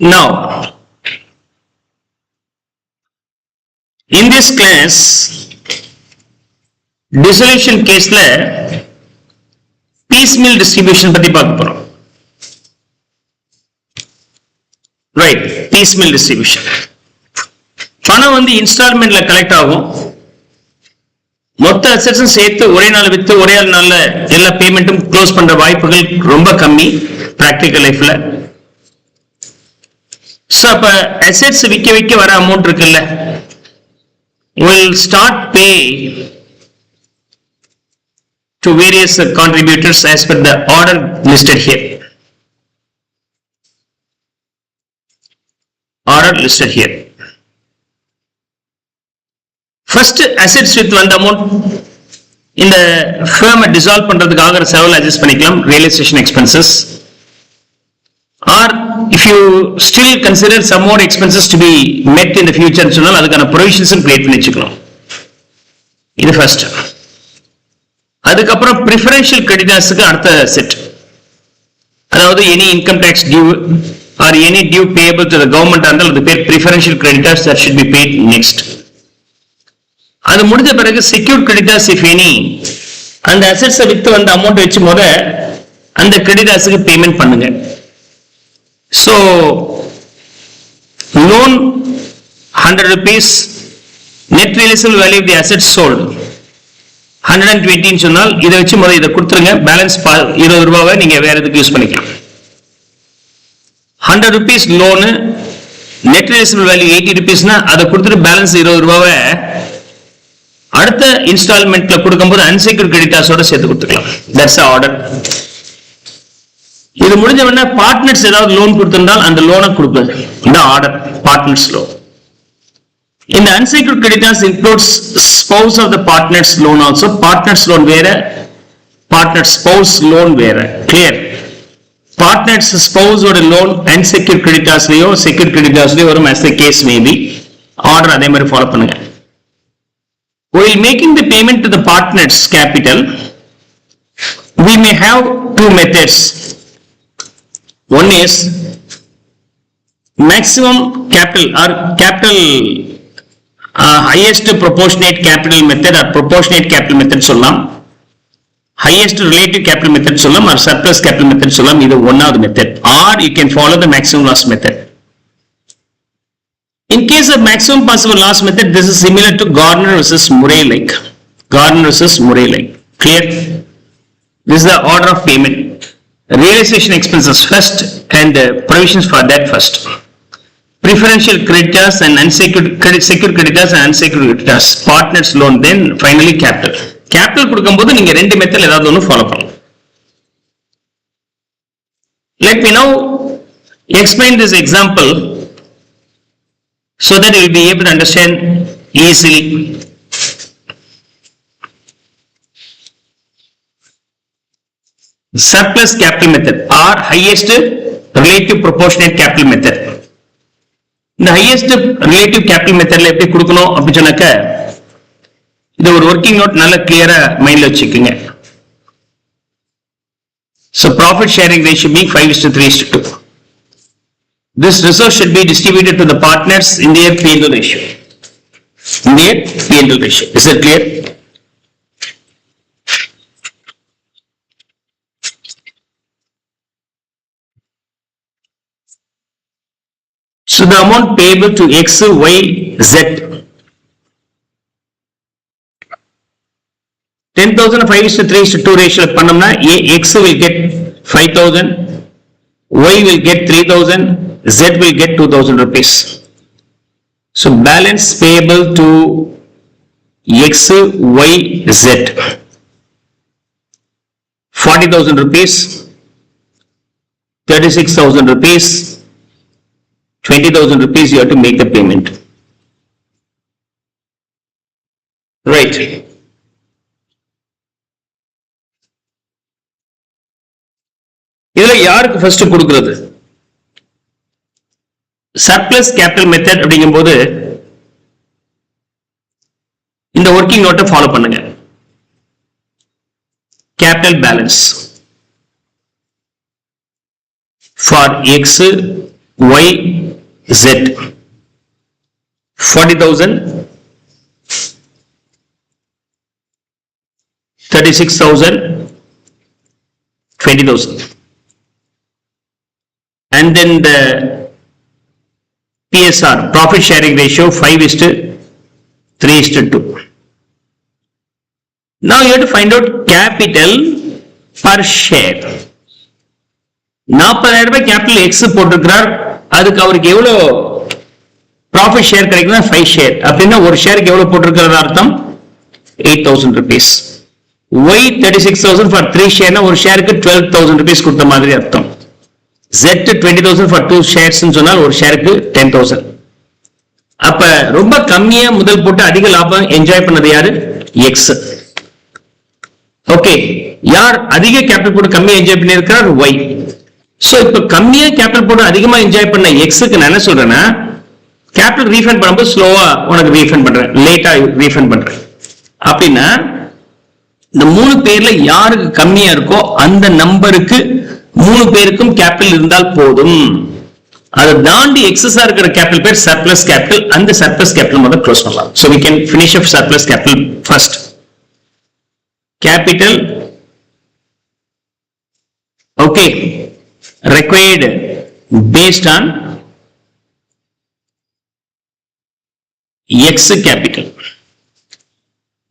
Now, in this class, dissolution case la piecemeal distribution பத்தி பார்க்க போறோம். Right, piecemeal distribution. பணம் வந்து இன்ஸ்டால்மெண்ட்ல கலெக்ட் ஆகும். மொத்த அசெட்ஸும் சேர்த்து ஒரே நாள் வித்து ஒரே நாள்ல எல்லா பேமெண்ட்டும் க்ளோஸ் பண்ற வாய்ப்புகள் ரொம்ப கம்மி பிராக்டிகல் லைஃப்ல. சோ அப்ப அசெட்ஸ் விக்க வர அமௌண்ட் இருக்குல்ல, will start pay to various contributors as per the order listed here. Order listed here. First assets with வந்த amount இந்த firm dissolve பண்றதுக்காக செலவு அட்ஜஸ்ட் பண்ணிக்கலாம், realization expenses, or if you still consider some more expenses to be met in the future சொன்னால் அதுக்கான provisions create பண்ணி வச்சுக்கணும். இது first. அதுக்கப்புறம் preferential creditorsக்கு அடுத்த செட், அதாவது any income tax due or any due payable to the government இருந்தால் அது பேர் preferential creditors that should be paid next. அது முடிஞ்ச பிறகு secured creditors if any, அந்த assets வித்து வந்த அமௌண்ட் வச்சு முத அந்த creditorsக்கு பேமெண்ட் பண்ணுங்க. So loan 100 rupees, net realizable value of the assets sold 120 சொன்னால் இதை வச்சு முத இதை கொடுத்துருங்க, பேலன்ஸ் 20 ரூபாவை நீங்க வேற எதுக்கு யூஸ் பண்ணிக்கலாம். 100 rupees loan, net realizable value 80 rupeesனா அதை கொடுத்துட்டு பேலன்ஸ் 20 ரூபாவை அடுத்த இன்ஸ்டால்மெண்ட்ல கொடுக்கும்போது அன்செக்யூர்ட் கிரெடிட்டார்ஸோட சேர்த்து கொடுத்துக்கலாம். That's a order. இது முடிஞ்ச உடனே பார்ட்னர்ஸ் ஏதாவது லோன் கொடுத்திருந்தால் அந்த லோனை கொடுப்பது இந்த ஆர்டர், பார்ட்னர்ஸ் லோன். இந்த unsecured creditors includes spouse of the partners loan also. Partners loan வேற, பார்ட்னர் ஸ்பௌஸ் லோன் வேற. கிளியர்? பார்ட்னர்ஸ் ஸ்பௌஸ் ஓட லோன் அன்செக்யூர்ட் கிரெடிட்டார்ஸ்லயோ செக்யூர்ட் கிரெடிட்டார்ஸ்லயோ வரும், as the case may be. Order அதே மாதிரி ஃபாலோ பண்ணுங்க. While making the payment to the partner's capital, we may have two methods. One is maximum capital or capital highest proportionate capital method or proportionate capital method சொல்லலாம், highest relative capital method சொல்லலாம், or surplus capital method சொல்லலாம். இது ஒன்னாவது method. Or you can follow the maximum loss method. In case of maximum possible loss method, this is similar to Gardner versus Murray like. Gardner versus Murray like. Clear? This is the order of payment. Realization expenses first and provisions for that first. Preferential creditors and secured creditors and unsecured creditors. Partners loan, then finally capital. Capital கொடுக்கும்போது நீங்க ரெண்டு method ஏதாவது ஒன்று follow பண்ணலாம். Let me now explain this example so that you will be able to understand easily. Surplus capital method or highest relative proportionate capital method. இந்த highest relative capital methodல எப்படி கொடுக்கணும் அப்படி சொன்னாக்க இது ஒரு working note நல்ல clear மைண்ட்ல வச்சுக்கோங்க. So profit sharing ratio being 5:3:2. This resource should be distributed to the partners in their P&L ratio. In their P&L ratio. Is that clear? So the amount payable to X, Y, Z. 10,000 5:3:2 ratio பண்ணோம்னா X will get 5,000, Y will get 3,000, Z will get 2,000 rupees. So balance payable to X, Y, Z 40,000 rupees, 36,000 rupees, 20,000 rupees you have to make the payment. Right. இதுல யாருக்கு first கொடுக்கிறது? Surplus capital method அப்படிங்கும்போது இந்த working நோட்டை follow பண்ணுங்க. Capital balance for X, Y, Z. 40,000, 36,000, 20,000. And then the PSR, profit sharing ratio, 5:3:2. Now you have to find out capital per share. 40,000 ரூபாய் capital X போட்டிருக்கிறார். அதுக்கு அவருக்கு எவ்வளவு ப்ராஃபிட் ஷேர் கிடைக்குதுன்னா 5 ஷேர். அப்படின்னா ஒரு ஷேருக்கு எவ்வளவு போட்டிருக்கிறது அர்த்தம் 8,000 rupees. Y 36,000 for 3 ஷேர்னா ஒரு ஷேருக்கு 12,000 rupees கொடுத்த மாதிரி அர்த்தம். Z 20,000 for 2 shares சொன்னால் ஒரு ஷேருக்கு 10,000. அப்ப ரொம்ப கம்மியா முதல் போட்டு அதிக லாபம் என்ஜாய் பண்ணது யாரு? X. ஓகே, யார் அதிக கேபிட்டல் போட்டு கம்மியா என்ஜாய் பண்ணியிருக்கிறார்? Y. சோ இப்ப கம்மியா கேபிட்டல் போட்டு அதிகமா என்ஜாய் பண்ண Xக்கு நான் என்ன சொல்றேன்னா, கேபிட்டல் ரீஃபண்ட் பண்ணும்போது ஸ்லோவா உனக்கு ரீஃபண்ட் பண்றேன், லேட்டா ரீஃபண்ட் பண்றேன். அப்படின்னா இந்த 3 பேர்ல யாருக்கு கம்மியா இருக்கோ அந்த நம்பருக்கு 3 பேருக்கும் கேபிட்டல் இருந்தால் போதும். அதை தாண்டி எக்ஸஸா இருக்கிற கேபிட்டல் பேர் சர்ப்ளஸ் கேபிட்டல். அந்த சர்ப்ளஸ் கேபிட்டல் முதல்ல க்ளோஸ் பண்ணலாம். So we can finish up surplus capital first. Capital, okay, required based on X capital.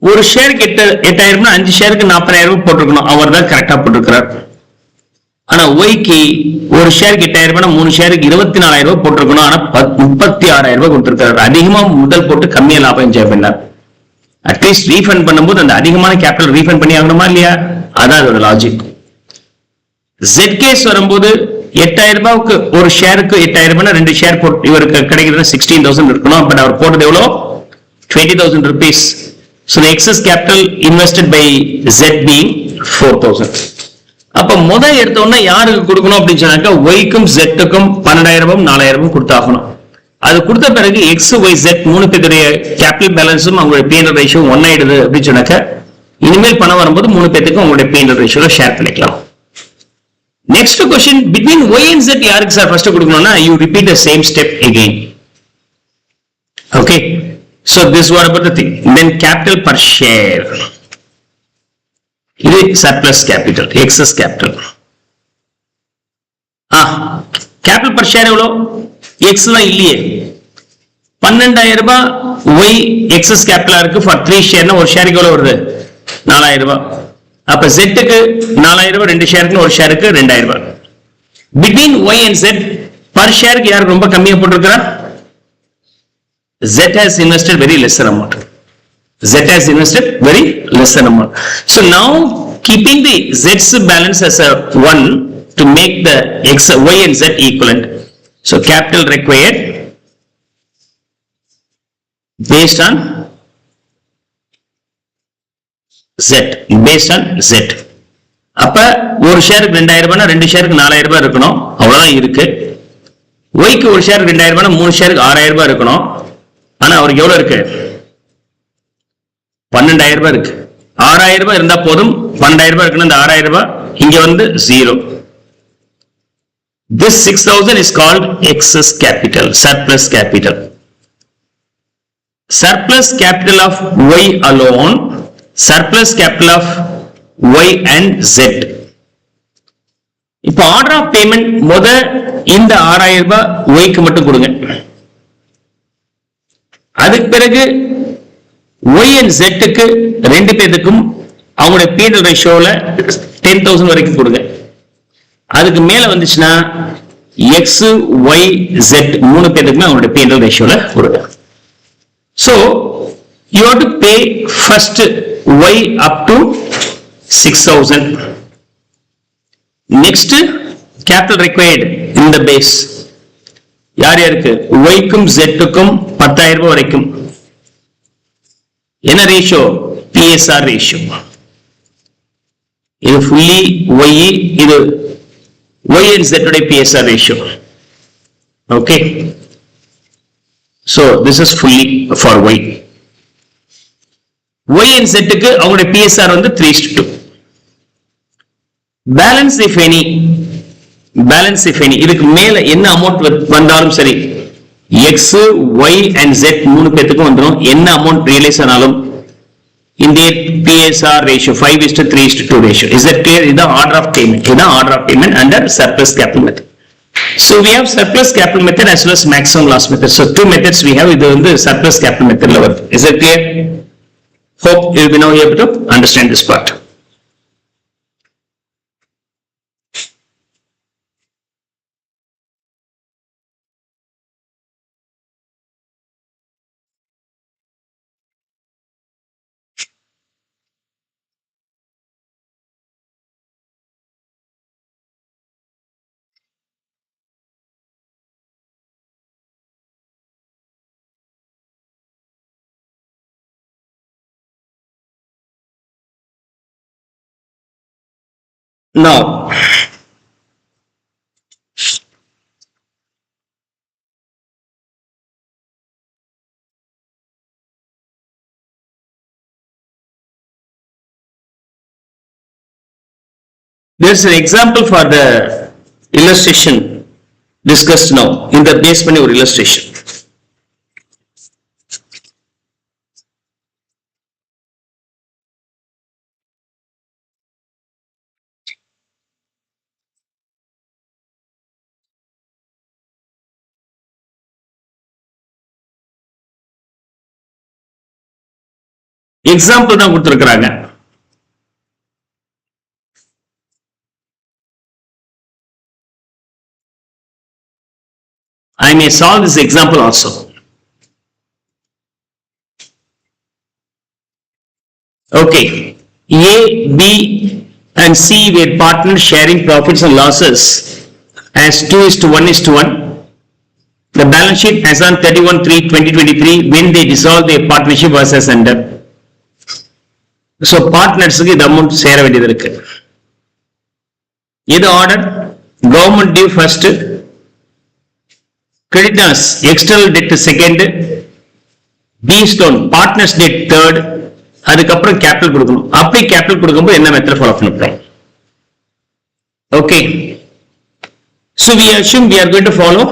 ஒரு ஷேருக்கு 8,000 5 ஷேருக்கு 40,000 போட்டிருக்கணும். அவர் தான் கரெக்டா போட்டிருக்கிறார். ஆனா ஒய்க்கு ஒரு ஷேருக்கு 8,000 3 ஷேருக்கு 24,000 போட்டிருக்கணும். ஆனா 36,000 கொடுத்திருக்காரு. அதிகமா முதல் போட்டு கம்மியா லாபம் என்ஜாய் பண்ணார். அட்லீஸ்ட் ரீஃபண்ட் பண்ணும்போது அந்த அதிகமான கேபிட்டல் ரீஃபண்ட் பண்ணி ஆகணுமா இல்லையா? அதான் அதோட லாஜிக். Z கேஸ் வரும்போது 8,000 ரூபாய்க்கு ஒரு ஷேருக்கு 8,000 2 ஷேர் போட்டு இவருக்கு கிடைக்கிறது 16,000 இருக்கணும். பட் அவர் போட்டது எவ்வளோ? 20,000 rupees. So the excess capital invested by Z being 4,000. அப்ப முதல் எடுத்தோம்னா யாருக்கு கொடுக்கணும் அப்படின்னு சொன்னாக்க ஒய்க்கும் ஜெட்டுக்கும் 12,000 4,000 கொடுத்தாகணும். அது கொடுத்த பிறகு எக்ஸ் ஒய் ஜெட் 3 பேருடைய கேபிட்டல் பேலன்ஸும் அவங்களுடைய P&L ரேஷியோ ஒன் ஆயிடுது அப்படின்னு சொன்னாக்க இனிமேல் பணம் வரும்போது 3 பேருக்கு அவங்களுடைய P&L ரேஷியோல ஷேர் பண்ணிக்கலாம். Next question, between Y and Z யாருக்கு சார் ஃபர்ஸ்ட் கொடுக்கணும்னா you repeat the same step again. Okay, so this is what about the thing. Then capital per share. இது surplus capital, excess capital. capital per share எவ்வளோ? X தான் இல்லையே. 12,000 ரூபாய் Y excess capital இருக்கு for 3 ஷேர்னா ஒரு ஷேருக்கு எவ்வளோ வருது? 4,000 ரூபாய். அப்ப Z-க்கு 4,000 ரூபாய் 2 ஷேருக்கு ஒரு ஷேருக்கு 2,000 ரூபாய். Between Y and Z per ஷேருக்கு யாருக்கு ரொம்ப கம்மியா போட்டிருக்கிறா? Z has invested very lesser amount. Z has invested very lesser amount. So now keeping the Z's balance as a 1 to make the X, Y and Z equivalent. So capital required based on Z, based on Z. அப்ப ஒரு ஷேருக்கு 2,000 ரூபாய் 2 ஷேருக்கு 4,000 ரூபாய் இருக்கணும். அவ்வளவுதான் இருக்கு. Yக்கு ஒரு ஷேருக்கு 2,000 ரூபாய் 3 ஷேருக்கு 6,000 ரூபாய் இருக்கணும். ஆனா அவருக்கு எவ்வளவு இருக்கு? 12,000 ரூபாய் இருக்கு. 6,000 ரூபாய் இருந்தா போதும். 12,000 ரூபாய் இருக்குன்னா இந்த 6,000 ரூபாய் இங்க வந்து 0. This 6,000 is called excess capital, surplus capital. Surplus capital of Y alone, surplus capital of Y and Z. இப்போ ஆர்டர் ஆஃப் பேமெண்ட் முத இந்த 6,000 ரூபாய் Yக்கு மட்டும் கொடுங்க. அதுக்கு பிறகு Y and Z-க்கு 2 பேருக்கும் அவங்களுடைய P&L ரேஷியோல 10,000 வரைக்கும் கொடுங்க. அதுக்கு மேல வந்துச்சுன்னா X, Y, Z 3 பேருக்குமே அவங்களுடைய P&L ரேஷியோல கொடுங்க. So you have to pay first Y up to 6,000. Next capital required in the base. யார் யாருக்கு? Yக்கும் Z-க்கும் 10,000 ரூபாய் வரைக்கும். என்ன ரேஷியோ? PSR ratio. இது fully Y, இது Y and Z உடைய PSR ratio. Okay. So this is fully for Y. Y and Z க்கு அவங்களுடைய PSR வந்து 3:2. Balance if any balance if any, இதுக்கு மேல என்ன அமௌண்ட் வந்தாலும் சரி, எக்ஸ் ஒய் அண்ட் ஜெட் மூணு பேத்துக்கும் வந்துடும். என்ன அமௌண்ட் ரியலைஸ் ஆனாலும் இந்த PSR ratio 5:3:2 ratio. Is that clear? இதுதான் ஆர்டர் ஆஃப் பேமெண்ட். இதுதான் order of payment under surplus capital method. So we have surplus capital method as well as maximum loss method. So two methods we have. இது வந்து surplus capital method ல வருது. Is that clear? Hope you will be now able to understand this part. Now, there's an example for the illustration discussed now. In the base பண்ணி ஒரு illustration. Example தான் கொடுத்திருக்கிறாங்க. I may solve this example also. Okay, A, B and C were partners sharing profits and losses as 2:1:1. The balance sheet as on 31/3/2023 when they dissolved their partnership was as under. So partnersக்கு இந்த amount சேர வேண்டியது இருக்கு. இது order. Government due first, creditors external debt second, பி ஸ்டோன் partners debt third, அதுக்கப்புறம் capital கொடுக்கணும். அப்படி capital கொடுக்கும்போது என்ன மெத்தட் ஃபாலோ பண்ணுறோம்? Okay, so we assume we are going to follow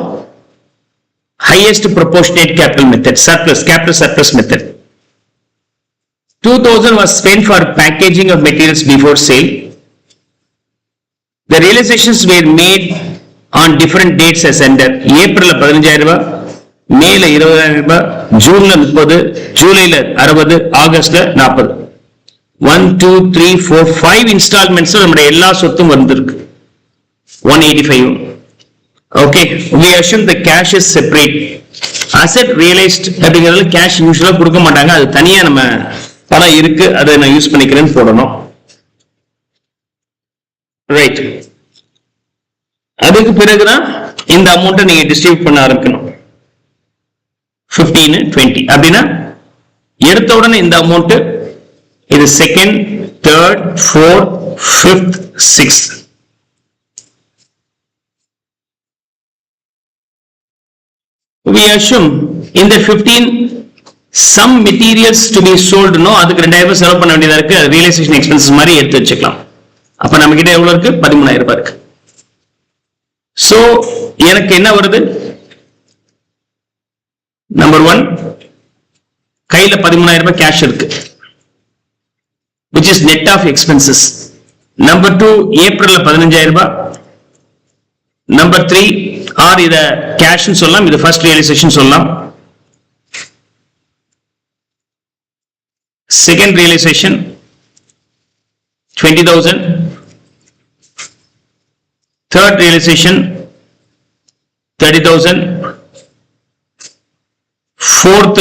highest proportionate capital method, surplus capital surplus method. 2000 was spent for packaging of materials before sale. The realizations were made on different dates as under. ஏப்ரல்ல 15,000 ரூபாய், மேல 20,000 ரூபாய், ஜூன்ல 30, ஜூலைல 60, ஆகஸ்ட்ல 40. 1, 2, 3, 4, 5 instalments நம்முடைய எல்லா சொத்தும் வந்திருக்கு. 185. Okay, we assume the cash is separate. Asset realized அப்படிங்கிறதுல cash யூசுவலா கொடுக்க மாட்டாங்க. அது தனியா நம்ம பணம் இருக்கு, அதை நான் யூஸ் பண்ணிக்கிறேன்னு போடணும். ரைட், அதுக்கு பிறகுதான் இந்த அமௌண்ட்டை நீங்க டிஸ்ட்ரிபியூட் பண்ண ஆரம்பிக்கணும். 15, 20 அப்படின்னா எடுத்த உடனே இந்த அமௌண்ட் இது second, third, fourth, fifth, sixth. We assume in the 15 some materials to be sold. No, அதுக்கு 2000 ரூபாய் செலவு பண்ண வேண்டியதா இருக்கு. ரியலைசேஷன் எக்ஸ்பென்சஸ் மாதிரி எடுத்து வச்சுக்கலாம். அப்ப நம்ம கிட்ட எவ்வளவு இருக்கு? 13,000 ரூபாய் இருக்கு. சோ எனக்கு என்ன வருது? நம்பர் 1, கையில 13,000 ரூபாய் கேஷ் இருக்கு, which is net of expenses. Number 2, ஏப்ரல்ல 15,000 ரூபாய். நம்பர் 3, ஆர் இத கேஷ் சொல்லலாம், இது ஃபர்ஸ்ட் ரியலைசேஷன் சொல்லலாம். Second realization 20,000. Third realization 30,000. Fourth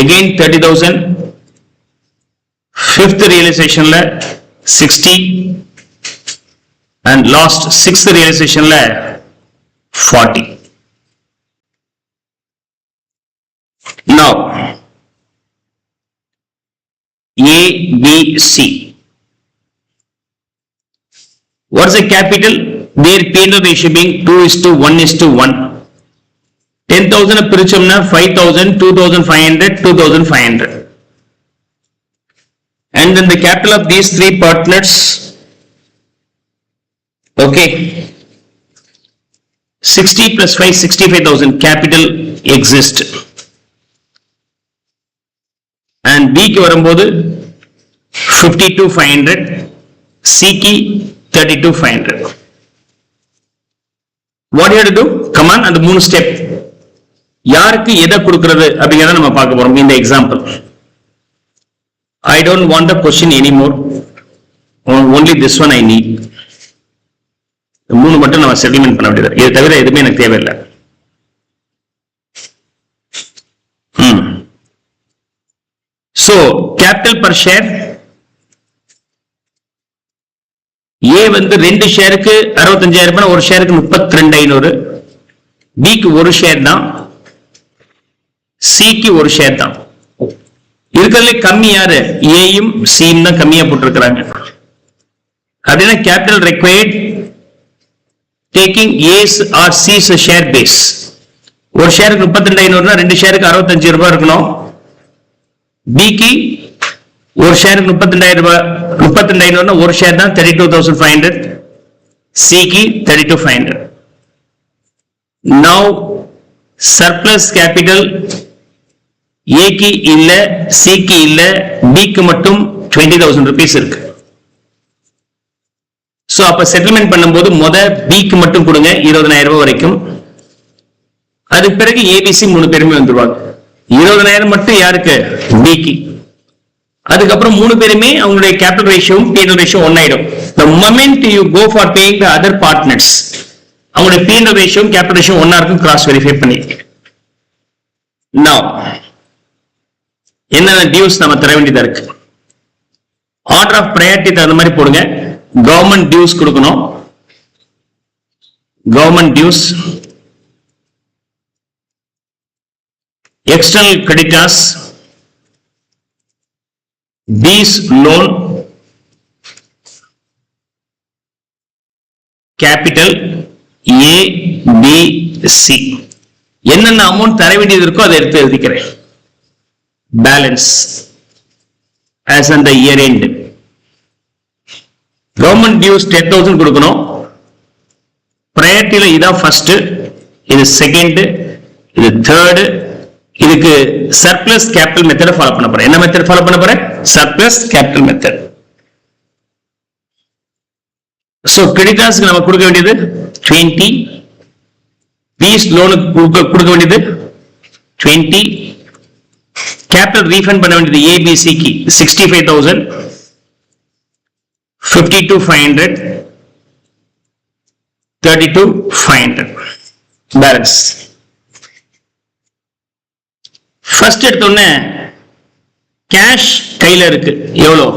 again 30,000. Fifth realization 60. And last sixth realization 40. Now A, B, C. What's the capital? Their P&L ratio being 2:1:1. 10,000 பிரிச்சோம்னா 5,000, 2,500, 2,500. And then the capital of these three partners Okay. 60 plus 5, 65,000 capital exist. And B க்கு வரும்போது 52,500, C க்கு 32,500. What do you have to do? Come on, அந்த 3 step. யாருக்கு எதை கொடுக்கிறது அப்படிங்கறத நம்ம பார்க்க போறோம் இந்த example. I don't want the question anymore. Only this one I need. 3 மட்டும் நம்ம செட்டில்மெண்ட் பண்ண வேண்டியது. இது தவிர எதுவுமே எனக்கு தேவையில்லை. So, capital per share. A வந்து 2 ஷேருக்கு 65,000, ஒரு ஷேருக்கு 32,500. B க்கு ஒரு ஷேர் தான், C க்கு ஒரு ஷேர் தான். இருக்கிறதுல கம்மி யாரு? ஏயும் சியும் தான் கம்மியா போட்டிருக்கிறாங்க. அப்படின்னா கேபிட்டல் ரெக்வயர்ட் டேக்கிங் ஏஸ் ஆர் சிஸ் ஷேர் பேஸ். ஒரு ஷேருக்கு 32,500, 2 ஷேருக்கு 65 ரூபாய் இருக்கணும். பிக்கு ஒரு ஷேருக்கு 32,500, ஒரு ஷேர் தான் 32,500. சிக்கு 32,500. Now surplus capital ஏக்கு இல்ல, சிக்கு இல்ல, பிக்கு மட்டும் 20,000 rupees இருக்கு. சோ அப்ப செட்டில்மெண்ட் பண்ணும்போது பிக்கு மட்டும் கொடுங்க 20,000 ரூபாய் வரைக்கும். அதுக்கு பிறகு ஏபிசி 3 பேருமே வந்துருவாங்க. 20,000 மட்டும் யாருக்கு? பிக்கு. அதுக்கப்புறம் 3 பேருமே அவங்களுடைய கேபிட்டல் ரேஷியோவும் P&L ரேஷியோ ஒன்னாயிடும். The moment you go for paying the other partners, அவங்களுடைய P&L ரேஷியோவும் கேபிட்டல் ரேஷியோ ஒன்னா இருக்கும். கிராஸ் வெரிஃபை பண்ணி now என்னென்ன டியூஸ் நம்ம தர வேண்டியதா இருக்கு? ஆர்டர் ஆஃப் பிரையாரிட்டி தகுந்த மாதிரி போடுங்க. கவர்மெண்ட் டியூஸ் கொடுக்கணும். Government dues, external creditors, P's loan, capital A B C. என்னென்ன அமௌண்ட் தர வேண்டியது இருக்கோ அதை எடுத்து எழுதிக்கிறேன். Balance as on the year end. Government dues 10,000 கொடுக்கணும். பிரையாரிட்டியில இதான் ஃபர்ஸ்ட், இது செகண்ட், இது தேர்ட். இதுக்கு சர்ப்ளஸ் கேபிட்டல் மெத்தட் ஃபாலோ பண்ண போறேன். என்ன மெத்தட் ஃபாலோ பண்ண போறேன்? Surplus capital method. சோ கிரெடிட்டார்ஸ்க்கு நம்ம கொடுக்க வேண்டியது 20, பீஸ் லோனுக்கு கொடுக்க வேண்டியது 20, கேபிட்டல் ரீஃபண்ட் பண்ண வேண்டியது ஏபிசிக்கு 65,000, 52,500, 32,500 பேலன்ஸ். ஃபர்ஸ்ட் எடுத்தோடனே கேஷ் கையில இருக்கு. எவ்வளோ?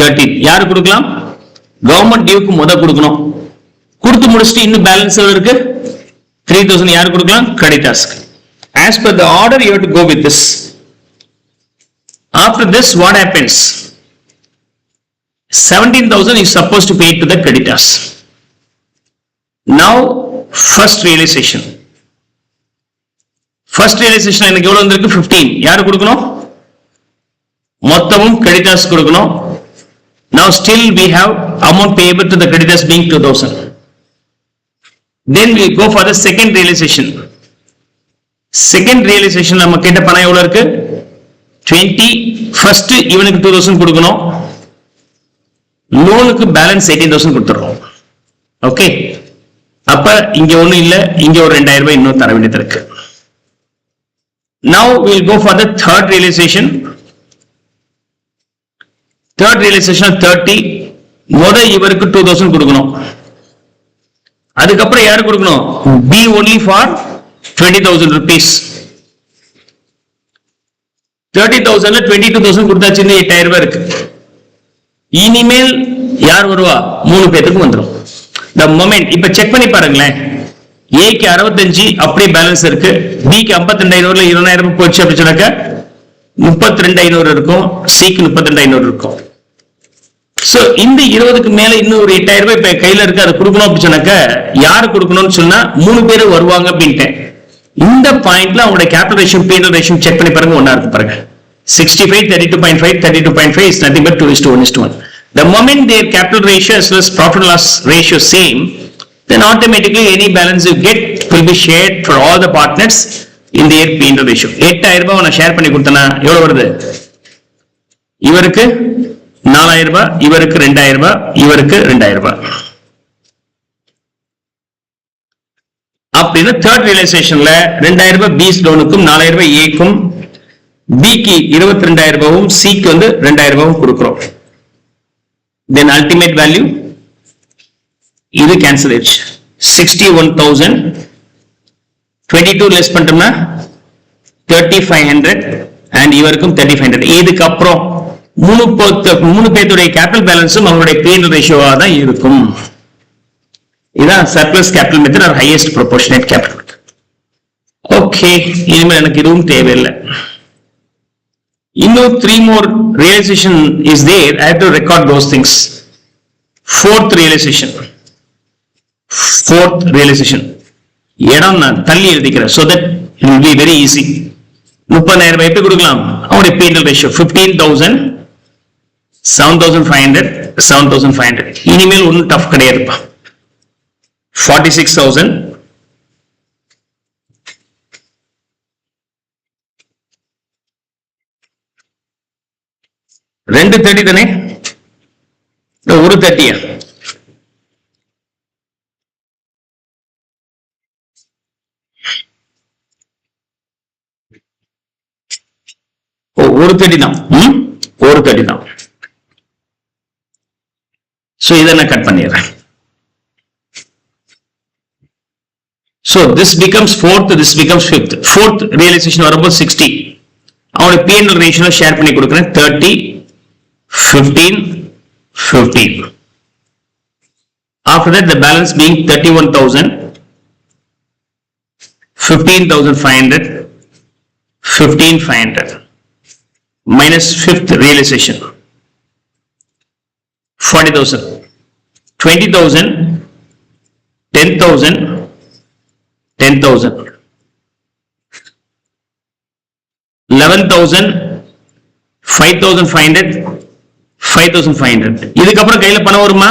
13. யாரு கொடுக்கலாம்? கவர்மெண்ட் டியூக்கு கொடுக்கணும். கொடுத்து முடிச்சுட்டு இன்னும் பேலன்ஸ் எவ்வளவு இருக்கு? 3,000 யாரு கொடுக்கலாம்? கிரெடிட்டார்ஸ்க்கு. As per the order, you have to go with this. After this, what happens? 17,000 is supposed to pay to the creditors. Now, first realization. First realization எனக்கு எவ்வளவு வந்திருக்கு? 15. யாரு கொடுக்கணும்? மொத்தமும் creditors கொடுக்கணும். Now still we have amount payable to the creditors being 2,000. Then we go for the second realization. Second realization நம்ம கேட்ட பணம் எவ்வளவு இருக்கு? 20. ஃபர்ஸ்ட் இவனுக்கு 2,000 கொடுக்கணும். லோனுக்கு பேலன்ஸ் 18,000 கொடுத்துறோம். ஓகே, அப்ப இங்க ஒண்ணும் இல்ல, இங்க ஒரு 2,000 ரூபாய் இன்னும் தர வேண்டியது இருக்கு. Now we will go for the third realization. Third realization 30. இவருக்கு 2,000 கொடுக்கணும். அதுக்கப்புறம் யாரு கொடுக்கணும்? B only for 20,000 rupees. 30,000 22,000 கொடுத்தாச்சுன்னு 8,000 ரூபாய் இருக்கு. இனிமேல் யார் வருவா? 3 பேருக்கு வந்துடும். The moment இப்ப செக் பண்ணி பாருங்களேன். ஏக்கு 65 அப்படியே பேலன்ஸ் இருக்கு. பிக்கு 52,500ல 20,000 ரூபாய் போச்சு அப்படி சொன்னாக்க 32,500 இருக்கும். சிக்கு 32,500 இருக்கும். சோ இந்த 20க்கு மேல இன்னும் ஒரு 8,000 ரூபாய் இப்ப கையில இருக்கு, அதை கொடுக்கணும் அப்படி சொன்னாக்க யாரு கொடுக்கணும்னு சொன்னா 3 பேரு வருவாங்க அப்படின்ட்டேன். இந்த பாயிண்ட்ல அவங்களோட capital ratio P&L ratio check பண்ணி பாருங்க. ஒன்னா இருக்கு பாருங்க. 65, 32.5, 32.5 is nothing but 2:1:1. The moment their capital ratio as well as profit and loss ratio same, then automatically any balance you get will be shared for all the partners in their P&L ratio. 8000 ரூபாய் நான் share பண்ணி கொடுத்தனா எவ்வளவு வருது? இவருக்கு 4000 ரூபாய், இவருக்கு 2000 ரூபாய், இவருக்கு 2000 ரூபாய். அப்படின்னா தேர்ட் ரியலைசேஷன்ல 2000 ரூபாய் பி லோனுக்கும் 4000 ரூபாய் ஏக்கும், பிக்கு 22000 ரூபாயும் சிக்கு 2000 ரூபாயும் கொடுக்கிறோம். Then ultimate value இது cancel ஆயிடுச்சு. 61,000 22 லெஸ் பண்ணிட்டோம்னா 3500 and இவருக்கும் 3500. இதுக்கு அப்புறம் மூணு பேருடைய கேபிட்டல் பேலன்ஸும் அவங்களுடைய P&L ரேஷியோவா தான் இருக்கும். இதான் surplus capital method R highest proportionate capital method. Okay, இனிமேல் எனக்கு இதுவும் தேவையில்லை. இன்னும் 3 more realization is there. I have to record those things. Fourth realization இடம் நான் தள்ளி எழுதிக்கிறேன் so that it will be very easy. 30,000 ரூபாய் எப்படி கொடுக்கலாம்? அவருடைய P&L ratio 15,000 7,500 7,500. இனிமேல் ஒன்றும் டஃப் கிடையாதுப்பா. 46,000 230 தானே, ஒரு 30 ஒரு 30 தான், ஒரு 30 தான். சோ இதை நான் கட் பண்ணிடுறேன். So this becomes fourth, this becomes fifth. Fourth realization வரும்போது 60. அவனோட P&L ரேஷியோ ஷேர் பண்ணி கொடுக்கிறேன். 30 15 15. After that the balance being 31,000 15,500 15,500 minus fifth realization 40,000 20,000 10,000 10,000 11,000 5,500 5,500. இதுக்கப்புறம் கையில பணம் வருமா?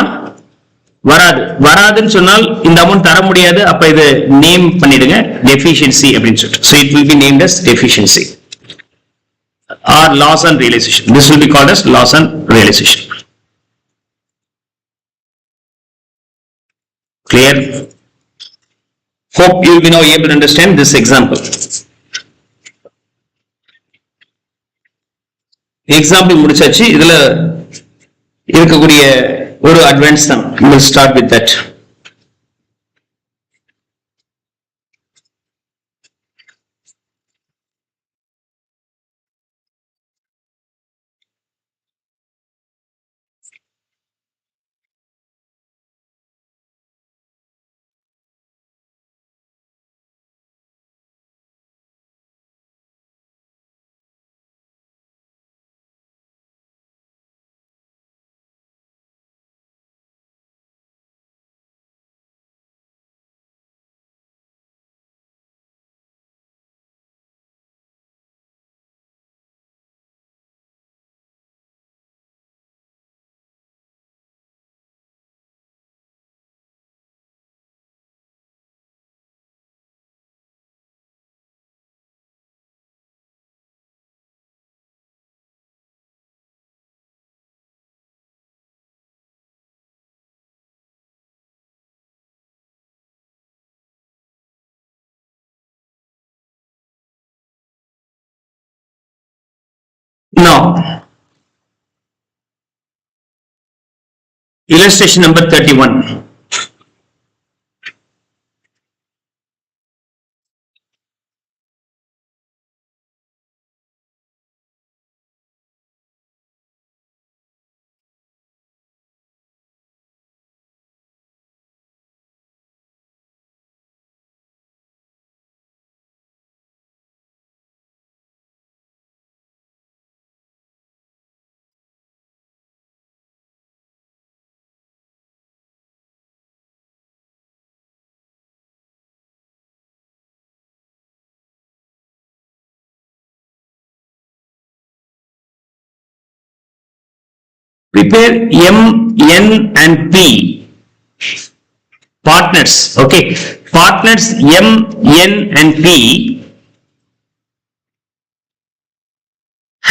வராதுன்னு சொன்னால் இந்த அமௌண்ட் தர முடியாது. அப்ப இது நேம் பண்ணிடுங்க டெஃபிஷியன்சி அப்படின்னு சொல்லிட்டு. So it will be named as deficiency or loss on realization. This will be called as loss on realization. Clear? Hope you will be now able to understand this example. Example முடிச்சாச்சு. இதுல இருக்கக்கூடிய ஒரு advance தான். We will start with that. Now, illustration number 31. Prepare M, N and P partners. Okay, partners M, N and P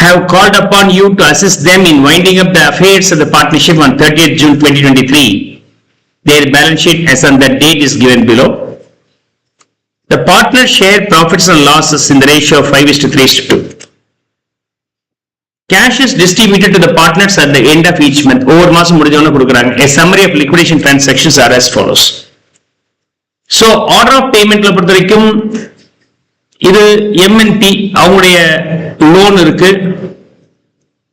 have called upon you to assist them in winding up the affairs of the partnership on 30th June 2023. Their balance sheet as on that date is given below. The partners share profits and losses in the ratio of 5:3:2. Cash is distributed to the partners at the end of each month. ஒவ்வொரு மாசம் முடிஞ்சவன கொடுக்குறாங்க. A summary of liquidation transactions are as follows. So order of paymentல பொறுத்த வரைக்கும் இது M&P அவங்களுடைய loan இருக்கு,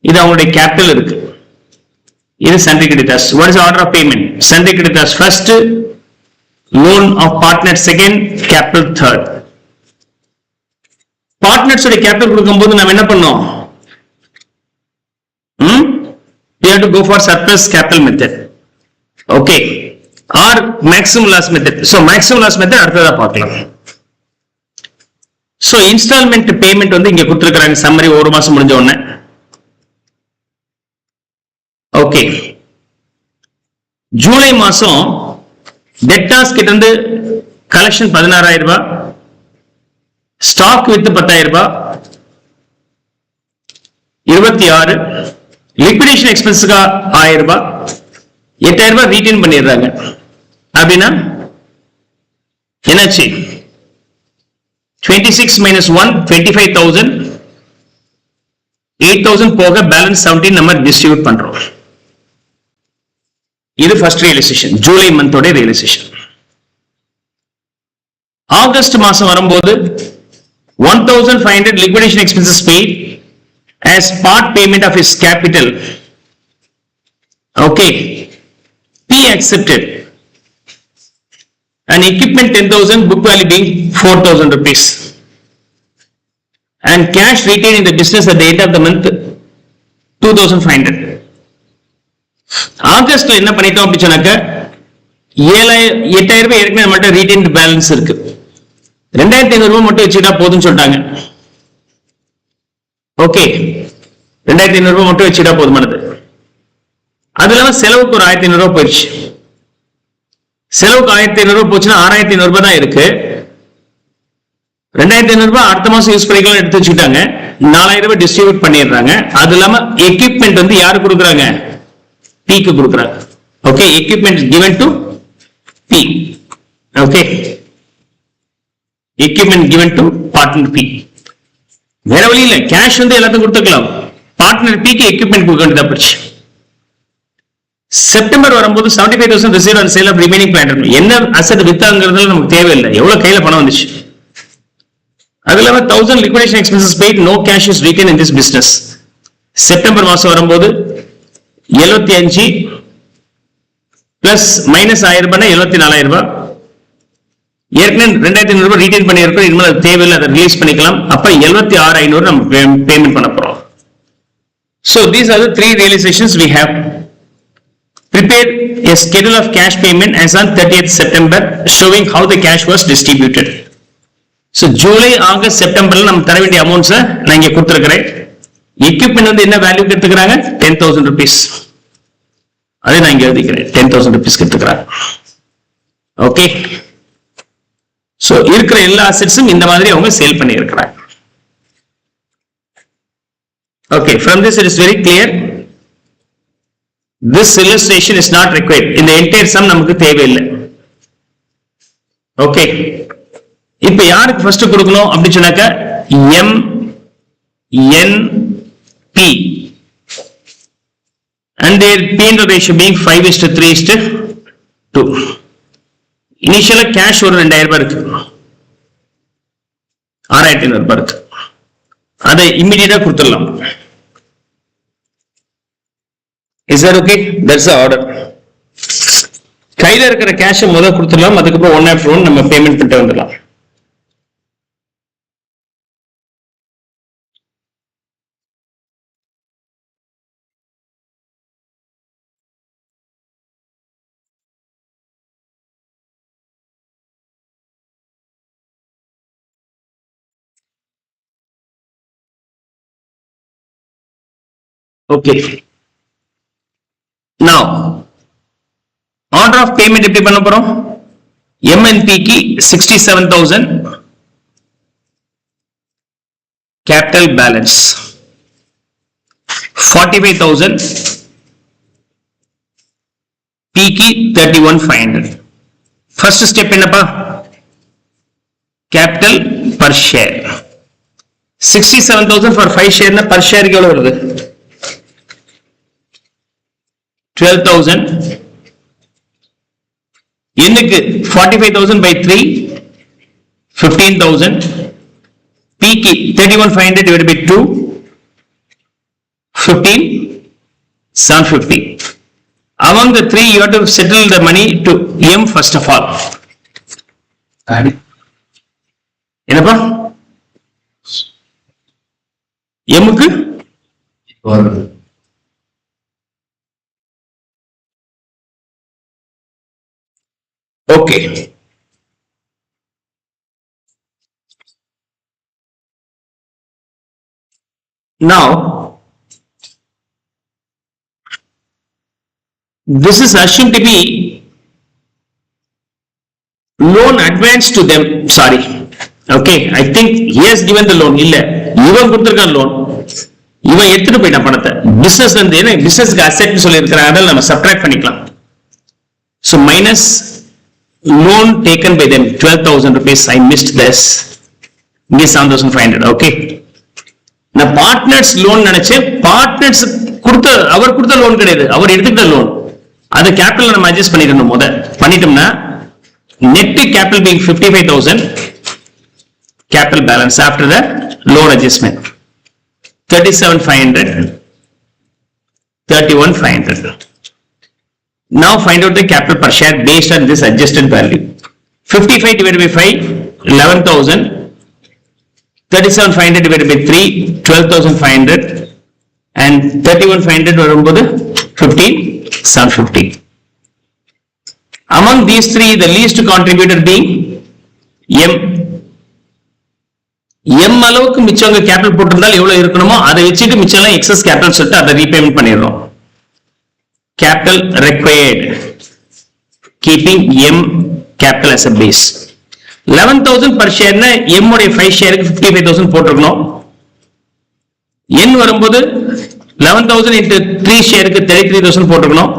இது அவங்களுடைய கேபிட்டல் இருக்கு, இது sundry creditors. What is the order of payment? Sundry creditors first, loan of partner second, capital third. Partners உடைய கேபிட்டல் கொடுக்கும்போது நம்ம என்ன பண்ணோம்? We have to go for surplus capital method. Okay. Or maximum loss method. So maximum loss method அடுத்ததா பார்க்கலாம். So installment payment வந்து இங்க கொடுத்திருக்காங்க summary ஒரு மாசம் முடிஞ்ச உடனே. Okay. ஜூலை மாசம் debtors கிட்ட இருந்து collection 16,000 ரூபாய், stock வித்து 10,000 ரூபாய், 26 liquidation expenses 1000 ரூபாய், 8,000 ரூபாய் ரீடைன் பண்ணிடுறாங்க. அப்படின்னா என்னாச்சு? 26 minus 1 25,000, 8,000 போக பேலன்ஸ் 17 நம்ம டிஸ்ட்ரிபியூட் பண்றோம். இது ஃபர்ஸ்ட் ரியலைசேஷன், ஜூலை மந்தோட ரியலைசேஷன். ஆகஸ்ட் மாசம் வரும்போது 1,500 liquidation expenses paid as part payment of his capital. Okay, P accepted. And equipment 10,000, book value being 4,000 rupees. And cash retained in the business at the end of the month 2,500. ஆகஸ்ட்ல என்ன பண்ணிட்டோம் அப்படி சொன்னாக்க 8,000 ரூபாய் ஏற்கனவே நம்மள்ட்ட retained balance இருக்கு, 2,500 ரூபாய் மட்டும் வச்சுக்கிட்டா போதும்னு சொல்லிட்டாங்க. ஓகே, 2,500 ரூபாய் மட்டும் வச்சுட்டா போதுமானது. அது இல்லாம செலவுக்கு ஒரு 1,500 ரூபாய் போயிடுச்சு. செலவுக்கு 1,500 ரூபாய் போச்சுன்னா 6,500 ரூபாய் தான் இருக்கு. 2,500 ரூபாய் அடுத்த மாசம் யூஸ் பண்ணிக்கலாம் எடுத்து வச்சுக்கிட்டாங்க. 4,000 ரூபாய் டிஸ்ட்ரிபியூட் பண்ணிடுறாங்க. அது இல்லாம எக்யூப்மெண்ட் வந்து யாரு கொடுக்குறாங்க? P-க்கு கொடுக்குறாங்க. Okay, equipment given to P. Okay, equipment given to partner P. வேற வழி இல்ல, கேஷ் வந்து எல்லாத்தையும் கொடுத்துக்கலாம், பார்ட்னர் P-க்கு எக்யூப்மெண்ட் கொடுக்க வேண்டியதா போச்சு. செப்டம்பர் வரும்போது 75,000 received on sale of remaining plant. என்ன அசெட் வித்தாங்கிறதுல நமக்கு தேவையில்லை, எவ்வளவு கையில பணம் வந்துச்சு. அது இல்லாம 1,000 liquidation expenses paid, no cash is retained in this business. September மாசம் வரும்போது 75 பிளஸ் மைனஸ் 1,000 ரூபாய் 74,000 ரூபாய். ஏற்கனவே 2,500 ரூபாய் ரீடைன் பண்ணியிருக்கோம், இனிமேல் அது தேவையில்லை, அதை ரிலீஸ் பண்ணிக்கலாம். அப்ப 76,500 நம்ம பேமெண்ட் பண்ண போறோம். So these are the three realizations we have. Prepare a schedule of cash payment as on 30th September showing how the cash was distributed. So July August செப்டம்பர்ல நம்ம தர வேண்டிய அமௌண்ட்ஸ் நான் இங்க கொடுத்திருக்கிறேன். எக்யூப்மெண்ட் வந்து என்ன வேல்யூ எடுத்துக்கிறாங்க? 10,000 rupees. அதை நான் இங்க எழுதிக்கிறேன், 10,000 rupees எடுத்துக்கிறாங்க. ஓகே, சோ இருக்கிற எல்லா அசெட்ஸும் இந்த மாதிரி அவங்க சேல் பண்ணி இருக்கிறாங்க. Okay, from this it is very clear. This illustration is not required. இந்த entire sum நமக்கு தேவையில்லை. ஓகே, இப்ப யாருக்கு ஃபர்ஸ்ட் கொடுக்கணும் அப்படி சொன்னாக்க M, N, P and their P&L ratio being 5:3:2. Initial cash ஒரு 2,000 ரூபாய் இருக்கு, 6,500 ரூபாய் இருக்கு, அதை இமிடியேட்டா கொடுத்துடலாம். Is that okay? That's the order. கையில இருக்கிற கேஷ் முதல்ல கொடுத்துடலாம், அதுக்கப்புறம் ஒன் ஆஃப்டர் ஒன் நம்ம பேமெண்ட் பண்ணிட்டு வந்துடலாம். Okay, Now, order of payment எப்படி பண்ண போறோம்? MNP க்கு 67,000 capital balance, 45,000 P க்கு 31,500. First step என்னப்பா? Capital per share. 67,000 for 5 share na per share எவ்வளவு வருது? 12,000. என்னக்கு 45,000 by 3, 15,000. P க்கு 31,500 divided by 2, 15, 750. Among the three, you have to settle the money to M first of all. என்னப்பா? எம்முக்கு okay. Now, this is assumed to be loan advance to them. Sorry. Okay, I think he has given the loan. இல்ல, இவன் கொடுத்திருக்கான் loan. இவன் எடுத்துட்டு போயிட்டான் பணத்தை. Business வந்து என்ன? Businessக்கு asset சொல்லி இருக்கிறாங்க. அதனால நம்ம subtract பண்ணிக்கலாம். So minus loan taken by them 12,000 rupees. I missed this. இங்கே 7,500. Okay. நான் பார்ட்னர்ஸ் லோன் நினைச்சேன். பார்ட்னர்ஸ் கொடுத்த அவர் கொடுத்த லோன் கிடையாது, அவர் எடுத்துக்கிட்ட லோன். அது கேபிட்டல் நம்ம அட்ஜஸ்ட் பண்ணிடணும். பண்ணிட்டோம்னா net capital being 55,000 capital balance after the loan adjustment 37,500, 31,500. Now find out the capital per share based on this adjusted value. 55 divided by 5, 11,000. 37,500 divided by 3, 12,500. And 31,500 வரும்போது 15,750. Among these three, the least contributor being M. M அளவுக்கு மிச்சவங்க capital போட்டிருந்தால் எவ்வளவு இருக்கணுமோ அதை வச்சுட்டு மிச்சம் excess capital சொல்லிட்டு அதை repayment பண்ணிடுறோம். Capital required, keeping M capital as a base. 11,000 per share na M உடைய 5 ஷேருக்கு 55,000 போட்டுருக்கணும். N வரும்போது 11,000 into 3 ஷேருக்கு 33,000 போட்டுருக்கணும்.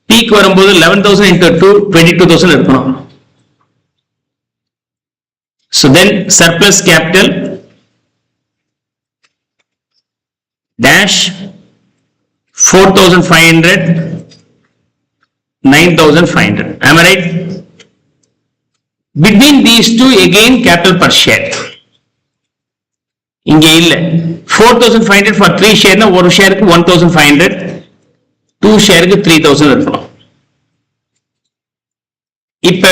P க்கு வரும்போது 11,000 into 2, 22,000 இருக்கணும். So then surplus capital dash 4,500, 9,500. Am I right? Between these two again capital per share. இங்கே இல்ல. 4,500 for 3 share na ஒரு ஷேருக்கு 1,500, 2 ஷேருக்கு 3,000 இருக்கணும். இப்ப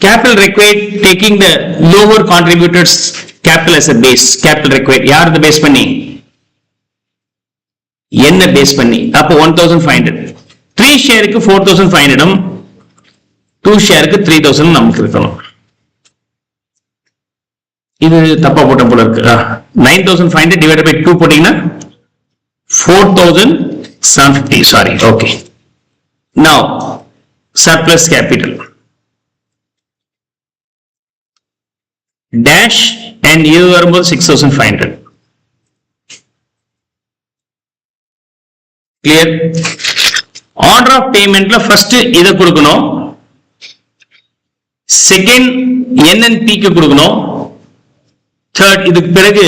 capital required taking the lower contributors capital as a base. Capital required யார் the base பண்ணி? என்ன base பண்ணி? அப்ப 1,500. 3 ஷேருக்கு 4,500, 2 ஷேருக்கு 3,000 நமக்கு இருக்கணும். இது தப்பா போட்ட போல இருக்கு. 9,500 divided by 2 போட்டீங்கன்னா 4,750. Sorry. Okay. Now surplus capital dash and இது வரும்போது 6,500. Clear? Order of paymentல first இதை கொடுக்கணும், second NNP க்கு கொடுக்கணும், third இதுக்கு பிறகு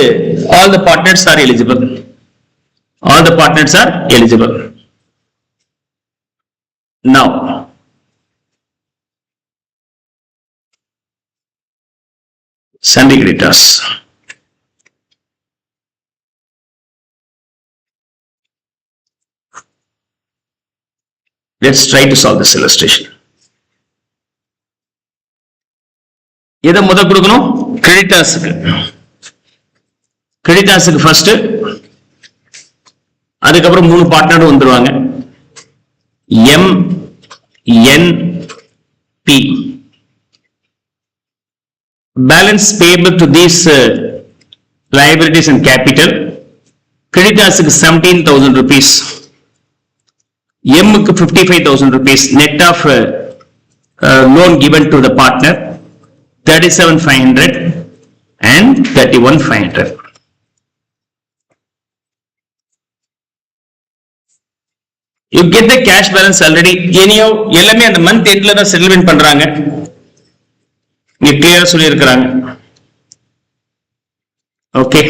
all the partners are eligible. All the partners are eligible. Now sundry creditors. Let's try to solve this illustration. எதை முத கொடுக்கணும்? கிரெடிட்டர்ஸ்க்கு. கிரெடிட்டர்ஸ்க்கு ஃபர்ஸ்ட், அதுக்கப்புறம் 3 பார்ட்னர் வந்துருவாங்க. M, N, P. Balance payable to these liabilities and capital. Creditors 17,000 rupees. M க்கு 55,000 rupees net of loan given to the partner 37,500 and 31,500. You get the cash balance already. Anyhow, எல்லாமே அந்த month endல தான் settlement பண்றாங்க. நீ clear சொல்லி இருக்காங்க. Okay.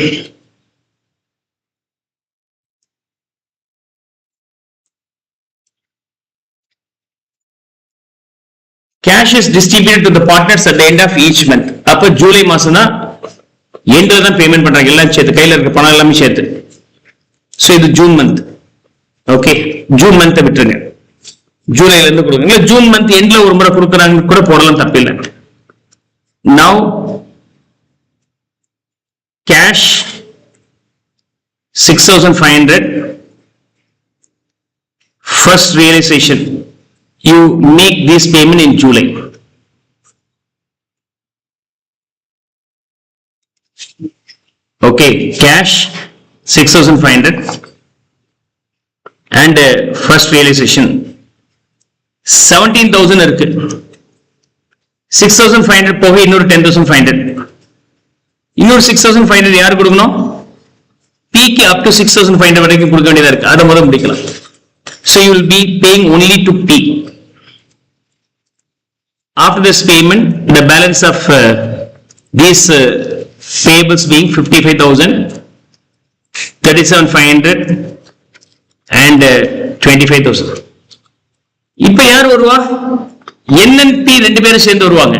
Cash is distributed to the partners at the end of each month. அப்ப ஜூலை மாசம் தான் எண்ட்ல தான் பேமெண்ட் பண்றாங்க எல்லாம் சேர்த்து கையில இருக்க பணம் எல்லாமே சேர்த்து. சோ இது June month. Okay June month விட்டுருங்க. ஜூலைல இருந்து கொடுங்க. இல்ல ஜூன் மந்த் எண்ட்ல ஒரு முறை கொடுக்கறாங்க கூட போடலாம் தப்பில்லை. Now cash 6,500 first realization. You make this payment in July. Okay, cash 6,500 and first realization 17,000 இருக்கு. 6,500 போக இன்னொரு 10,500. இன்னொரு 6,500 யார் கொடுக்கணும்? P க்கு up to 6,500 வரைக்கும் கொடுக்க வேண்டியதா இருக்கு. அத முதல்ல முடிக்கலாம். So you will be paying only to P. After this payment, the balance of these payables being 55,000, 37,500 and 25,000. இப்ப யார் வருவா? NNP ரெண்டு பேரும் சேர்ந்து வருவாங்க.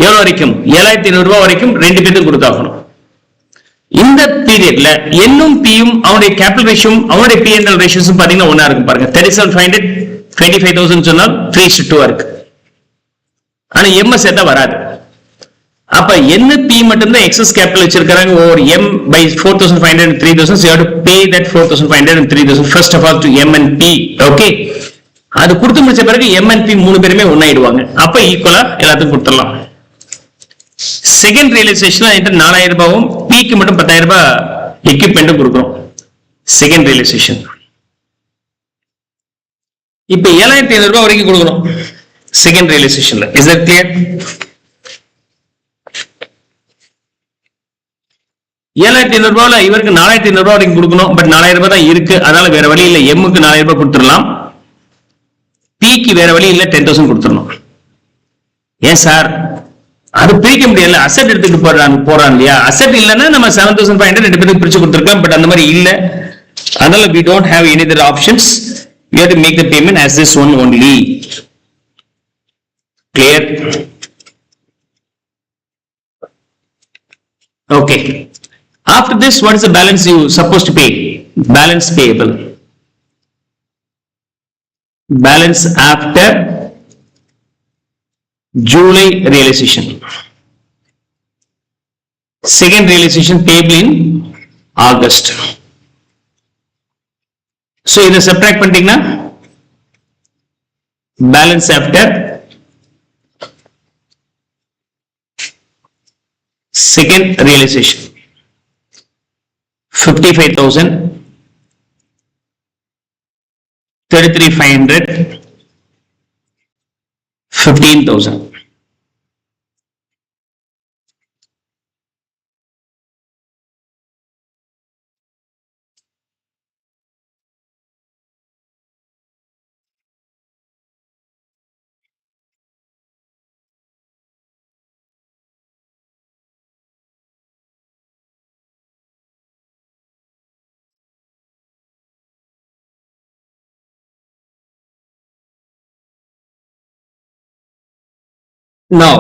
எவ்வளவு வரைக்கும்? 7,500 ரூபாய் வரைக்கும் ரெண்டு பேரும் கொடுத்தாகணும். இந்த பீரியட்ல என்னும் பியும் அவருடைய கேபிட்டல் ரேஷியோ அவருடைய P&L ரேஷியோஸும் பாத்தீங்கன்னா ஒண்ணா இருக்கும் பாருங்க. 37,500 25,000 சொன்னால் 3:2 இருக்கு. ஆனா MS சேர்த்தா வராது. அப்ப என்ன P மட்டும் தான் எக்ஸஸ் கேபிட்டல் வச்சிருக்காங்க over M by 4,500 and 3,000. So you have to pay that 4,500 and 3,000 first of all to M and P. Okay, அது கொடுத்து முடிச்ச பிறகு M and P மூணு பேருமே ஒண்ணாயிடுவாங்க. அப்ப ஈக்குவலா எல்லாத்துக்கும் கொடுத்துடலாம். செகண்ட் ரியலைசேஷன் 4,000 ரூபாயும் P-க்கு மட்டும் 10,000 ரூபாய் எக்யூப்மெண்ட்டும் கொடுக்கிறோம். செகண்ட் ரியலைசேஷன் இப்ப 7,500 ரூபாய் வரைக்கும் கொடுக்கணும் செகண்ட் ரியலைசேஷன்ல. Is that clear? 7,500 ரூபாயில இவருக்கு 4,500 ரூபாய் வரைக்கும் கொடுக்கணும். பட் 4,000 ரூபாய் தான் இருக்கு. அதனால வேற வழி இல்ல. M-க்கு 4,000 ரூபாய் கொடுத்துடலாம். P-க்கு வேற வழி இல்ல 10,000 கொடுத்துடணும். ஏன் சார் அது பிரிக்க முடியல? அசெட் எடுத்துட்டு போறான் இல்லையா? அசெட் இல்லன்னா நம்ம 7,500 ரெண்டு பேருக்கு பிரிச்சு கொடுத்துருக்கலாம். பட் அந்த மாதிரி இல்ல. அதனால we don't have any other options. We have to make the payment as this one only. Clear? Okay. After this, what is the balance you supposed to pay? Balance payable. Balance after July realization. Second realization payable in August. So இதை subtract பண்ணிட்டீங்கன்னா balance after second realization 55,000, 33,500, 15,000. Now,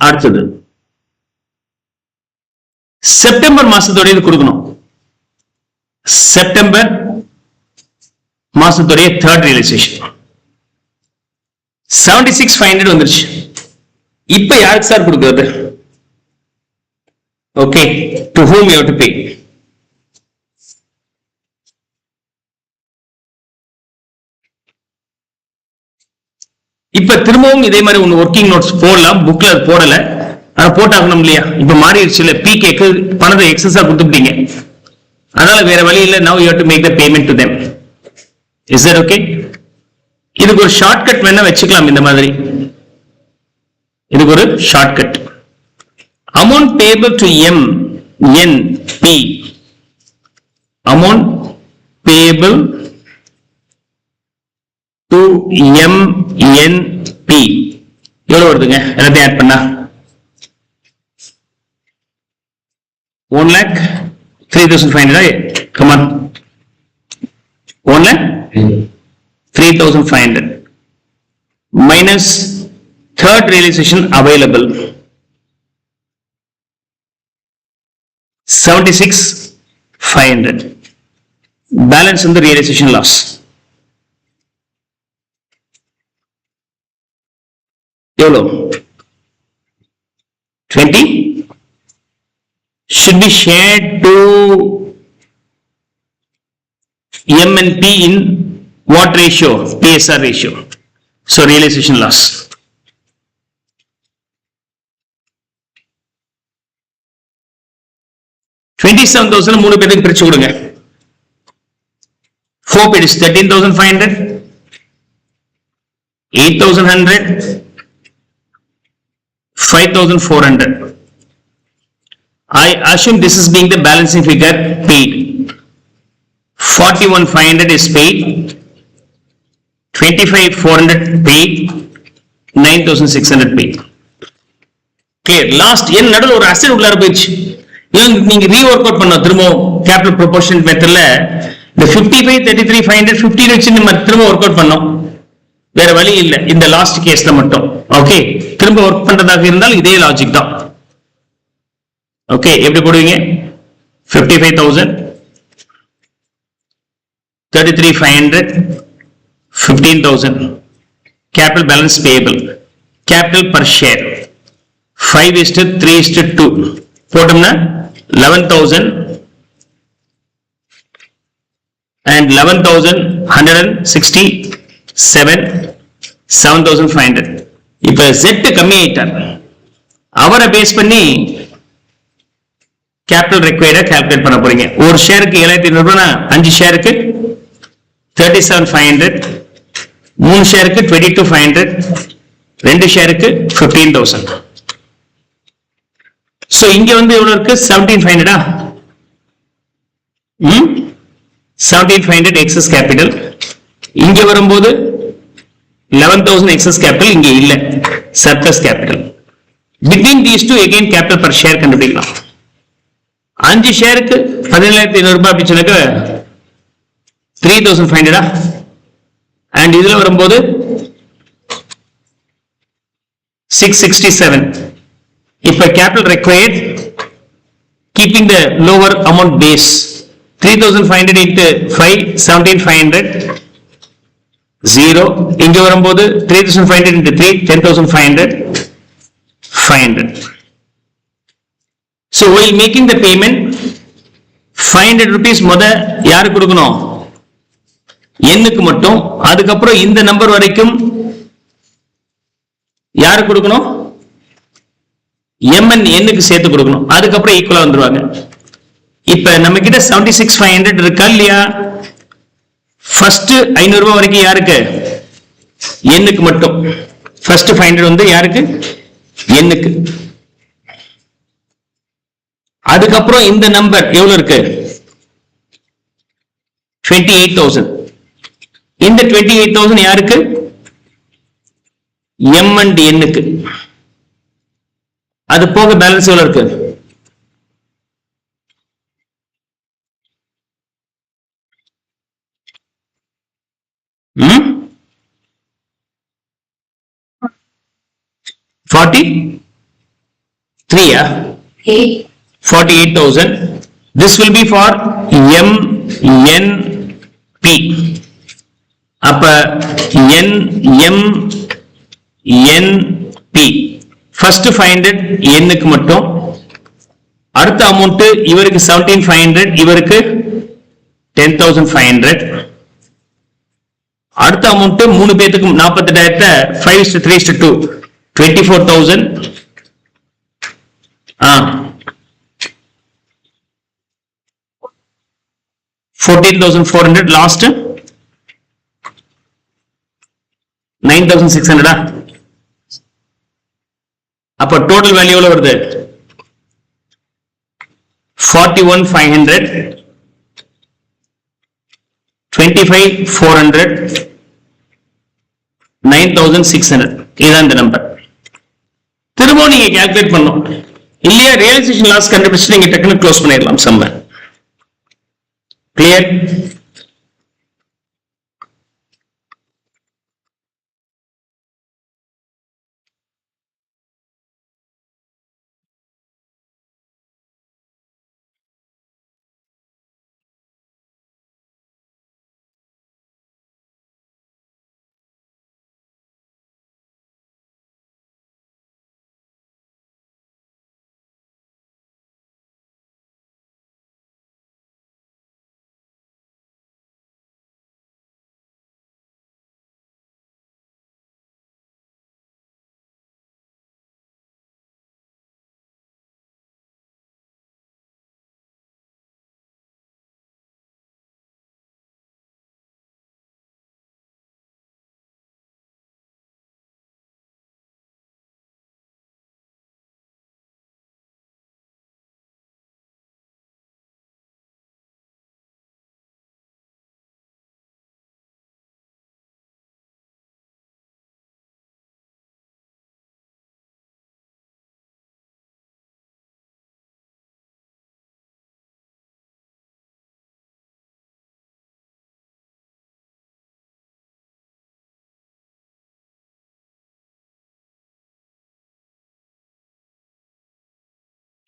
அடுத்தது September மாசத்தோட இது கொடுக்கணும். September மாசத்தோட third realisation 76,500 வந்துருச்சு. இப்ப யாருக்கு sir கொடுக்கிறது? Okay, to whom you have to pay? இப்ப திரும்பவும் இதே மாதிரி ஒன்னு ஒர்க்கிங் நோட்ஸ் போடலாம். புக்ல போடல, ஆனா போட்டாகணும் இல்லையா? இப்ப மாறிடுச்சு இல்ல? P-க்கு பணத்தை எக்ஸஸா கொடுத்துட்டீங்க. அதனால வேற வழி இல்ல, now you have to make the payment to them. Is that okay? இதுக்கு ஒரு ஷார்ட்கட் வேணா வச்சுக்கலாம். இந்த மாதிரி இதுக்கு ஒரு shortcut. Amount payable to M N P, amount payable to M N P எவ்வளவு வருதுங்க? எல்லாத்தையும் ஆட் பண்ணா 1,03,500. Come on, 1,03,500 minus third realization available 76,500. Balance in the realization loss. எவ்வளோ? 20 should be shared to M and P in what ratio? PSR ratio. So realization loss. 27,000 மூணு பேருக்கு பிரிச்சு கொடுங்க. 4 பேர் 13,500, 8,100, 5,400. I assume this is being the balancing figure paid. 41,500 is paid, 25,400 paid, 9,600 paid. Clear? Last n நடுவுல ஒரு asset உள்ளார போயிடுச்சு. நீங்க ரீவொர்க் அவுட் பண்ண திரும்ப கேபிட்டல் ப்ரொபோர்ஷன் மெத்தட்ல இந்த 55, 33,500 50 வச்சு நம்ம திரும்ப ஒர்க் அவுட் பண்ணோம். வேற வழி இல்ல இந்த லாஸ்ட் கேஸ்ல மட்டும். ஓகே, திரும்ப ஒர்க் பண்றதாக இருந்தால் இதே லாஜிக் தான். ஓகே, எப்படி போடுவீங்க? 55,000, 33,500, 15,000. Capital balance payable. Capital per share 5:3:2. போட்டோம்னா 11,000 and 11,167, 7,500. இப்ப Z கம்மி ஆயிட்டார். அவரை பேஸ் பண்ணி கேபிட்டல் ரெக்வயர்டை கால்குலேட் பண்ண போறீங்க. ஒரு ஷேருக்கு 7,500 ரூபாய், 5 ஷேருக்கு 37,500, 3 ஷேருக்கு 22,500, 2 ஷேருக்கு 15,000. சோ இங்க வந்து எவ்வளவு இருக்கு? 17,500. 17,500 excess capital. இங்க வரும்போது 11,000 excess capital இங்க இல்ல, surplus capital. Between these two again capital per share கண்டுபிடிக்கலாம். 5 ஷேருக்கு 17,500 ரூபாய் அப்படிச்சுனாக்க 3,500. and இதுல வரும்போது 667. இப்ப capital required keeping the lower amount base 3,500 into 5, 17,500, 0. இங்க வரும்போது 3,500 into 3, 10,500, 500. So while making the payment 500 rupees முத யாரு கொடுக்கணும்? எண்ணுக்கு மட்டும். அதுக்கப்புறம் இந்த நம்பர் வரைக்கும் யாரு கொடுக்கணும்? எம்என் எண்ணுக்கு சேர்த்து கொடுக்கணும். அதுக்கப்புறம் ஈக்குவலா வந்துருவாங்க. இப்ப நம்ம கிட்ட 76,500 இருக்கா இல்லையா? ஃபர்ஸ்ட் 500 ரூபாய் வரைக்கும் யாருக்கு? எண்ணுக்கு மட்டும். ஃபர்ஸ்ட் 500 வந்து யாருக்கு? எண்ணுக்கு. அதுக்கப்புறம் இந்த நம்பர் எவ்வளவு இருக்கு? 28,000. இந்த 28,000 யாருக்கு? எம் அண்ட் எண்ணுக்கு. அது போக பேலன்ஸ் எவ்வளவு இருக்கு? ம் 43 48,000. This will be for MNP. அப்ப NMNP first 500 எண்ணுக்கு மட்டும். அடுத்த அமௌண்ட் இவருக்கு 17,500, இவருக்கு 10,500. அடுத்த அமௌண்ட் மூணு பேத்துக்கு 48,000 5:3:2 24,000. 14,400 last 9,600 அப்ப total value எவ்வளவு வருது 41,500 25,400 9,600 இதுதான் இந்த நம்பர். திரும்பவும் நீங்க கால்குலேட் பண்ணணும் இல்லையா, ரியலைசேஷன் லாஸ் கண்டுபிடிச்சு நீங்க டக்குனு க்ளோஸ் பண்ணிடலாம் சம்ம. Clear?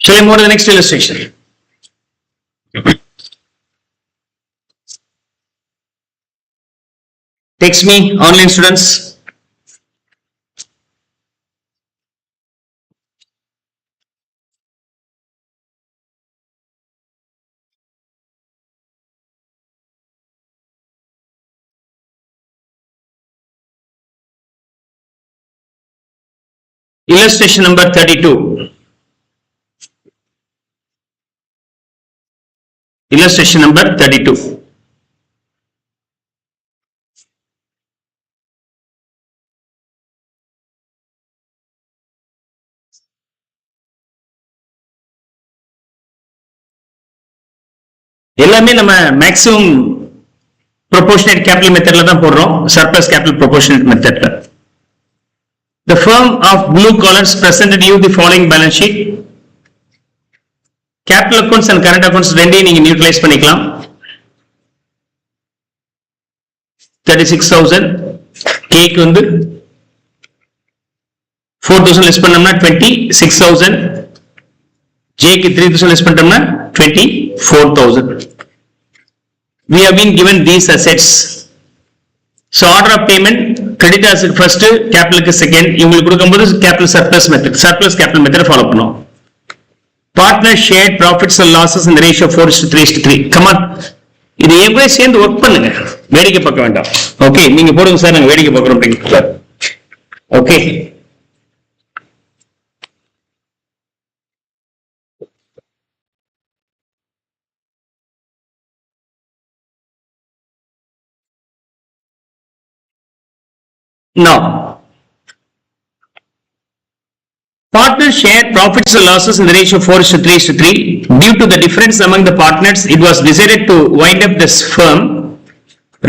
Shall I move to the next illustration? Text me, online students. Illustration number 32. Illustration number 32. எல்லாமே நம்ம மேக்ஸிமம் ப்ரொபோர்ஷனேட் கேபிட்டல் மெத்தட்ல தான் போடுறோம், சர்ப்ளஸ் கேபிட்டல் ப்ரொபோர்ஷனேட் மெத்தட்ல. The firm of blue collars presented you the following balance sheet. Capital accounts and current accounts ரெண்டையும் நீங்க neutralise பண்ணிக்கலாம். 36,000 கேக்கு வந்து 4,000 லெஸ் பண்ணோம்னா 26,000, ஜேக்கு 3,000 லெஸ் பண்ணிட்டோம்னா 24,000. We have been given these assets. So order of payment, credit asset first, capital second. இவங்களுக்கு கொடுக்கும்போது capital surplus method, surplus capital method follow பண்ணுவோம். Partner shared profits and losses in the ratio of 4:3:3. Come on, இது எவ்வளவு சேர்ந்து work பண்ணுங்க, வேடிக்கை பார்க்க வேண்டாம். ஓகே, நீங்க போடுங்க சார், நாங்க வேடிக்கை பார்க்கிறோம். Okay, now partners share profits and losses in the ratio of 4:3:3. Due to the difference among the partners, it was decided to wind up this firm,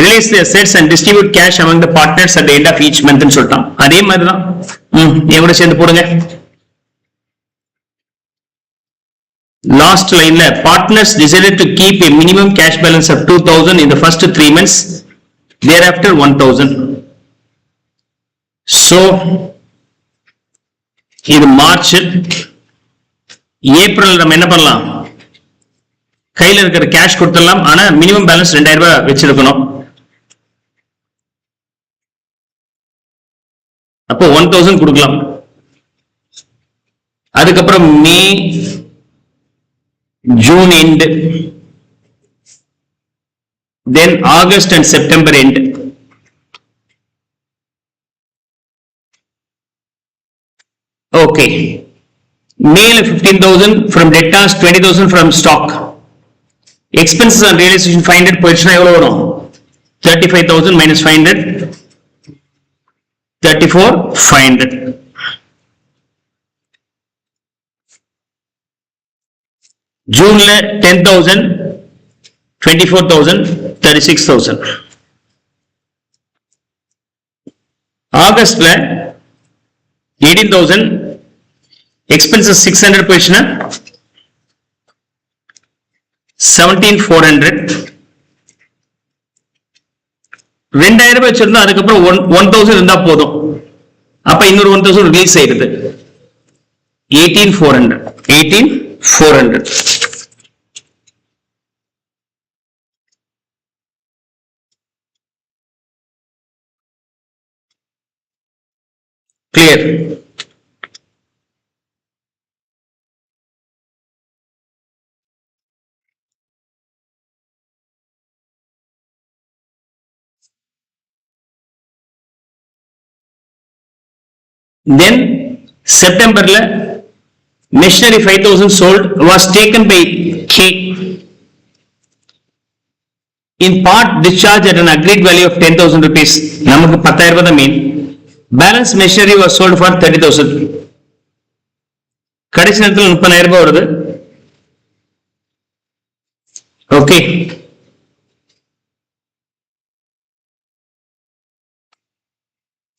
release the assets and distribute cash among the partners at the end of each month ன்னு சொல்லிட்டோம். அதே மாதிரி தான் எவ்வளவு சேர்ந்து போடுங்க. Last lineல partners decided to keep a minimum cash balance of 2,000 in the first 3 months, thereafter 1,000. So இது March, April நம்ம என்ன பண்ணலாம், கையில இருக்கிற கேஷ் கொடுத்துடலாம். ஆனா மினிமம் பேலன்ஸ் 2,000 ரூபாய் வச்சிருக்கணும். அப்போ 1,000 கொடுக்கலாம். அதுக்கப்புறம் May, June end, then August and September end. Okay, May 15,000 from debtors, 20,000 from stock. Expenses on realization 500 போயிடுச்சுனா எவ்வளவு வரும்? 35,000 minus 500, 34,500. ஜூன்ல 10,000, 24,000, 36,000. ஆகஸ்ட்ல 18,000, expenses 600 போயிடுச்சுனா 17,400. 2,000 ரூபாய் வச்சிருந்தா அதுக்கப்புறம் 1,000 இருந்தா போதும். அப்ப இன்னொரு 1,000 ரிலீஸ் ஆயிடுது. 18,400. 18,400. Clear? Then September machinery 5,000 sold was taken by K in part discharge at an agreed value of 10,000 rupees. நமக்கு 10,000 ரூபாய் தான் மீன். Balance machinery was sold for 30,000. கடைசி நேரத்தில் 30,000 ரூபாய் வருது. ஓகே,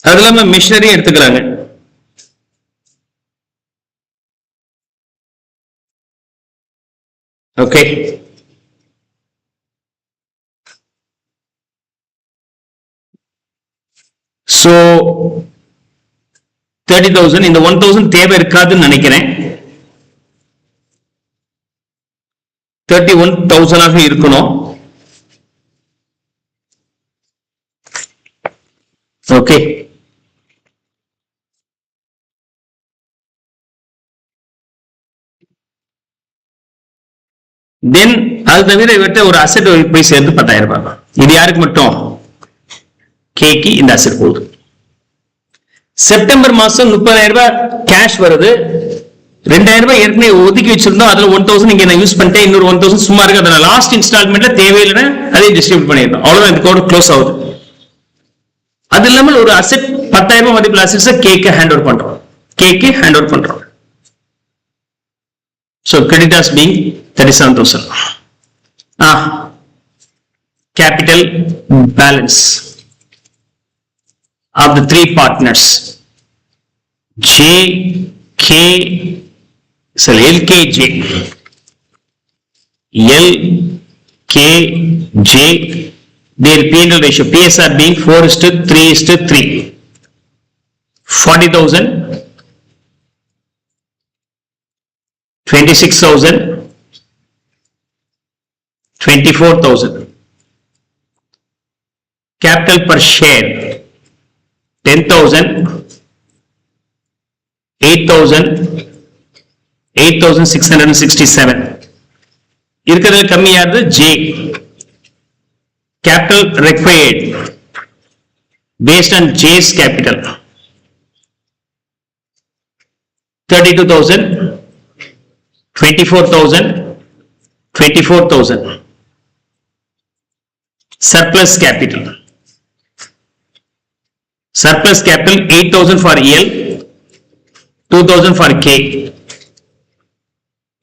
அது இல்லாம மிஷினரி எடுத்துக்கிறாங்க. Okay, so 30,000. இந்த 1,000 தேவை இருக்காதுன்னு நினைக்கிறேன். 31,000 இருக்கணும். ஓகே, தென் அது தவிர இவர்கிட்ட ஒரு அசெட் போய் சேர்ந்து 10,000 ரூபாய். இது யாருக்கு மட்டும்? கேக்கு இந்த அசெட் போகுது. செப்டம்பர் மாசம் 30,000 ரூபாய் கேஷ் வருது. 2,000 ரூபாய் ஏற்கனவே ஒதுக்கி வச்சிருந்தோம். அதுல 1,000 இங்க நான் யூஸ் பண்ணிட்டேன். இன்னொரு 1,000 சும்மா இருக்கு. அதனால லாஸ்ட் இன்ஸ்டால்மெண்ட்ல தேவையில்லைன்னா அதையும் டிஸ்ட்ரிபியூட் பண்ணிடணும். அவ்வளவுதான், இந்த கோட் க்ளோஸ் ஆகுது. அது இல்லாமல் ஒரு அசெட் 10,000 ரூபாய் மதிப்புள்ள அசெட்ஸ் கேக்கு ஹேண்ட் ஓவர் பண்றோம். கேக்கு ஹேண்ட் ஓவர் பண்றோம். So creditors being 37,000. Capital balance of the three partners J, K, so LKJ, L, K, J, their P&L ratio, PSR being 4:3:3, 40,000, 26,000, 24,000. Capital per share 10,000, 8,000, 8,667. இருக்கிறது கம்மியானது J. Capital required based on J's capital 32,000, 24,000, 24,000. Surplus capital 8,000 for L, 2,000 for K.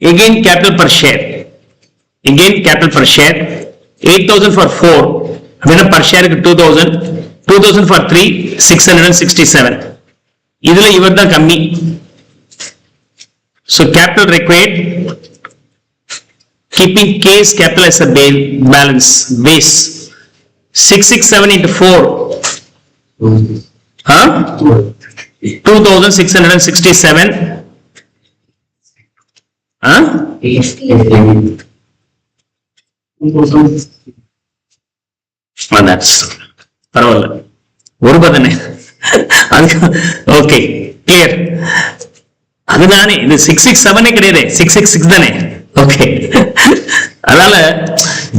Again capital per share 8,000 for 4, per share 2,000, 2,000 for 3, 667. இதுல இவர் தான் கம்மி. So capital required, keeping K's capital as a balance base, 667 into 4, 2,667. That's பரவாயில்ல, ஒரு பதனே. Okay, clear. அதுதானே இது 667 கிடையாது, 666 தானே. ஓகே, அதனால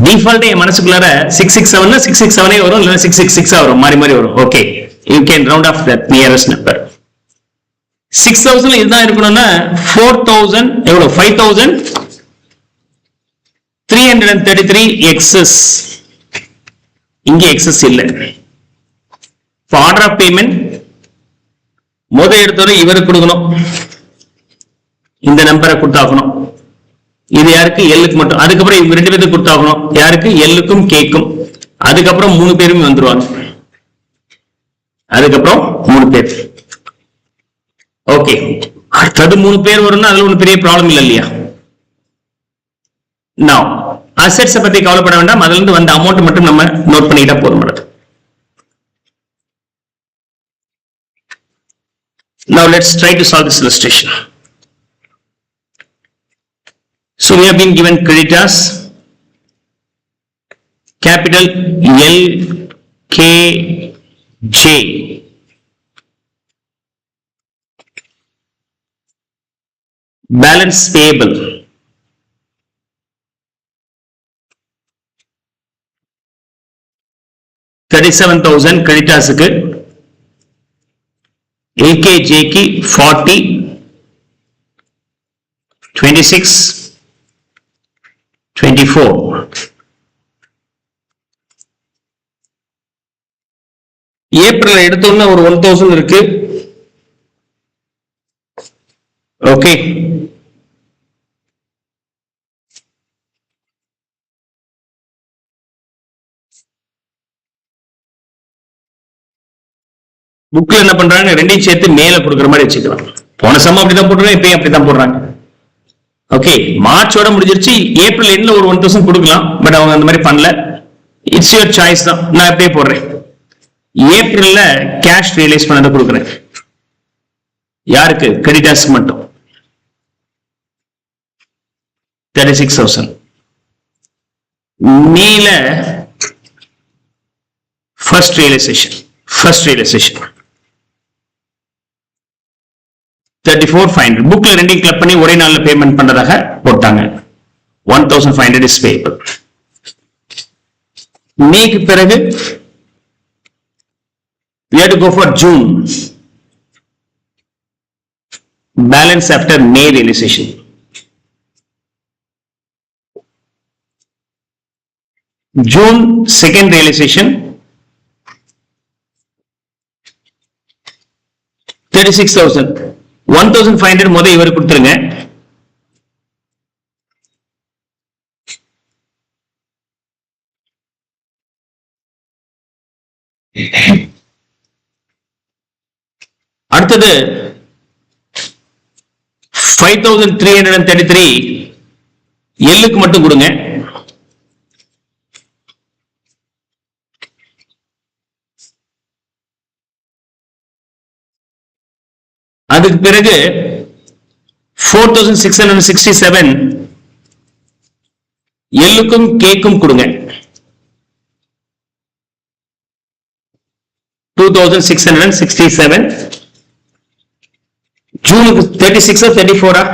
டிஃபால்ட் என் மனசுக்குள்ளார 667 667 வரும், இல்ல 666 வரும், மாறி மாறி வரும். Okay, you can round off that nearest number. 6,000 இதுதான் இருக்கணும்னா 4,000 எவ்வளவு? 5,000 333 excess. இங்கே excess இல்லை. For order of payment, முத எடுத்தோட இவருக்கு கொடுக்கணும். இந்த நம்பரை கொடுத்தாகணும். இது யாருக்கு? எல்லுக்கு மட்டும். அதுக்கப்புறம் இவங்க ரெண்டு பேருக்கு கொடுத்தாகணும். யாருக்கு? எல்லுக்கும் கேக்கும். அதுக்கப்புறம் 3 பேருமே வந்துருவாங்க. அதுக்கப்புறம் 3 பேர். ஓகே, அடுத்தது 3 பேர் வரும்னா அதுல ஒன்றும் பெரிய ப்ராப்ளம் இல்லை இல்லையா? Now, assets பத்தி கவலைப்பட வேண்டாம். அதுல இருந்து வந்த அமௌண்ட் மட்டும் நம்ம நோட் பண்ணிட்டா போதும். Now let's try to solve this illustration. So we have been given creditors capital L K J, balance payable $37,000 creditors க்கு, LKJ க்கு 40, 26, 24. ஏப்ரல் எடுத்தோம்னா ஒரு 1000 இருக்கு. ஓகே, புக்ல என்ன பண்றாங்க? ரெண்டையும் சேர்த்து மேல கொடுக்குற மாதிரி வச்சுக்கலாம். போன சமம் அப்படிதான் போடுறாங்க, இப்பயும் அப்படிதான் போடுறாங்க. ஓகே, மார்ச்சோட முடிஞ்சிருச்சு. ஏப்ரல் எண்ட்ல ஒரு 1000 கொடுக்கலாம். பட் அவங்க அந்த மாதிரி பண்ணல. இட்ஸ் யுவர் சாய்ஸ் தான். நான் அப்படியே போடுறேன். ஏப்ரல்ல கேஷ் ரியலைஸ் பண்ணதை கொடுக்குறேன். யாருக்கு? கிரெடிட்டர்ஸ் மட்டும் 36,000. மேல ஃபர்ஸ்ட் ரியலைசேஷன் 34,500. புக்ல ரெண்டையும் கிளப் பண்ணி ஒரே நாள்ல பேமெண்ட் பண்றதாக போட்டாங்க. 1,500 is payable. மேக்கு பிறகு we have to go for June. Balance after May realization. June second realization 36,000. 1,500 முத இவருக்கு கொடுத்துருங்க. அடுத்தது 5,333 எல்லுக்கு மட்டும் கொடுங்க. அதுக்கு பிறகு 4,667 எல்லுக்கும் கேக்கும் கொடுங்க. 2,667. ஜூனுக்கு 36 34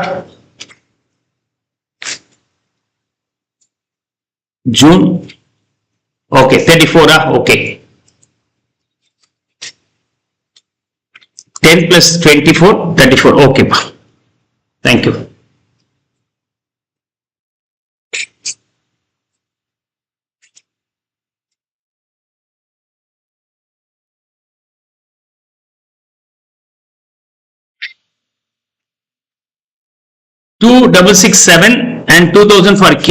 June. Okay, 34 okay. 10 plus 24 34. Okay பா, தேங்க்யூ. $2,667 and 2,000 for K.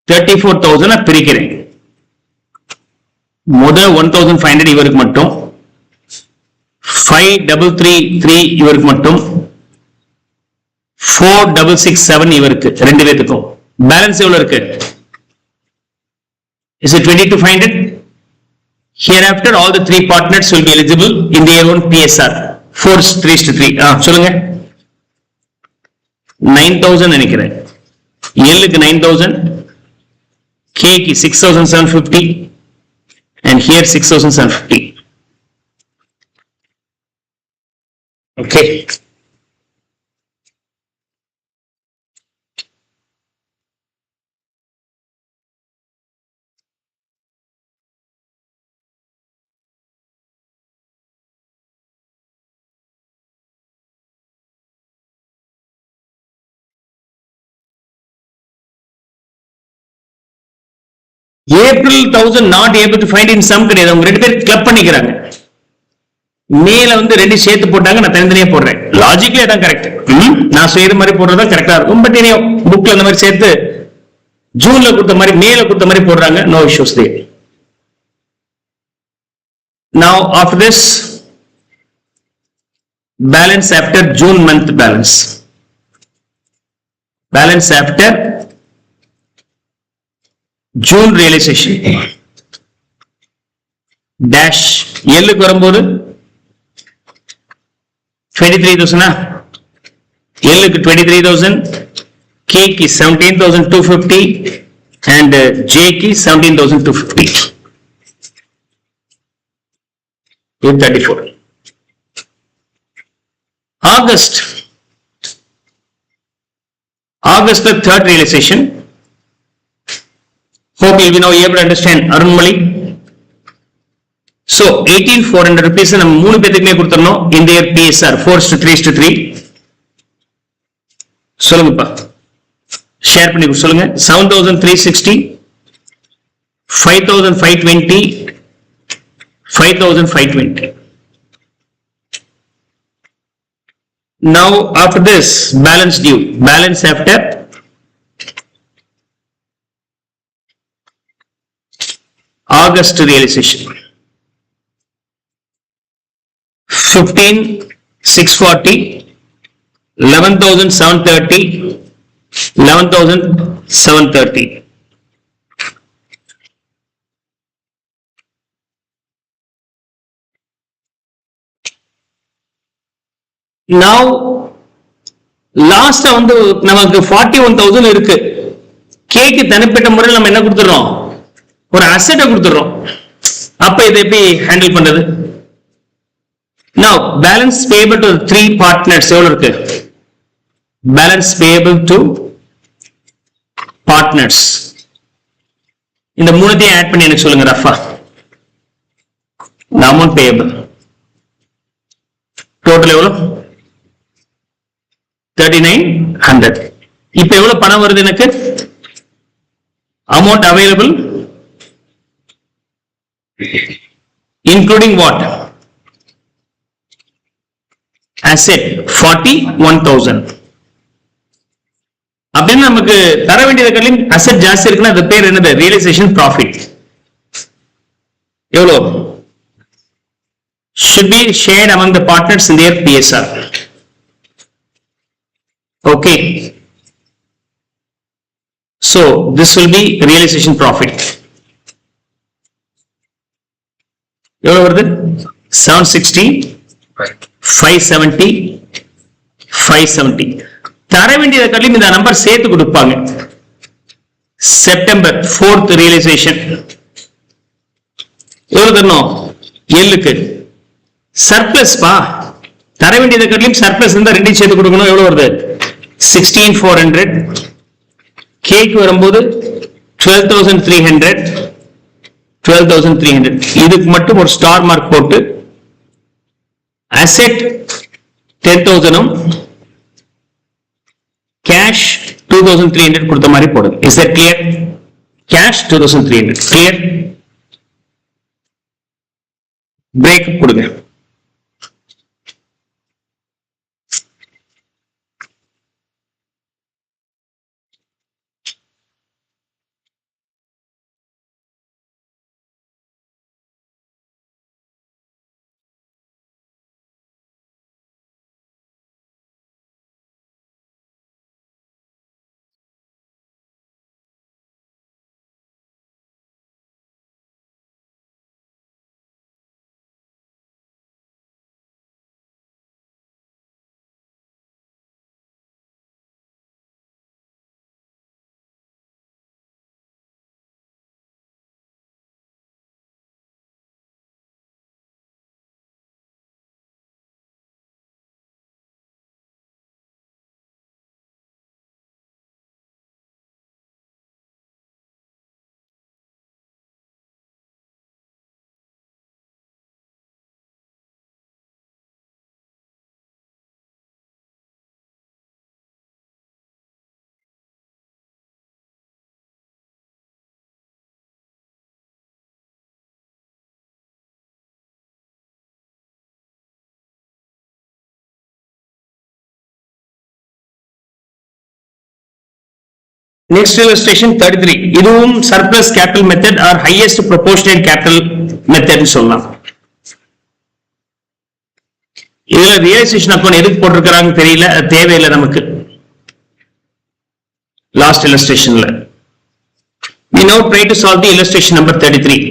34,000 பிரிக்கிறேன். முதல் 1,500 இவருக்கு மட்டும், 5,333 இவருக்கு மட்டும், 4,667 இவருக்கு, ரெண்டு பேத்துக்கும். பேலன்ஸ் எவ்வளவு இருக்கு? Is it 2,200? Hereafter all the three partners will be eligible in their own PSR. 4:3:3. சொல்லுங்க. 9,000 நினைக்கிறேன். Lக்கு 9,000, Kக்கு 6,750 and here 6,750. Okay. April 1000 not able to find in some கிடையாது. அவங்க ரெண்டு பேர் கிளப் பண்ணிக்கிறாங்க. மேல வந்து ரெண்டு சேர்த்து போட்டாங்க, நான் தனித்தனியா போடுறேன். லாஜிக்கலி அதான் கரெக்ட். நான் செய்யற மாதிரி போடுறதா கரெக்டா இருக்கும். பட் இனியும் புக்ல அந்த மாதிரி சேர்த்து ஜூன்ல கொடுத்த மாதிரி மேல கொடுத்த மாதிரி போடுறாங்க. No issues there. Now after this, balance after June month balance. Balance after June realization. Dash L க்கு வரும்போது 23,000 L க்கு 23,000, K க்கு 17,250 and J க்கு 17,250. 34. August the third realization. Hope you will now able to understand Arunmali. So 18,400 rupees நம்ம மூணு பேத்துக்குமே கொடுத்துறோம். In their PSR 4:3:3. சொல்லுங்கப்பா, share பண்ணி சொல்லுங்க. 7,360, 5,520, 5,520. Now after this, balance due, balance after August realization. 15,640, 11,730, 11,730. Now last வந்து நமக்கு 41,000 இருக்கு. கேக்கு தனிப்பட்ட முறையில் நம்ம என்ன கொடுத்துறோம், ஒரு அசெட்டை கொடுத்துறோம். அப்ப இதை எப்படி ஹேண்டில் பண்றது? Now balance payable to three partners எவ்வளவு இருக்கு? Balance payable to partners இந்த மூணுத்தையும் ஆட் பண்ணி எனக்கு சொல்லுங்க Rafah. The amount payable total எவ்வளவு? 3,900. இப்ப எவ்வளவு பணம் வருது எனக்கு? Amount available including what? Asset 41,000. அப்படின்னு நமக்கு தர வேண்டியது அசெட் ஜாஸ்தி இருக்குன்னா அது பேர் என்னது? Realisation profit. எவ்வளவு? Should be shared among the partners in their PSR. Okay. So this will be realization profit. எவ்வளவு வருது? 760, 570, 570. தர வேண்டியதை கட்டிலும் இந்த நம்பர் சேர்த்து கொடுப்பாங்க. செப்டம்பர் 4th realization எவ்வளவு தரணும்? ஏழுக்கு சர்ப்ளஸ் பா. தர வேண்டியதை கட்டிலும் சர்ப்ளஸ் இருந்தா ரெண்டையும் சேர்த்து கொடுக்கணும். எவ்வளவு வருது? 16,400. கேக்கு வரும்போது 12,300, 12,300. இதுக்கு மட்டும் ஒரு ஸ்டார் மார்க் போட்டு அசெட் 10,000 கேஷ் 2,300 கொடுத்த மாதிரி போடுங்க. Is that clear? Cash 2,300 clear. Break கொடுங்க. Next illustration 33. இதுவும் surplus capital method or highest proportionate capital method சொல்லலாம். இதுல realization account எதுக்கு போட்டிருக்காங்க தெரியல, தேவையில்லை நமக்கு. Last illustrationல. We now try to solve the illustration number 33.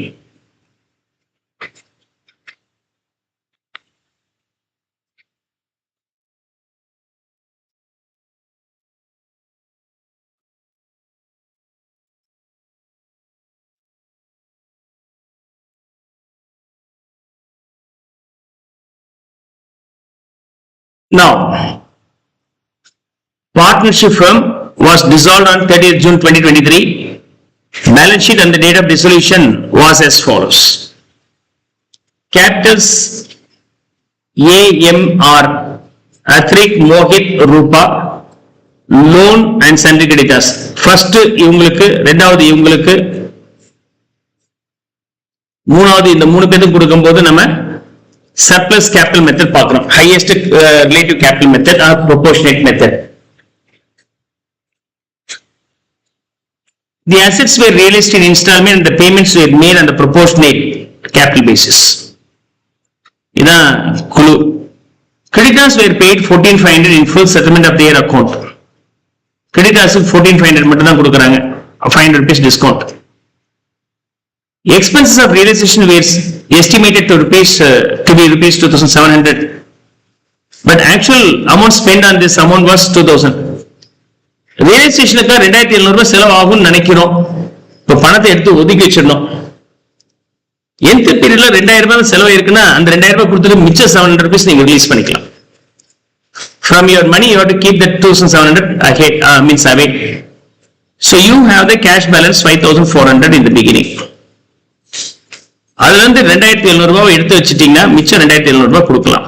Now, partnership firm was dissolved on 30th June 2023. Balance sheet and the date of dissolution was as follows. Capitals AMR, Athrik Mohit Rupa, loan and sundry creditors. First இவங்களுக்கு, ரெண்டாவது இவங்களுக்கு, மூணாவது இந்த மூணு பேருக்கு கொடுக்கும்போது நம்ம surplus capital method பார்க்கிறோம். Highest relative capital method or proportionate method. The assets were realized in installment and the payments were made on the proportionate capital basis. இதான் குழு. Creditors were paid 14,500 in full settlement of their account. Creditors 14,500 மட்டும் தான் கொடுக்கறாங்க. 500 rupees discount. Expenses of realization were estimated to be rupees 2,700. But actual amount spent on this amount was 2,000. Realizationக்கு 2,700 ரூபாய் செலவாகும்னு நினைக்கிறோம். இப்ப பணத்தை எடுத்து ஒதுக்கி வச்சிடணும். எந்த பீரியட்ல 2,000 ரூபாய் செலவு இருக்குன்னா அந்த 2,000 ரூபாய் கொடுத்துட்டு மிச்ச 700 rupees நீங்க ரிலீஸ் பண்ணிக்கலாம். From your money you have to keep that 2,700 ahead, means away. So you have the cash balance 5,400 in the beginning. அதுல இருந்து 2,700 ரூபாய் எடுத்து வச்சிட்டீங்கன்னா மிச்சம் 2,700 ரூபாய் கொடுக்கலாம்.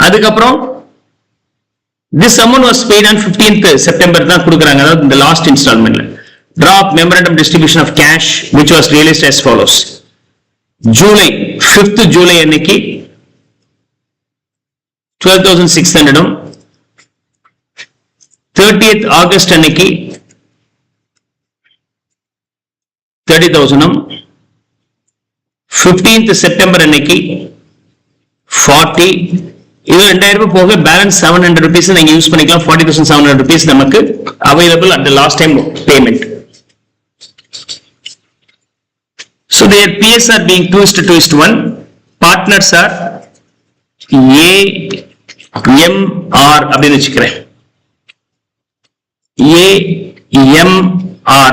அதுக்கப்புறம் this amount was paid on 15th September தான் கொடுக்கறாங்க. அதாவது இந்த last இன்ஸ்டால்மென்ட்ல drop memorandum distribution of cash which was realized as follows. July 5th July அன்னைக்கு 12,600 30th August அன்னைக்கு 30,000 15th September அன்னைக்கு 40. இது 2,000 ரூபாய் போக பேலன்ஸ் 700 rupees நீங்க யூஸ் பண்ணிக்கலாம். 40,700 rupees நமக்கு available at the last time payment. So their PS are being 2:1. Partners are AMR அப்படின்னு வச்சுக்கிறேன். AMR.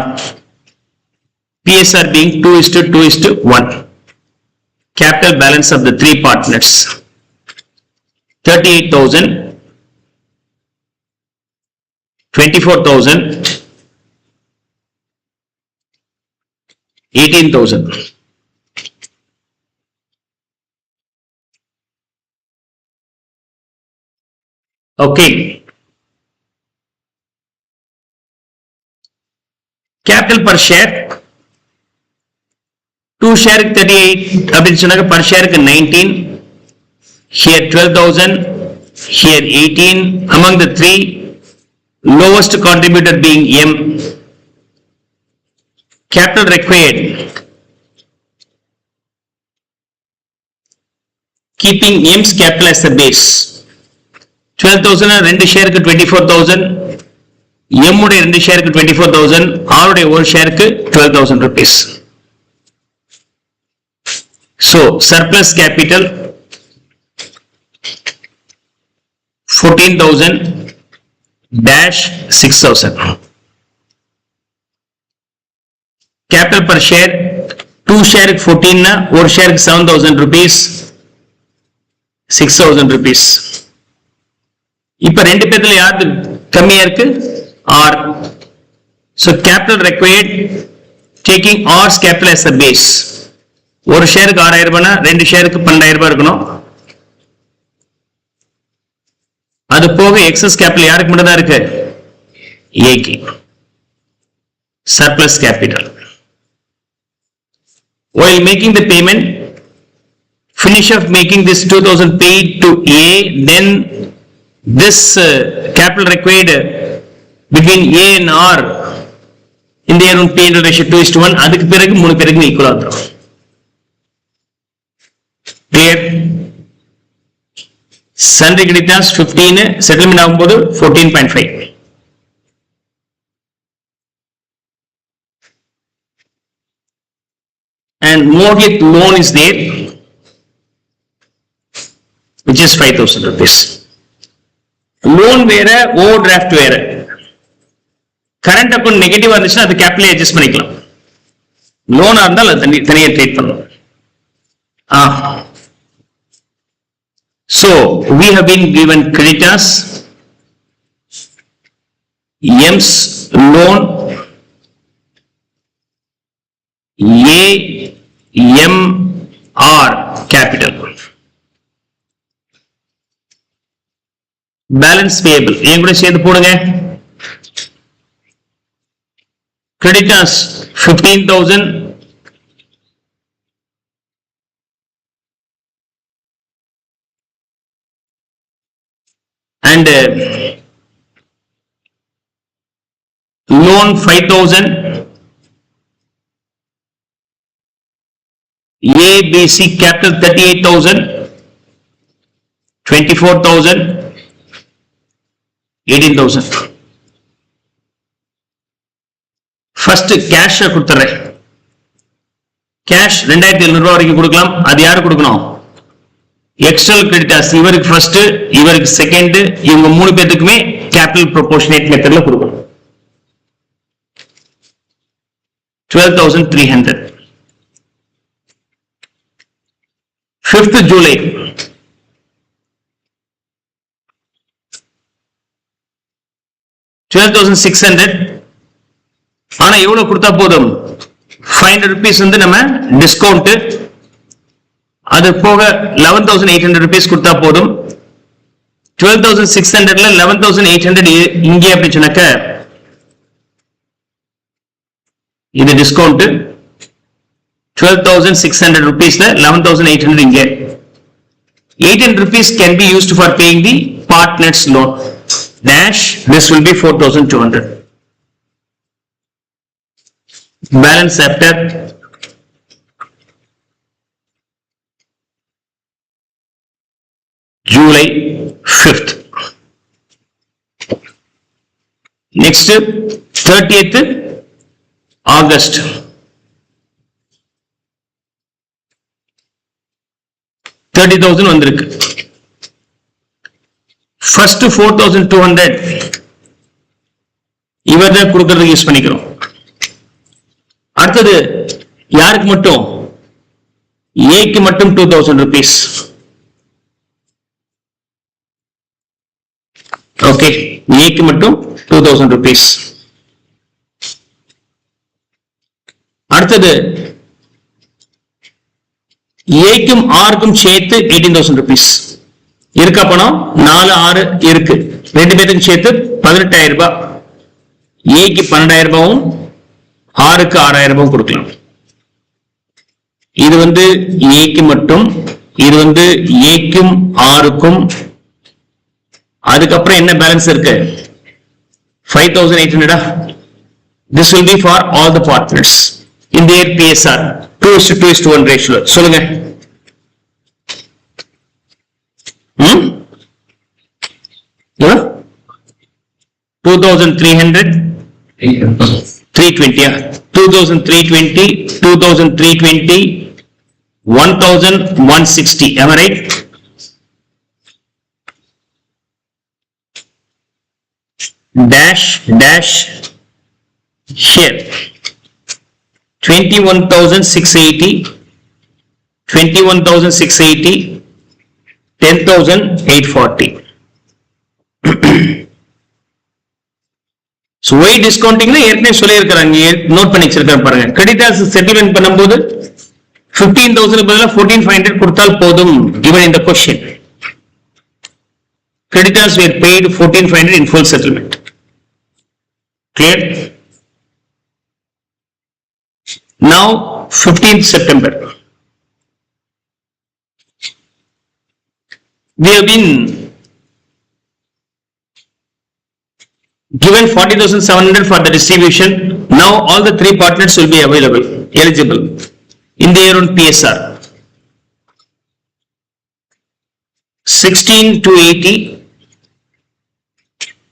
PS are being 2:1. Capital balance of the three partners 38,000, 24,000, 18,000. Okay. Capital per share 2 share 38 அப்படின்னு சொன்னாங்க. per share 19. Here 12,000, here 18. Among the three, lowest contributor being M. Capital required, keeping M's capital as the base. 12,000 2 share 24,000. M உடைய 2 share 24,000. R உடைய 1 share 12,000 rupees. So surplus capital 14,000 dash 6,000. Capital per share 2 share 14 na 1 share 7,000 rupees, 6,000 rupees. இப்ப ரெண்டு பேர்ல யாரு கம்மியா இருக்கு? R. So capital required, taking R's capital as a base. ஒரு ஷேருக்கு 6,000 ரூபாய்னா 2 ஷேருக்கு 12,000 ரூபாய் இருக்கணும். அது போக எக்ஸஸ் கேபிட்டல் யாருக்கு மட்டும் தான் இருக்கு? ஏக்கு. surplus capital. While making the payment, finish of making this 2,000 paid to A, then this capital required between A and R in their own P&L ratio 2:1, அதுக்கு பிறகு 3 பேருக்கு ஈக்குவலா வந்துரும். Clear? Sundry creditors 15, settlement ஆகும்போது 14.5. And mortgage loan is there, which is 5,000 rupees. Loan வேற, overdraft வேற. Current account negative இருந்துச்சுன்னா அது capital adjust பண்ணிக்கலாம். Loan இருந்தால் அது தனியா ட்ரீட் பண்ணணும். So we have been given creditors, M's loan, A, M, R capital. Balance payable. ஏன் கூட சேர்த்து போடுங்க. Creditors 15,000. And loan 5,000. A, B, C capital 38,000, 24,000, 18,000. First cash கொடுத்துறேன். Cash 2,700 ரூபாய் வரைக்கும் கொடுக்கலாம். அது யாரு கொடுக்கணும்? External creditors. இவருக்கு first, இவருக்கு second, இவங்க 3 பேத்துக்குமே capital proportionate methodல கொடுக்கணும். 12,300. 5th July. 12,600. ஆனா எவ்வளவு கொடுத்தா போதும்? 500 rupees வந்து நம்ம டிஸ்கவுண்ட், அது போக 11,800 rupees கொடுத்தா போதும். 12,600ல 11,800 இங்கே அப்படி சொன்னாக்க இது டிஸ்கவுண்ட். 12,600 rupeesல 11,800 இங்கே. 800 rupees can be used for paying the partner's loan. Dash, this will be 4,200. Balance after July 5th. Next 30th August. 30,000 வந்திருக்கு. First 4,200 இவர்தான் கொடுக்கறதுக்கு யூஸ் பண்ணிக்கிறோம். அடுத்தது யாருக்கு மட்டும்? ஏக்கு மட்டும் 2,000 rupees. ஓகே, ஏக்கு மட்டும் 2,000 rupees. அடுத்தது ஏக்கும் ஆருக்கும் சேர்த்து 18,000 rupees. இருக்கா பணம்? 4, 6 இருக்கு. 2 பேருக்கும் சேர்த்து 18,000 ரூபாய். ஏக்கு 12,000 ரூபாயும் ஆருக்கு 6,000 ரூபாயும் கொடுக்கலாம். இது வந்து ஏக்கு மட்டும், இது வந்து ஏக்கும் ஆருக்கும். அதுக்கப்புறம் என்ன பேலன்ஸ் இருக்கு? 5,800. This will be for all the partners in their PSR 2:1 ratio. சொல்லுங்க. 2,300, 320. 2,320, 2,320, 1,160. Am I right? Dash here 21,680, 21,680, 10,840. So why discounting na ஏற்கனவே சொல்லி இருக்காங்க, நோட் பண்ணி வச்சிருக்காங்க பாருங்க. கிரெடிட்டர்ஸ் செட்டில்மென்ட் பண்ணும்போது 15,000 பதிலா 14,500 கொடுத்தால் போதும். given in the question, creditors were paid 14,500 in full settlement. Clear? Now 15th September. We have been given 40,700 for the distribution. Now all the three partners will be eligible in their own PSR. 16 to 80,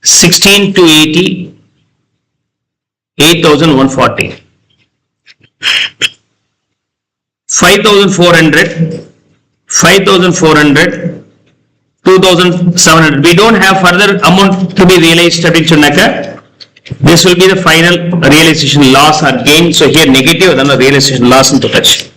16 to 80, 8,140. 5,400, 5,400, 2,700. We don't have further amount to be realized. This will be the final realization loss or gain. So here negative than the realization loss into touch.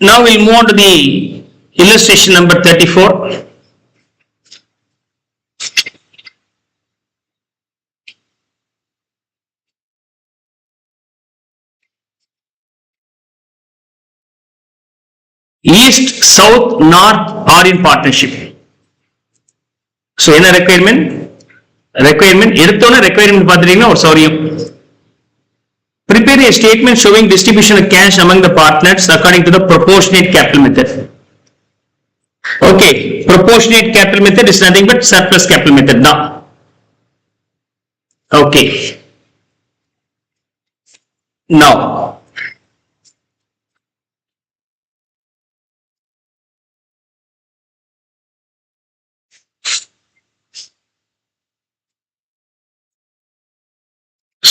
Now we'll move on to the illustration number 34. East, South, North are in partnership. So, என்ன requirement? எடுத்தோன requirement பார்த்துட்டீங்கன்னா ஒரு சௌரியம். Prepare a statement showing distribution of cash among the partners according to the proportionate capital method. Okay, proportionate capital method is nothing but surplus capital method now. Okay. Now,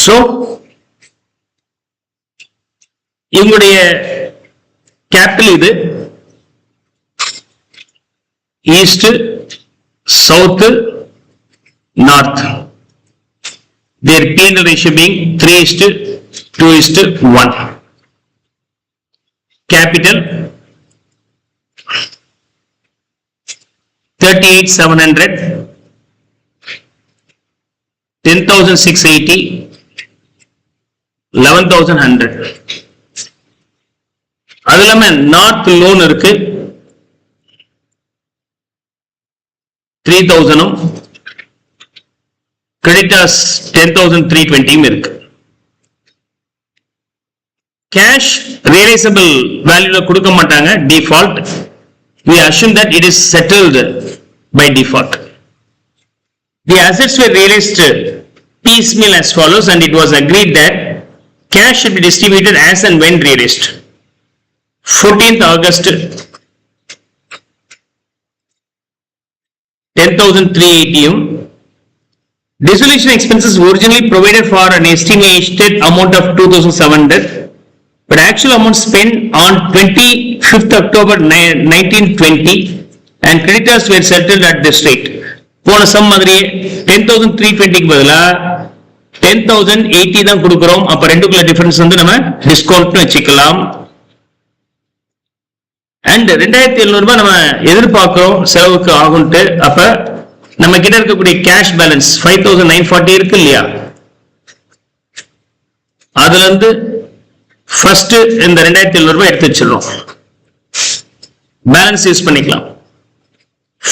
so இவங்களுடைய capital இது east south north their P&L ratio being 3:2:1. Capital 38,700, 10,680, 11,100. அது இல்லாம north loan இருக்கு 3,000, creditors 10,320 இருக்கு. Cash realisable வேல்யூல கொடுக்க மாட்டாங்க default. We assume that it is settled by default. The assets were realized piecemeal as follows, and it was agreed that cash should be distributed as and when realized. 14th August 10,380. Dissolution expenses originally provided for an estimated amount of 2,700, but actual amount spent on 25th October 1920 and creditors were settled at this rate. போன some மாதிரி 10,320 க்கு பதிலா 10,080 தான் கொடுக்கிறோம். அப்ப ரெண்டுக்குள்ள difference வந்து நம்ம discount வச்சுக்கலாம். அண்ட் 2,700 ரூபாய் நம்ம எதிர்பார்க்கிறோம் செலவுக்கு ஆகும்ட்டு. அப்ப நம்ம கிட்ட இருக்கக்கூடிய கேஷ் பேலன்ஸ் 5,940 இருக்கு இல்லையா, அதுல இருந்து ஃபர்ஸ்ட் இந்த 2,700 ரூபாய் எடுத்து வச்சிடறோம். பேலன்ஸ் யூஸ் பண்ணிக்கலாம்.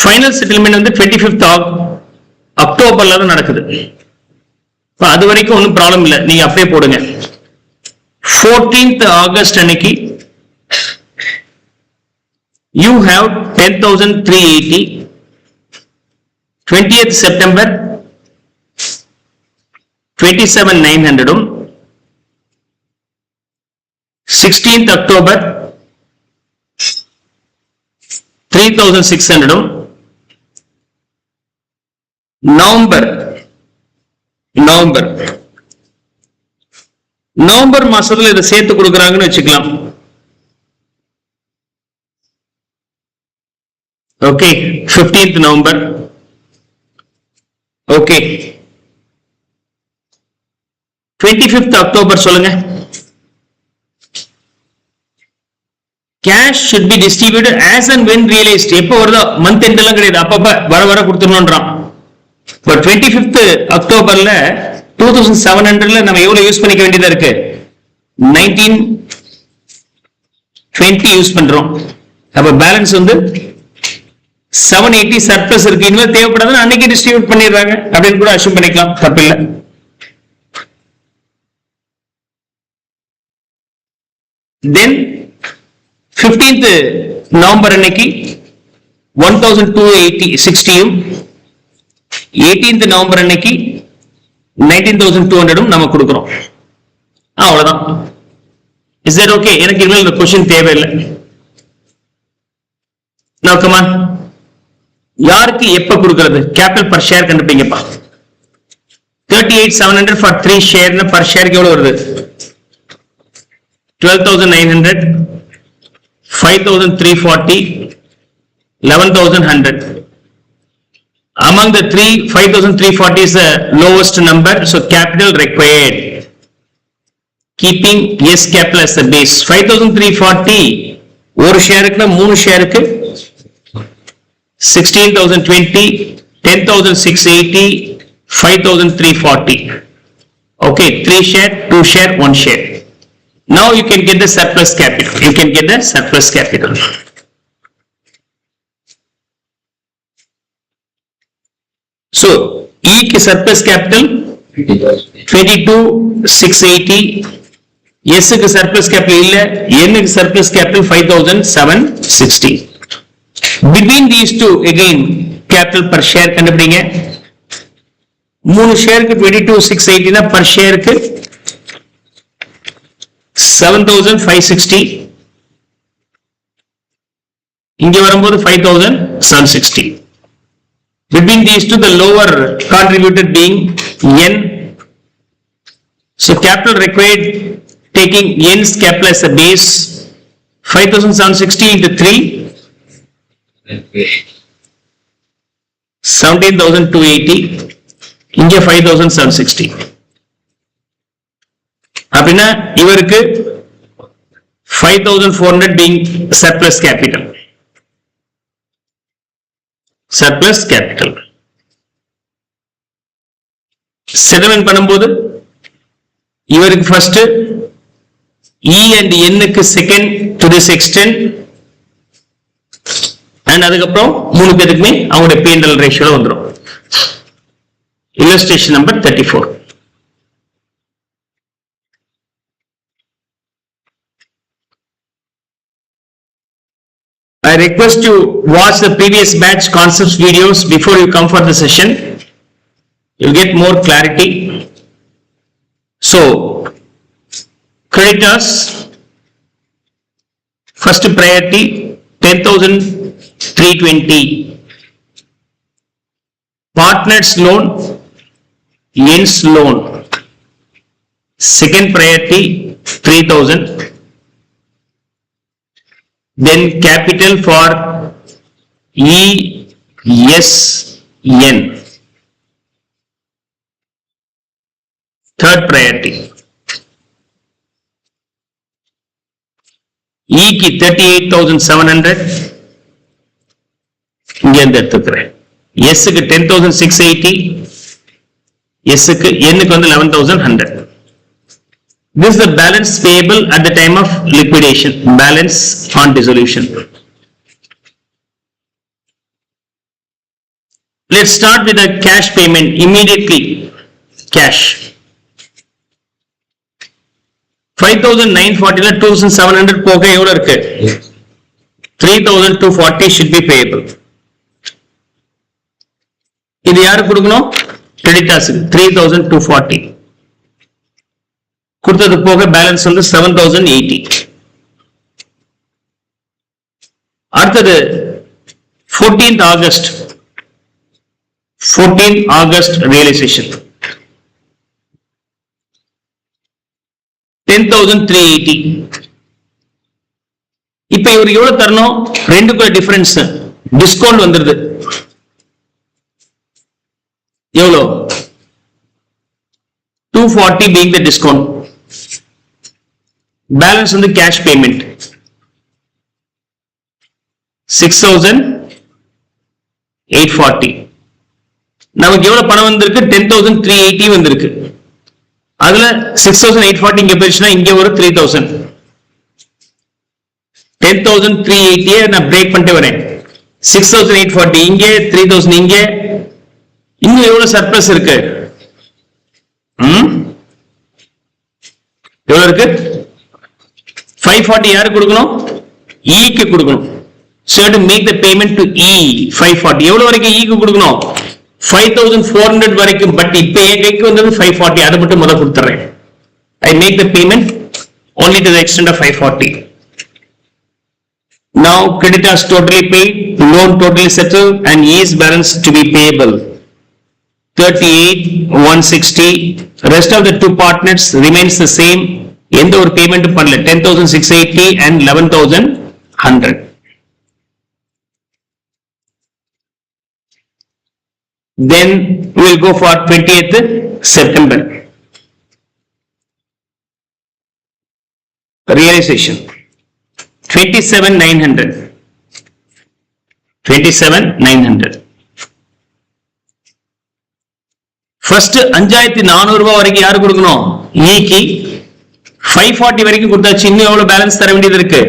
ஃபைனல் செட்டில்மெண்ட் வந்து 25th அக்டோபர்ல தான் நடக்குது. அது வரைக்கும் ஒன்றும் ப்ராப்ளம் இல்லை, நீங்க அப்படியே போடுங்க. 14th August அன்னைக்கு you have 10,380. 20th September 27,900. 16th October 3,600. November மாசத்துல இதை சேர்த்து கொடுக்கறாங்கன்னு வச்சுக்கலாம். Okay, 15th November. Okay, 25th October சொல்லுங்க. Cash should be distributed as and when realized. எப்ப வருதோ மந்த் எண்ட் எல்லாம் கிடையாது, அப்பப்ப வர கொடுத்துடணும்ன்றான். பட் 25th Octoberல 2,700ல நம்ம எவ்வளவு யூஸ் பண்ணிக்க வேண்டியதா இருக்கு? 19 20 யூஸ் பண்றோம். அப்ப பேலன்ஸ் வந்து 780 சர்ப்ளஸ் இருக்கு. இனிமேல் தேவைப்படாதுன்னு அன்னைக்கு டிஸ்ட்ரிபியூட் பண்ணிடுறாங்க அப்படின்னு கூட அஷ்யூம் பண்ணிக்கலாம், தப்பில்லை. தென் 15th நவம்பர் அன்னைக்கு 1260யும் 18th நவம்பர் அன்னைக்கு 19,200 நம்ம கொடுக்கிறோம். அவ்வளவுதான். Is that okay? எனக்கு இனிமேல் இந்த क्वेश्चन தேவையில்லை. Now come on. யாருக்கு எப்ப கொடுக்கிறது? கேபிட்டல் பர் ஷேர் கண்டுபிடிங்கப்பா. 38,700 for 3 ஷேர் பர் ஷேருக்கு எவ்வளவு வருது? 12,900, 5,340, 11,100. Among the three, 5,340 is the lowest number, so capital required. Keeping S capital as the base. 5,340 ஒரு ஷேருக்கு 3 ஷேருக்கு 16,020, 10,680, 5,340. Okay, 3 share, 2 share, 1 share. Now you can get the surplus capital. You can get the surplus capital. So, E ki surplus capital 22,680. S ki surplus capital illa, N ki surplus capital 5,760. Between these two, again, capital per share கண்டுபிடிங்க. 3 ஷேருக்கு 22,680 na per ஷேருக்கு 7,560. இங்க வரும்போது 5,760. Between these two, the lower contributed being N. So capital required, taking N's capital as a base, 5,760 into 3, 17,280. இங்க 5,760. அப்படின்னா இவருக்கு 5,400 being surplus capital. Surplus capital. Settlement பண்ணும்போது இவருக்கு first E and N க்கு second to this extent, and அதுக்கப்புறம் 3 பேருக்குமே அவங்களுடைய P&L ரேஷியோல வந்துரும். Illustration number 34. I request you watch the previous batch concepts videos before you come for the session. You'll get more clarity. So, creditors, first priority 10,320. Partners loan, N's loan. Second priority 3,000. Then capital for E, S, N. Third priority. E ki 38,700. இங்க இருந்து எடுத்துக்கிறேன். S க்கு 10,680. S க்கு N க்கு வந்து 11,100. This is the balance payable at the time of liquidation, balance on dissolution. Let's start with the cash payment immediately. Cash 5,940 ல 2,700 போக எவ்வளவு இருக்கு? 3,240 should be payable. இது யாருக்கு கொடுக்கணும்? கிரெடிட்டார்ஸ்க்கு 3,240. கொடுத்தது போக பேலன்ஸ் வந்து 7,080. அடுத்தது 14th August realization 10,380. இப்ப இவருக்கு எவ்வளவு தரணும்? ரெண்டுக்குள்ள டிஃபரன்ஸ் டிஸ்கவுண்ட் வந்துருது. எவ்வளவு? 240 being the discount. Balance on the cash payment 6,840. நமக்கு எவ்வளவு பணம் வந்திருக்கு? 10,380 வந்திருக்கு. அதுல 6,840 இங்க போயிடுச்சுன்னா இங்க ஒரு 3,000. 10,380 நான் பிரேக் பண்ணிட்டு வரேன். 6,840 இங்கே, 3,000 இங்கே, இன்னும் எவ்வளவு சர்ப்ளஸ் இருக்கு? எவ்வளவு இருக்கு? 540 யாருக்கு கொடுக்கணும்? ஈக்கு கொடுக்கணும். So to make the payment to E 540. எவ்வளவு வரைக்கும் ஈக்கு கொடுக்கணும்? 5,400 வரைக்கும். பட் இப்ப என் கைக்கு வந்தது 540. அதை மட்டும் முதல்ல கொடுத்துறேன். I make the payment only to the extent of 540. Now creditors totally paid, loan totally settled, and E's balance to be payable 38,160. Rest of the two partners remains the same. எந்த ஒரு payment பண்ணல. 10,680 and 11,100. Then we will go for 20th September. Realization 27,900. 27,900. First 5,400 ரூபாய் வரைக்கும் யாரு கொடுக்கணும்? ஈக்கு. 540 வரைக்கும் கொடுத்தாச்சு. இன்னும் எவ்வளவு பேலன்ஸ் தர வேண்டியது இருக்கு?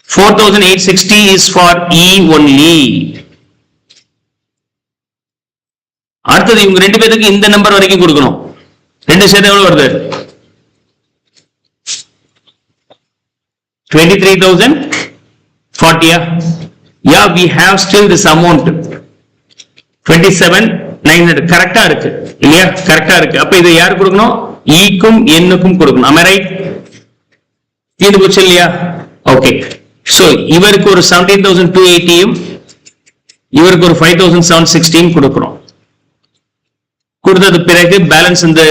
4,860 is for E only. அடுத்தது இவங்க ரெண்டு பேருக்கு இந்த நம்பர் வரைக்கும் கொடுக்கணும். ரெண்டு சேர்த்து எவ்வளவு வருது? 23,040. Yeah, we have still this amount 27,900. கரெக்டா இருக்கு இல்லையா? கரெக்டா இருக்கு. அப்ப இதை யாரு கொடுக்கணும்? ஈக்கும் எண்ணுக்கும் கொடுக்கணும். Am I right? இது போச்சு இல்லையா? ஓகே. சோ இவருக்கு ஒரு 17,280யும் இவருக்கு ஒரு 5,760 கொடுக்கிறோம். கொடுத்தது பிறகு பேலன்ஸ் இந்த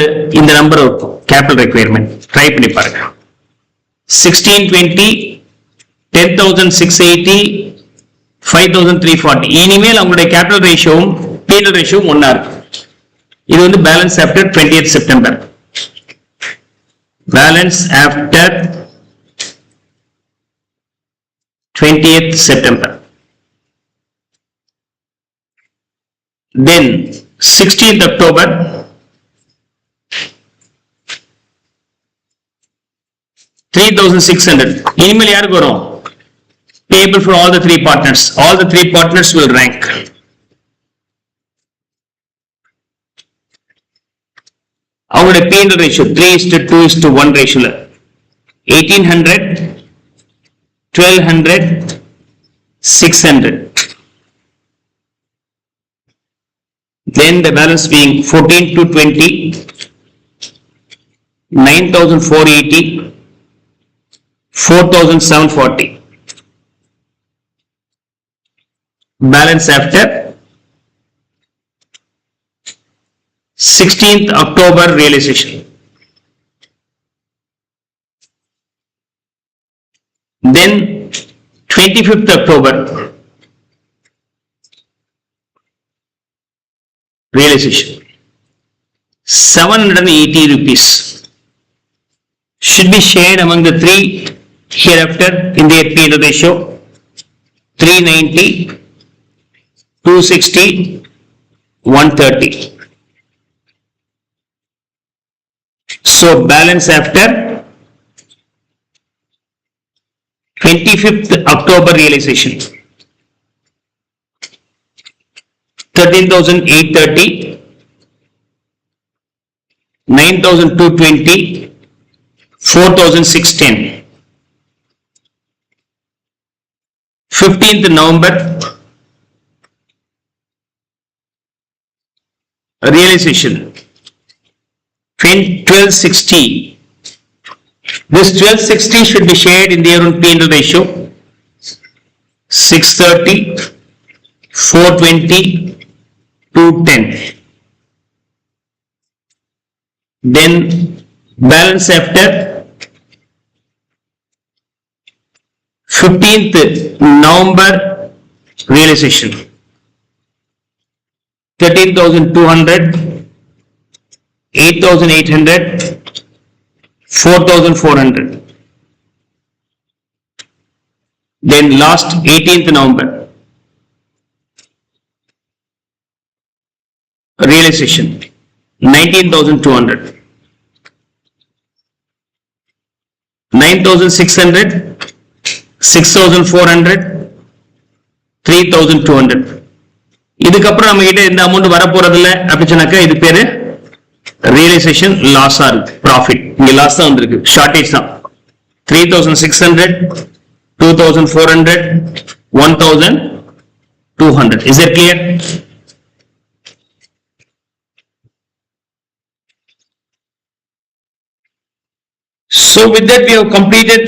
நம்பர் இருக்கும். கேபிட்டல் ரெக்வயர்மெண்ட் ட்ரை பண்ணி பாருங்க. 1620, 10,680, 5,340. இனிமேல் அவங்களுடைய கேபிட்டல் ரேஷியோவும் பீரியட் ரேஷியோவும் ஒன்னா இருக்கும். இது balance after 20th September. Balance after 20th September. Then 16th October, 3,600. இனிமேல் யாருக்கு வரும்? Payable for all the three partners. All the three partners will rank. அவங்களுடைய P&L ratio 3:2:1 ratio. 1,800, 1,200, 600. Then the balance being 14,220, 9,480, 4,740. Balance after 16th October realization. Then 25th October realization. 780 rupees should be shared among the three hereafter in their P&L ratio. 390, 260, 130. So balance after 25th October realization. 13,830, 9,220, 4,610. 15th November realization 1260. This 1260 should be shared in their own P&L ratio. 630, 420, 210. Then balance after 15th November realization 13,200, 8,800, 4,400. Then last 18th November realization 19,200, 9,600, 6,400, 3,200. இதுக்கப்புறம் நம்ம கிட்ட இந்த amount வரப்போறது இல்ல அப்படி சொன்னாக்கா இது பேரு ரியலைசேஷன் லாஸ் ஆர் ப்ராஃபிட். இங்க லாஸ் தான் வந்திருக்கு, ஷார்டேஜ் தான். 3,600, 2,400, 1,200. Is that clear? So with that we have completed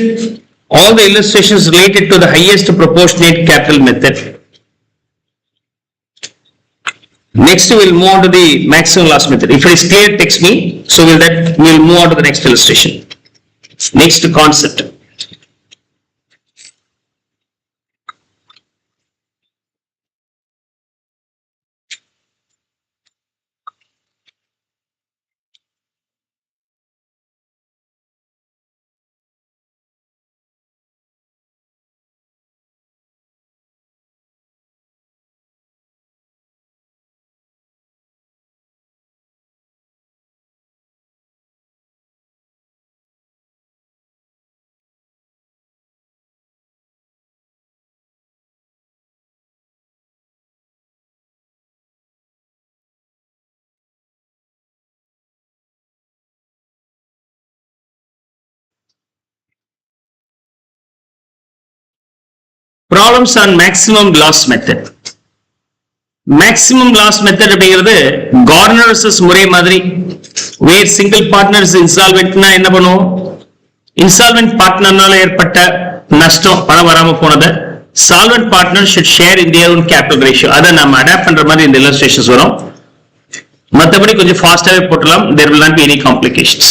all the illustrations related to the highest proportionate capital method. Next we will move on to the maximum loss method. If it is clear, text me. So with that we will move on to the next illustration. Next concept. Problems on maximum loss method. Maximum loss method அப்படிங்கிறது corner versus முறை மாதிரி. வேர் single partners இன்சால்வென்ட்னா என்ன பண்ணுவோம்? இன்சால்வென்ட் பார்ட்னர்னால ஏற்பட்ட நஷ்டம், பணம் வராம போனதை solvent partner should share in their own capital ratio. அதை நம்ம அடாப்ட் பண்ற மாதிரி இந்த இல்லஸ்ட்ரேஷன்ஸ் வரும். மற்றபடி கொஞ்சம் ஃபாஸ்டாவே போட்டலாம். there will not be any complications.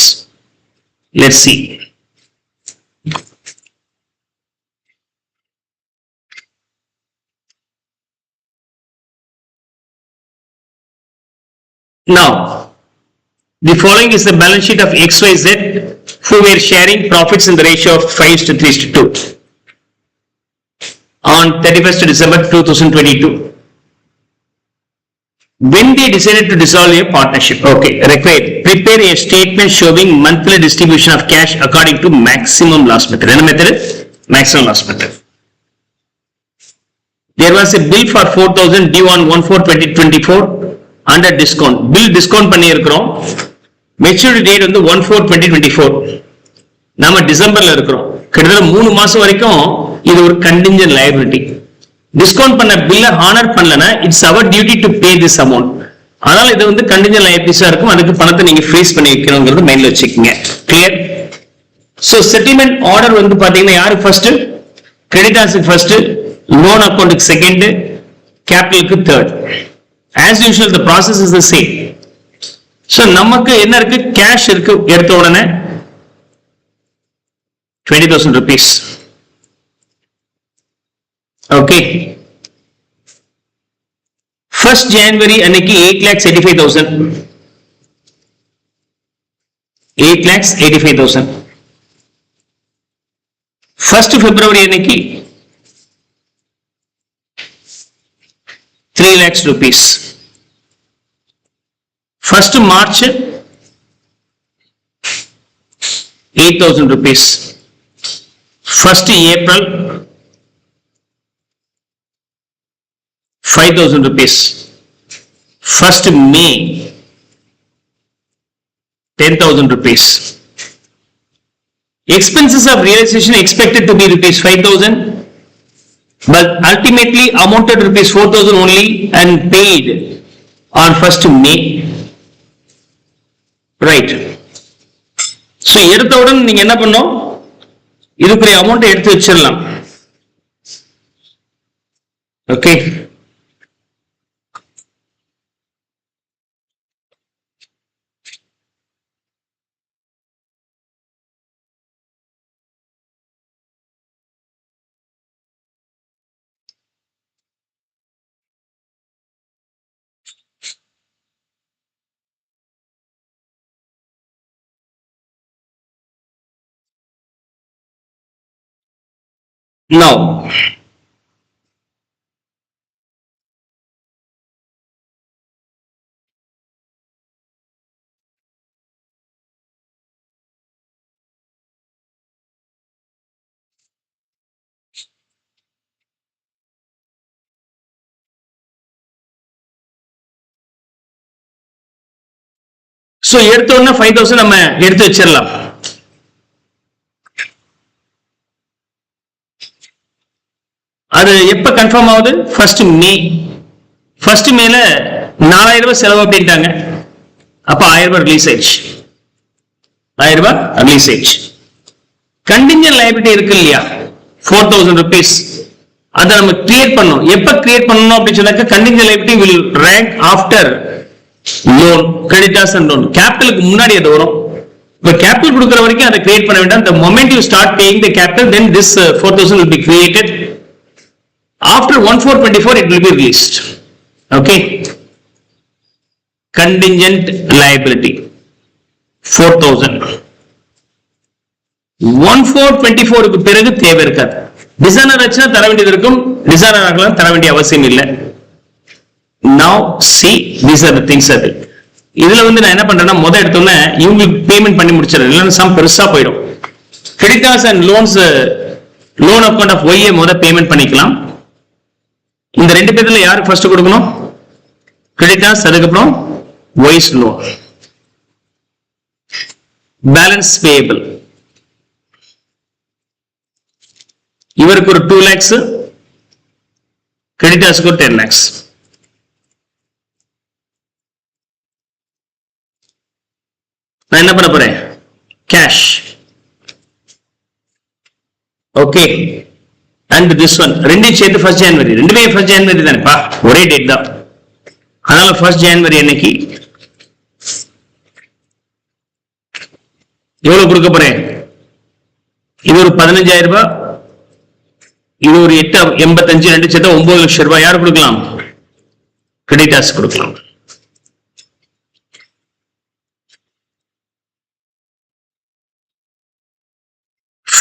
Let's see. Now, the following is the balance sheet of XYZ who were sharing profits in the ratio of 5:3:2 on 31st December 2022. When they decided to dissolve a partnership, okay, required prepare a statement showing monthly distribution of cash according to maximum loss method. What method? Maximum loss method. There was a bill for 4,000 due on 1/4/2024 under discount. Bill discount பண்ணி இருக்கிறோம். Maturity date வந்து 1/4/2024. நாம டிசம்பர்ல இருக்கிறோம். கிட்டத்தட்ட 3 மாசம் வரைக்கும் இது ஒரு கண்டிஞ்சன்ட் லைபிலிட்டி. டிஸ்கவுண்ட் பண்ண பில்ல ஹானர் பண்ணலனா it's our duty to pay this amount. அதனால இது வந்து கண்டிஞ்சன்ட் லைபிலிட்டிஸா இருக்கும். அதுக்கு பணத்தை நீங்க ஃப்ரீஸ் பண்ணி வைக்கணும்ங்கிறது மைண்ட்ல வச்சுக்கோங்க. கிளியர்? சோ செட்டில்மெண்ட் ஆர்டர் வந்து பாத்தீங்கன்னா யாருக்கு ஃபர்ஸ்ட்? கிரெடிட்டார்ஸ்க்கு ஃபர்ஸ்ட், லோன் அக்கவுண்ட்க்கு செகண்ட், கேபிட்டலுக்கு third. As usual, the process is the same. So, நமக்கு என்ன இருக்கு? கேஷ் இருக்கு. எடுத்த உடனே 20,000 rupees. Okay. 1st January அன்னைக்கு 8,85,000. 8,85,000. 1st February அன்னைக்கு 3 lakhs rupees. 1st March 8,000 rupees. 1st April 5,000 rupees. 1st May 10,000 rupees. Expenses of realization expected to be rupees 5,000. But ultimately amounted rupees 4,000 only and paid on 1st May. Right. So எடுத்தவுடன் நீங்க என்ன பண்ணணும்? இதுக்குரிய amount எடுத்து வச்சிடலாம். Okay. Now, so எடுத்த உடனே 5000 நம்ம எடுத்து வச்சிடலாம். அது எப்ப கன்ஃபார்ம் ஆகுது? ஃபர்ஸ்ட் மேல 4000 ரூபாய் செலவு அப்படின்ட்டாங்க. அப்ப 1000 ரூபாய் ரிலீஸ் ஆயிடுச்சு. 1000 ரூபாய் ரிலீஸ் ஆயிடுச்சு. கண்டிஞ்சன்ட் லைபிலிட்டி இருக்கு இல்லையா, 4000 rupees, அதை நம்ம கிரியேட் பண்ணோம். எப்ப கிரியேட் பண்ணணும் அப்படின்னு சொன்னாக்க contingent liability will rank after loan, creditors and loan. கேபிட்டலுக்கு முன்னாடி அது வரும். இப்ப கேபிட்டல் கொடுக்கிற வரைக்கும் அதை கிரியேட் பண்ண வேண்டாம். the moment you start paying the capital, then this 4000 will be created. After 1424 it will be released. Okay, contingent liability 4000. 1424 க்கு பிறகு தேவை இருக்காது. டிசைனர் வச்சா தர வேண்டியது இருக்கும், டிசைனர் ஆகலாம் தர வேண்டிய அவசியம் இல்லை. Now see, these are the things. அது இதுல நான் என்ன பண்றேன்னா முதல் எடுத்தோன்னே இவங்களுக்கு பேமெண்ட் பண்ணி முடிச்சிடறேன், இல்லைன்னா சம் பெருசா போயிடும். Creditors and loans, loan account of Y A முதல் பேமெண்ட் பண்ணிக்கலாம். இந்த ரெண்டு பேர்ல யாருக்கு ஃபர்ஸ்ட் கொடுக்கணும்? கிரெடிட்டார்ஸ், அதுக்கப்புறம் ஒய்ஸ் லோன். பேலன்ஸ் பேயபிள் இவருக்கு ஒரு 2 lakhs, கிரெடிட்டார்ஸ்க்கு ஒரு 10 lakhs. நான் என்ன பண்ண போறேன்? Cash. Okay, and this one ரெண்டையும் சேர்த்து 1st January, ரெண்டுமே 1st January தானேப்பா, ஒரே டேட் தான். அதனால 1st January அன்னைக்கு எவ்வளவு கொடுக்க போறேன்? இது ஒரு 15000 ரூபாய், இது ஒரு 885, ரெண்டு சேர்த்தா 9 லட்சம் ரூபாய். யாரு கொடுக்கலாம்? கிரெடிட்டார்ஸ் கொடுக்கலாம்.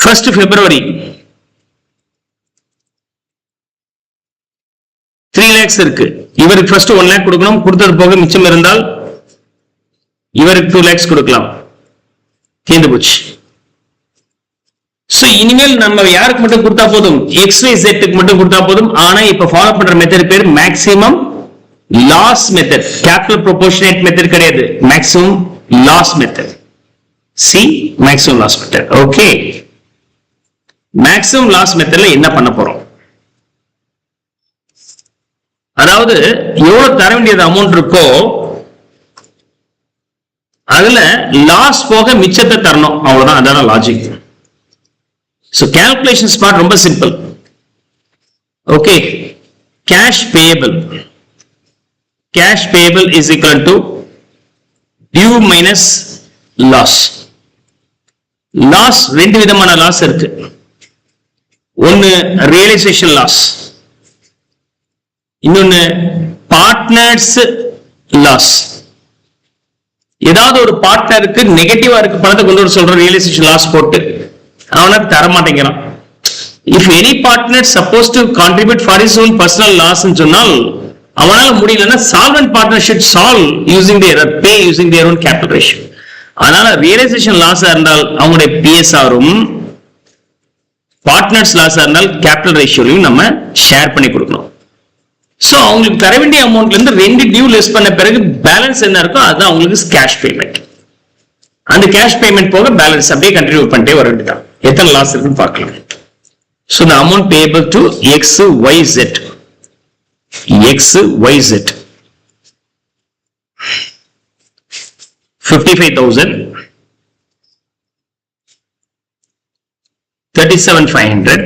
First February 3 lakhs இருக்கு. இவருக்கு ஃபர்ஸ்ட் 1 lakh கொடுக்கணும். கொடுத்தது போக மிச்சம் இருந்தால் இவருக்கு 2 lakhs கொடுக்கலாம். தீர்ந்து போச்சு. சோ இனிமேல் நம்ம யாருக்கு மட்டும் கொடுத்தா போதும்? XYZ க்கு மட்டும் கொடுத்தா போதும். ஆனா இப்ப ஃபாலோ பண்ற method per maximum loss method. Capital proportionate method கிடையாது, maximum loss method. See, maximum loss method. Okay, maximum loss மெத்தட்ல என்ன பண்ண போறோம்? அதாவது எவ்வளவு தர வேண்டியது அமௌண்ட் இருக்கோ அதுல லாஸ் போக மிச்சத்தை தரணும், அவ்வளவுதான். அதான லாஜிக். சோ கால்குலேஷன்ஸ் பார்ட் ரொம்ப simple. Okay, cash payable, cash payable is equal to due minus loss. Loss ரெண்டு விதமான லாஸ் இருக்கு. ஒன்னு ரியலைசேஷன் லாஸ், இன்னொன்னு பார்ட்னர்ஸ் லாஸ். ஏதாவது ஒரு பார்ட்னருக்கு நெகட்டிவா இருக்கு பணத்தை கொண்டு வர சொல்ற ரியலைசேஷன் லாஸ் போட்டு அவனை தர மாட்டேங்கிறான். If any partner suppose to contribute for his own personal loss சொன்னால் அவனால முடியலன்னா solvent partner should solve using their pay using their own capital ratio. அதனால ரியலைசேஷன் லாஸ் இருந்தால் அவங்களுடைய பிஎஸ்ஆரும், பார்ட்னர்ஸ் லாஸ் இருந்தால் கேபிட்டல் ரேஷியோலையும் நம்ம ஷேர் பண்ணி கொடுக்கணும். சோ அவங்களுக்கு தர வேண்டிய அமௌண்ட்ல இருந்து ரெண்டு டியூ லெஸ் பண்ண பிறகு பேலன்ஸ் என்ன இருக்கோ அதுதான் அவங்களுக்கு கேஷ் பேமெண்ட். அந்த கேஷ் பேமெண்ட் போக பேலன்ஸ் அப்படியே கண்டினியூ பண்ணிட்டே வர வேண்டியதான். எத்தனை லாஸ் இருக்குன்னு பார்க்கலாம். So the amount payable to XYZ, XYZ 55,000, 37,500,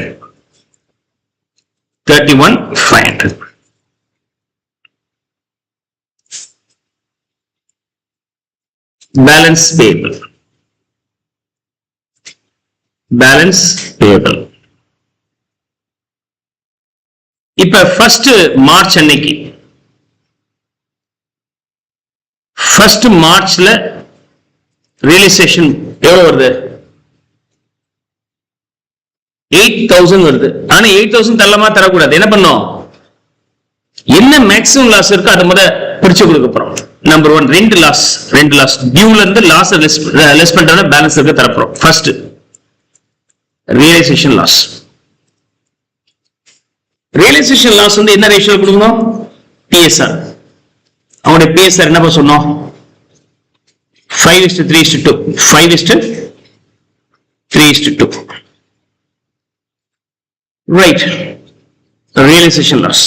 31,500. Balance payable, balance payable. இப்ப ஃபர்ஸ்ட் மார்ச் அன்னைக்கு, ஃபர்ஸ்ட் மார்ச்ல ரியலைசேஷன் எவ்வளவு வருது? 8,000 வருது. ஆனா 8,000 தள்ளமா தரக்கூடாது. என்ன பண்ணோம்? என்ன மேக்ஸிமம் லாஸ் இருக்கோ அதை முத பிரிச்சு கொடுக்க போறோம். நம்பர் 1 ரெண்டு லாஸ் டியூல இருந்து லாஸ் லெஸ் பண்றத பேலன்ஸ் இருக்க தரப்போம். First realisation loss. Realisation loss வந்து என்ன ரேஷியோ கொடுக்கணும்? பிஎஸ்ஆர். அவங்களுடைய பிஎஸ்ஆர் என்ன சொன்னோம்? 5:3:2. 5:3:2. Right. Realization loss.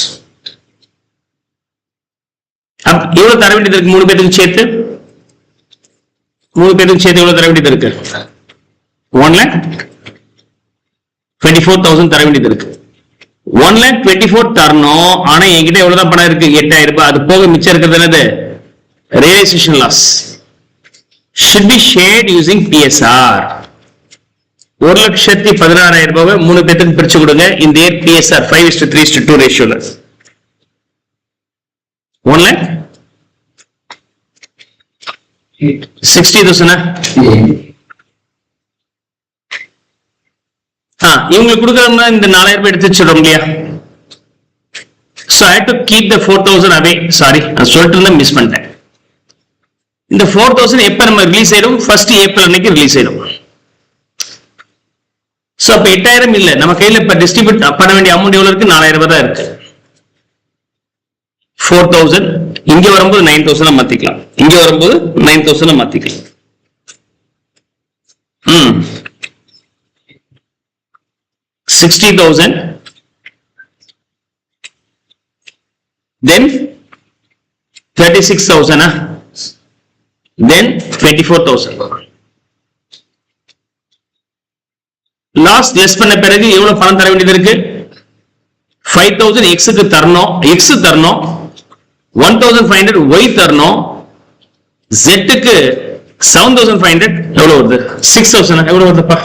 எவ்வளவு தர வேண்டியது இருக்கு? 3 பேருக்கு சேர்த்து எவ்வளவு தர வேண்டியது இருக்கு? 1,24,000 தர வேண்டியது இருக்கு. 1,24,000 தரணும். ஆனா என்கிட்ட எவ்வளவுதான் பணம் இருக்கு? 8,000 ரூபாய். அது போக மிச்சம் இருக்கிறது என்னது? Realization loss should be shared using PSR. 1,16,000 ரூபாய் 3 பேருக்கு பிரிச்சு கொடுங்க. இந்த PSR 5:3:2 ரேஷியோல 1,60,000. இவங்களுக்கு கொடுக்கறோம்னா இந்த 4,000 ரூபாய் எடுத்து வச்சிடும் இல்லையா? So I had to keep the 4,000 away. Sorry, நான் சொல்லிட்டு இருந்தேன், மிஸ் பண்ணிட்டேன். இந்த 4,000 எப்ப நம்ம ரிலீஸ் ஆயிடும்? 1st April அன்னைக்கு ரிலீஸ் ஆயிடும். சோ அப்ப 8,000 இல்ல, நம்ம கையில இப்ப டிஸ்ட்ரிபியூட் பண்ண வேண்டிய அமௌண்ட் எவ்வளவு இருக்கு? 4,000 ரூபாய் தான் இருக்கு. 4,000 இங்க வரும்போது 9,000 மாத்திக்கலாம். இங்க வரும்போது 9,000 மாத்திக்கலாம். 60,000 then 36,000 then 24,000. லாஸ்ட் லெஸ் பண்ண பிறகு எவ்வளவு பணம் தர வேண்டியது இருக்கு? 5,000 X க்கு தரணும், X தரணும், 1,500 Y தரணும், Z க்கு 7,500 எவ்வளவு வருது? 6,000 எவ்வளவு வருதுப்பா?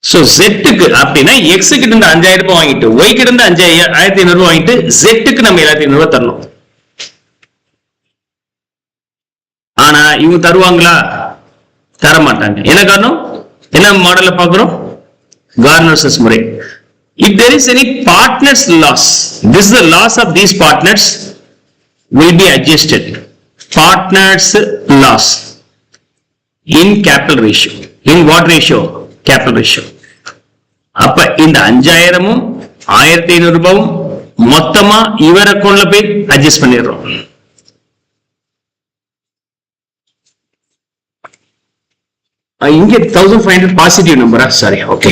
சோ Z க்கு அப்படின்னா X கிட்ட இருந்து 5,000 ரூபாய் வாங்கிட்டு Y கிட்ட இருந்து 5,500 ரூபாய் வாங்கிட்டு Z க்கு நம்ம 7,500 ரூபாய் தரணும். ஆனா இவங்க தருவாங்களா? தர மாட்டாங்க. என்ன காரணம்? என்ன மாடல்ல பாக்குறோம்? கார்னர்ஸ் முறை. If there is any partners loss, this is the loss of these partners will be adjusted. Partners loss in capital ratio. In what ratio? Capital ratio. அப்ப இந்த 5,000 1,500 ரூபாயும் மொத்தமா இவர் அக்கௌண்ட்ல போய் அட்ஜஸ்ட் பண்ணிடுறோம். இங்க 1,500 பாசிட்டிவ் நம்பரா? Sorry, okay,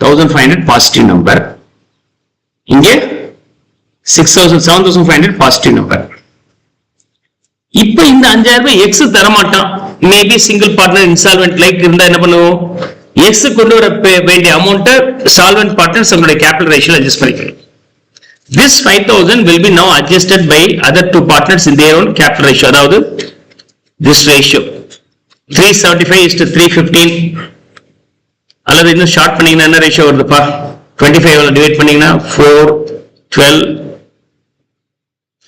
1,500 positive number. இங்க 7,500 பாசிட்டிவ் நம்பர். இப்ப இந்த 5,000 ரூபாய் X தரமாட்டான். Maybe single partner insolvent like இருந்தா என்ன பண்ணுவோம்? X கொண்டு வர வேண்டிய அமௌண்ட் சால்வென்ட் பார்ட்னர்ஸ் நம்மளுடைய கேபிட்டல் ரேஷியோல அட்ஜஸ்ட் பண்ணிக்கணும். This 5,000 will be now adjusted by other two partners in their own capital ratio. அதாவது this ratio 375:315 அல்லது இன்னும் ஷார்ட் பண்ணீங்கன்னா என்ன ரேஷியோ வருதுப்பா? 25 டிவைட் பண்ணீங்கன்னா 4, 12,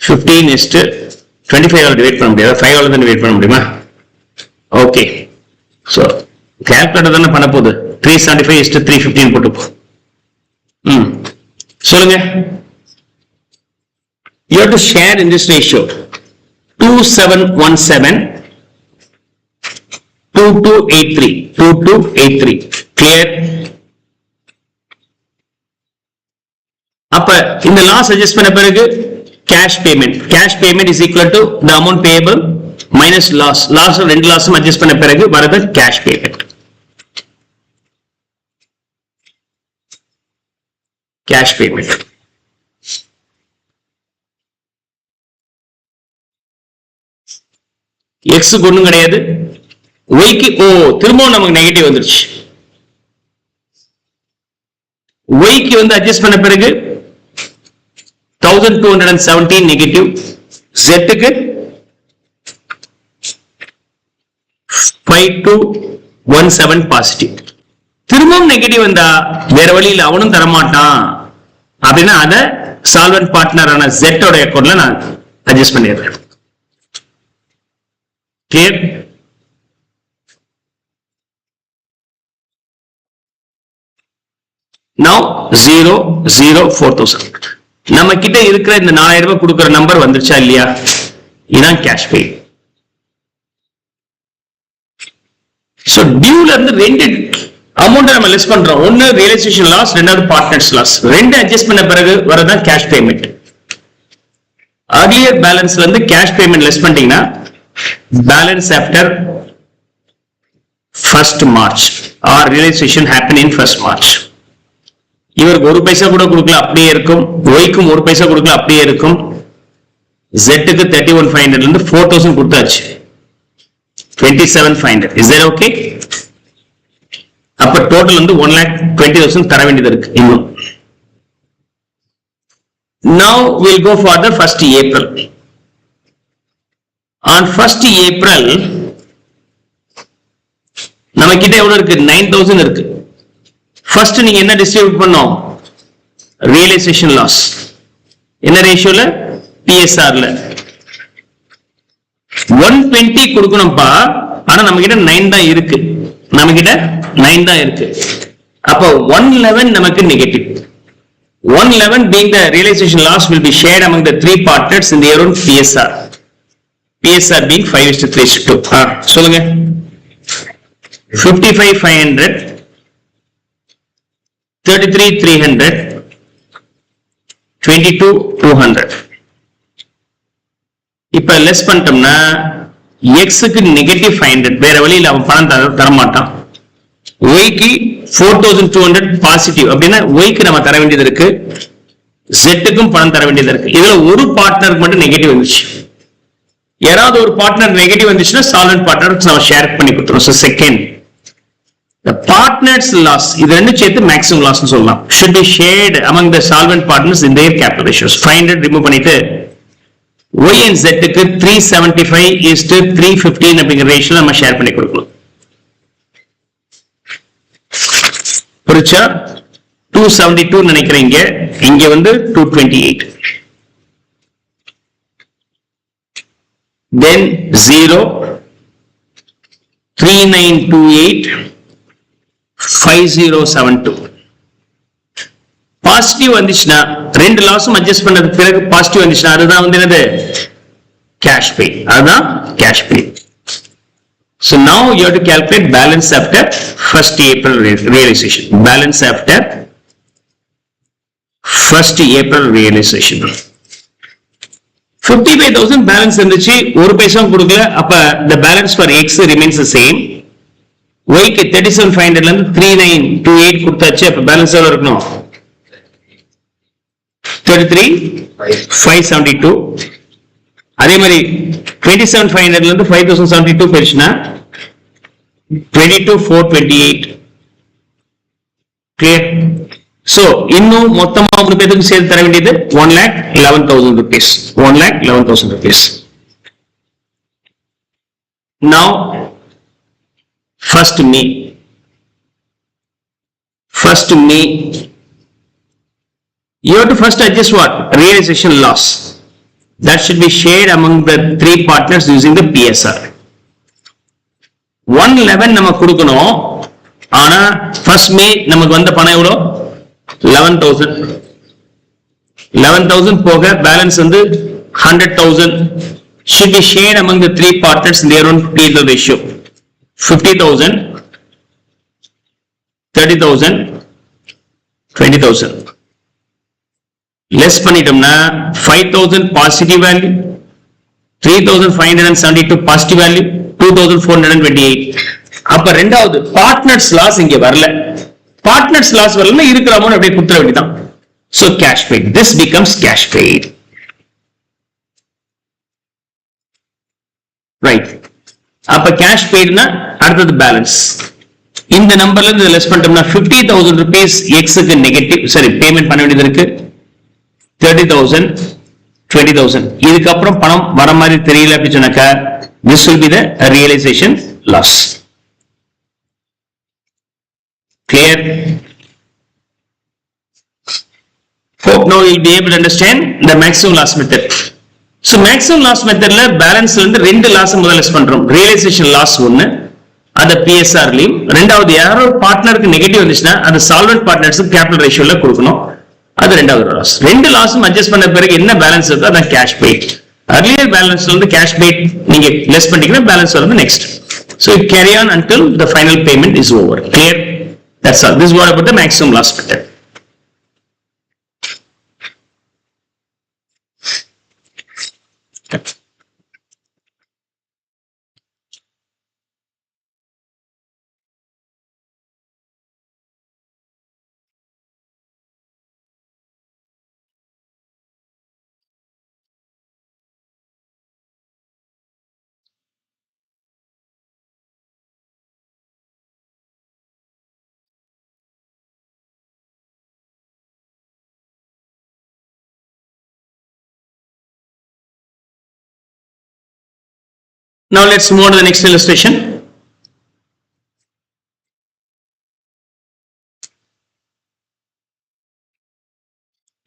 15:25 டிவைட் பண்ண முடியாது. 5 தான் டிவைட் பண்ண முடியுமா? ஓகே, சோ கால்குலேட்டர் தானே பண்ண போகுது. 375:315 போட்டு போ. சொல்லுங்க. You have to share in this ratio 2717 2283. Clear? அப்ப இந்த லாஸ் அட்ஜஸ்ட் பண்ண பிறகு cash payment is equal to the amount payable minus loss. ரெண்டு லாஸும் அட்ஜஸ்ட் பண்ண பிறகு வரது cash payment. X ஒண்ணும் கிடையாது. Y க்கு திரும்பவும் நமக்கு நெகட்டிவ் வந்துருச்சு. Y க்கு வந்து அட்ஜஸ்ட் பண்ண பிறகு 1,217 நெகட்டிவ். Z க்கு 5,217 பாசிட்டிவ். திரும்பவும் நெகட்டிவ் வந்தா வேற வழியில் அவனும் தரமாட்டான் அப்படின்னா அத சால்வென்ட் பார்ட்னரான Z ஓட அக்கௌண்ட்ல நான் அட்ஜஸ்ட் பண்ணிடுறேன். கிளியர்? Now 0,0,4,000 நம்ம கிட்ட இருக்கிற இந்த 4,000 ரூபாய் கொடுக்கிற நம்பர் வந்துருச்சா இல்லையா? இதான் கேஷ் பே. சோ டியூல இருந்து ரெண்டு அமௌண்ட் நம்ம லெஸ் பண்றோம். ஒன்னு ரியலைசேஷன் லாஸ், ரெண்டாவது பார்ட்னர்ஸ் லாஸ். ரெண்டு அட்ஜஸ்ட் பண்ண பிறகு வரதான் கேஷ் பேமெண்ட். அர்லியர் பேலன்ஸ்ல இருந்து கேஷ் பேமெண்ட் லெஸ் பண்ணிட்டீங்கன்னா balance after 1st March or realisation happen in 1st March. இவருக்கு 1 பைசா கூட கொடுக்கல, அப்படியே இருக்கும். ஒய்க்கும் 1 பைசா கொடுக்கல, அப்படியே இருக்கும். ஜெட்டுக்கு 31,500 இருந்து 4,000 கொடுத்தாச்சு, 27,500. Is that okay? அப்ப டோட்டல் வந்து 1,20,000 தர வேண்டியது இருக்கு இன்னும். Now we'll go for the 1st April. On 1st April நம்ம கிட்ட எவ்வளவு இருக்கு? 9,000 இருக்கு. ஃபர்ஸ்ட் நீங்க என்ன டிஸ்ட்ரிபியூட் பண்ணோம்? Realisation loss. என்ன ரேஷியோல? பிஎஸ்ஆர்ல 120 கொடுக்கணும்பா. ஆனா நம்ம கிட்ட 9 தான் இருக்கு. நம்ம கிட்ட 9 தான் இருக்கு. அப்ப 111 நமக்கு negative. 111 being the realization loss will be shared among the 3 partners in their own PSR. PSR being 5:3:2. சொல்லுங்க. 55,500, 33,300, 22,200. இப்ப லெஸ் பண்ணிட்டோம்னா எக்ஸுக்கு நெகட்டிவ் 500. வேற வழியில் அவன் பணம் தரமாட்டான். ஒய்க்கு 4,200 பாசிட்டிவ். அப்படின்னா ஒய்க்கு நம்ம தர வேண்டியது இருக்கு, ஜெட்டுக்கும் பணம் தர வேண்டியது இருக்கு. இதுல ஒரு பார்ட்னருக்கு மட்டும் நெகட்டிவ் வந்துச்சு. யாராவது ஒரு பார்ட்னர் நெகட்டிவ் வந்துச்சுன்னா சால்வெண்ட் பார்ட்னருக்கு நம்ம ஷேர் பண்ணி கொடுத்துரும். So second, the partners loss, இது ரெண்டும் சேர்த்து maximum loss னு சொல்லலாம். should be shared among the solvent partners in their capital ratios. 500 remove பண்ணிட்டு Y and Z க்கு 375:315 அப்படிங்கிற ரேஷியோல நம்ம ஷேர் பண்ணி கொடுக்கணும். புரிச்சா? 272 நினைக்கிறீங்க, இங்க வந்து 228. then 0 3928 5072. பாசிட்டிவ் வந்துச்சுன்னா ரெண்டு லாஸும் அட்ஜஸ்ட் பண்ணதுக்கு பிறகு பாசிட்டிவ் வந்துச்சுன்னா அதுதான் வந்து என்னது? Cash pay. அதுதான் cash pay. So now you have to calculate balance after 1st April realization. Balance after 1st April realization. 55,000 balance இருந்துச்சு, 1 பைசாவும் கொடுக்கல. அப்ப the balance for X remains the same. Y க்கு 37,500 ல இருந்து 3928 கொடுத்தாச்சு. அப்ப பேலன்ஸ் எவ்வளவு இருக்கணும்? 33,572. அதே மாதிரி 27,500 ல இருந்து 5,072 போயிடுச்சுன்னா 22,428. கிளியர்? சோ இன்னும் மொத்தமா 3 பேருக்கு சேர்த்து தர வேண்டியது 1,11,000 rupees. 1,11,000 rupees. Now 1st May. 1st May, you have to first adjust what? Realization loss. That should be shared among the 3 partners using the PSR. 111 நம்ம கொடுக்கணும். ஆனா 1st May நமக்கு வந்த பணம் எவ்வளோ? 11,000. 11,000 போக பேலன்ஸ் வந்து 100,000 should be shared among the 3 partners in their own P/L ratio. 50,000, 30,000, 20,000. Less பண்ணிட்டோம்னா 5,000 பாசிட்டிவ் வேல்யூ, 3,572 பாசிட்டிவ் வேல்யூ, 2,428. அப்ப ரெண்டாவது பார்ட்னர்ஸ் லாஸ் இங்க வரல. பார்ட்னர்ஸ் லாஸ் வரலன்னா இருக்கிற அமௌண்ட் அப்படியே கொடுத்துட வேண்டியதான். So cash paid. This becomes cash paid. Right. அப்ப கேஷ் பெய்ட்னா அடுத்தது பேலன்ஸ். இந்த நம்பர்ல இருந்து லெஸ் பண்ணிட்டோம்னா 50,000 rupees எக்ஸுக்கு நெகட்டிவ், சரி பேமெண்ட் பண்ண வேண்டியது இருக்கு. 30,000, 20,000. இதுக்கப்புறம் பணம் வர மாதிரி தெரியல அப்படின்னு சொன்னாக்கா this will be the realization loss. Clear? Hope now you will be able to understand the maximum loss method. So maximum loss methodல பேலன்ஸ்ல இருந்து ரெண்டு லாஸ் முதல்ல லெஸ் பண்றோம். ரியலைசேஷன் லாஸ் ஒன்னு, அத PSR லயும். ரெண்டாவது யாரோ பார்ட்னருக்கு நெகட்டிவ் வந்துச்சுன்னா அது சால்வெண்ட் பார்ட்னர்ஸ்க்கு கேபிட்டல் ரேஷியோல கொடுக்கணும். அது ரெண்டாவது லாஸ். ரெண்டு லாஸும் அட்ஜஸ்ட் பண்ண பிறகு என்ன பேலன்ஸ் இருக்கோ அதான் கேஷ் பெய்ட். அர்லியர் பேலன்ஸ்ல இருந்து கேஷ் பெய்ட் நீங்க லெஸ் பண்ணிட்டீங்கன்னா பேலன்ஸ் வருது next. So you carry on until the final payment is over. Clear? That's all. This is what about the maximum loss method. Now let's move on to the next illustration.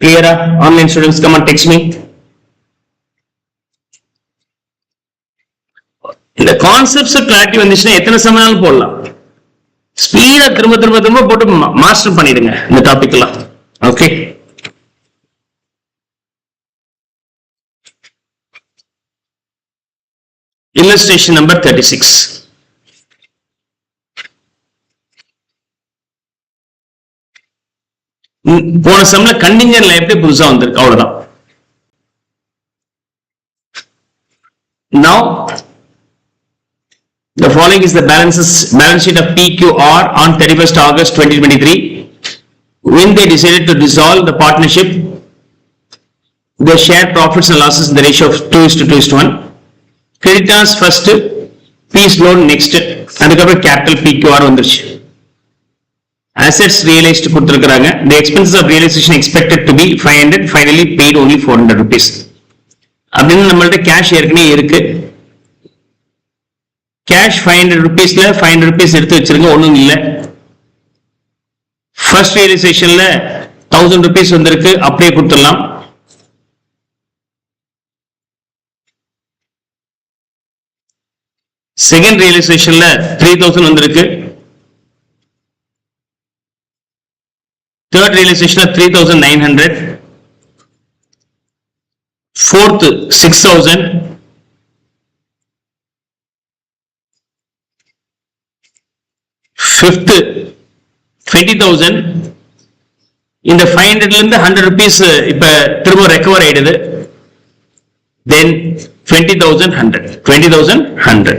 Clear? Online students, come and text me. இந்த concepts clarity வந்துச்சுன்னா எத்தனை சமயம் போடலாம். Speedo திரும்ப திரும்ப திரும்ப போட்டு master பண்ணிடுங்க இந்த டாபிக் எல்லாம். Okay, illustration number 36. போன சம்ல கண்டிஞ்சன்ட் லைபிலிட்டி புதுசா வந்திருக்கு, அவ்வளவுதான். Now the following is the balance sheet of PQR on 31st August 2023. When they decided to dissolve the partnership, they shared profits and losses in the ratio of 2:1. Creditors first, peace loan next, அதுக்கப்புறம் capital PQR வந்துருச்சு. Assets realized கொடுத்திருக்காங்க. The expenses of realization expected to be 500, finally paid only 400 rupees. அப்படின்னு நம்மள்ட்ட cash ஏற்கனவே இருக்கு. Cash 500 rupeesல 500 rupees எடுத்து வச்சிருங்க, ஒண்ணும் இல்ல. ஃபர்ஸ்ட் ரியலைசேஷன்ல 1000 rupees வந்திருக்கு, அப்படியே கொடுத்துடலாம். செகண்ட் ரியலைசேஷன்ல 3000 வந்திருக்கு. தேர்ட் ரியலைசேஷன்ல 3900. ஃபோர்த் 6000. ஃபிஃப்த் 20,000. இந்த 500ல இருந்து 100 rupees இப்ப திரும்ப ரெக்கவர் ஆயிடுது. தென் 20,100.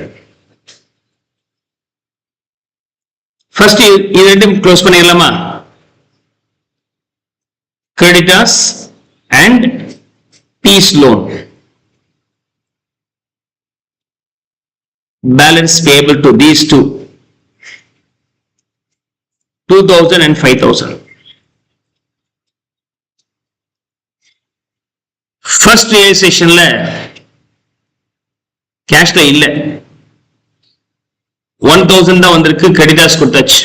ஃபர்ஸ்ட் இது ரெண்டும் க்ளோஸ் பண்ணிடலாமா? Creditors and peace loan. Balance payable to these two, 2,000 and 5,000. First realizationல கேஷ்ல இல்ல, 1,000 தான் வந்திருக்கு, கிரெடிட்டார்ஸ் கொடுத்தாச்சு.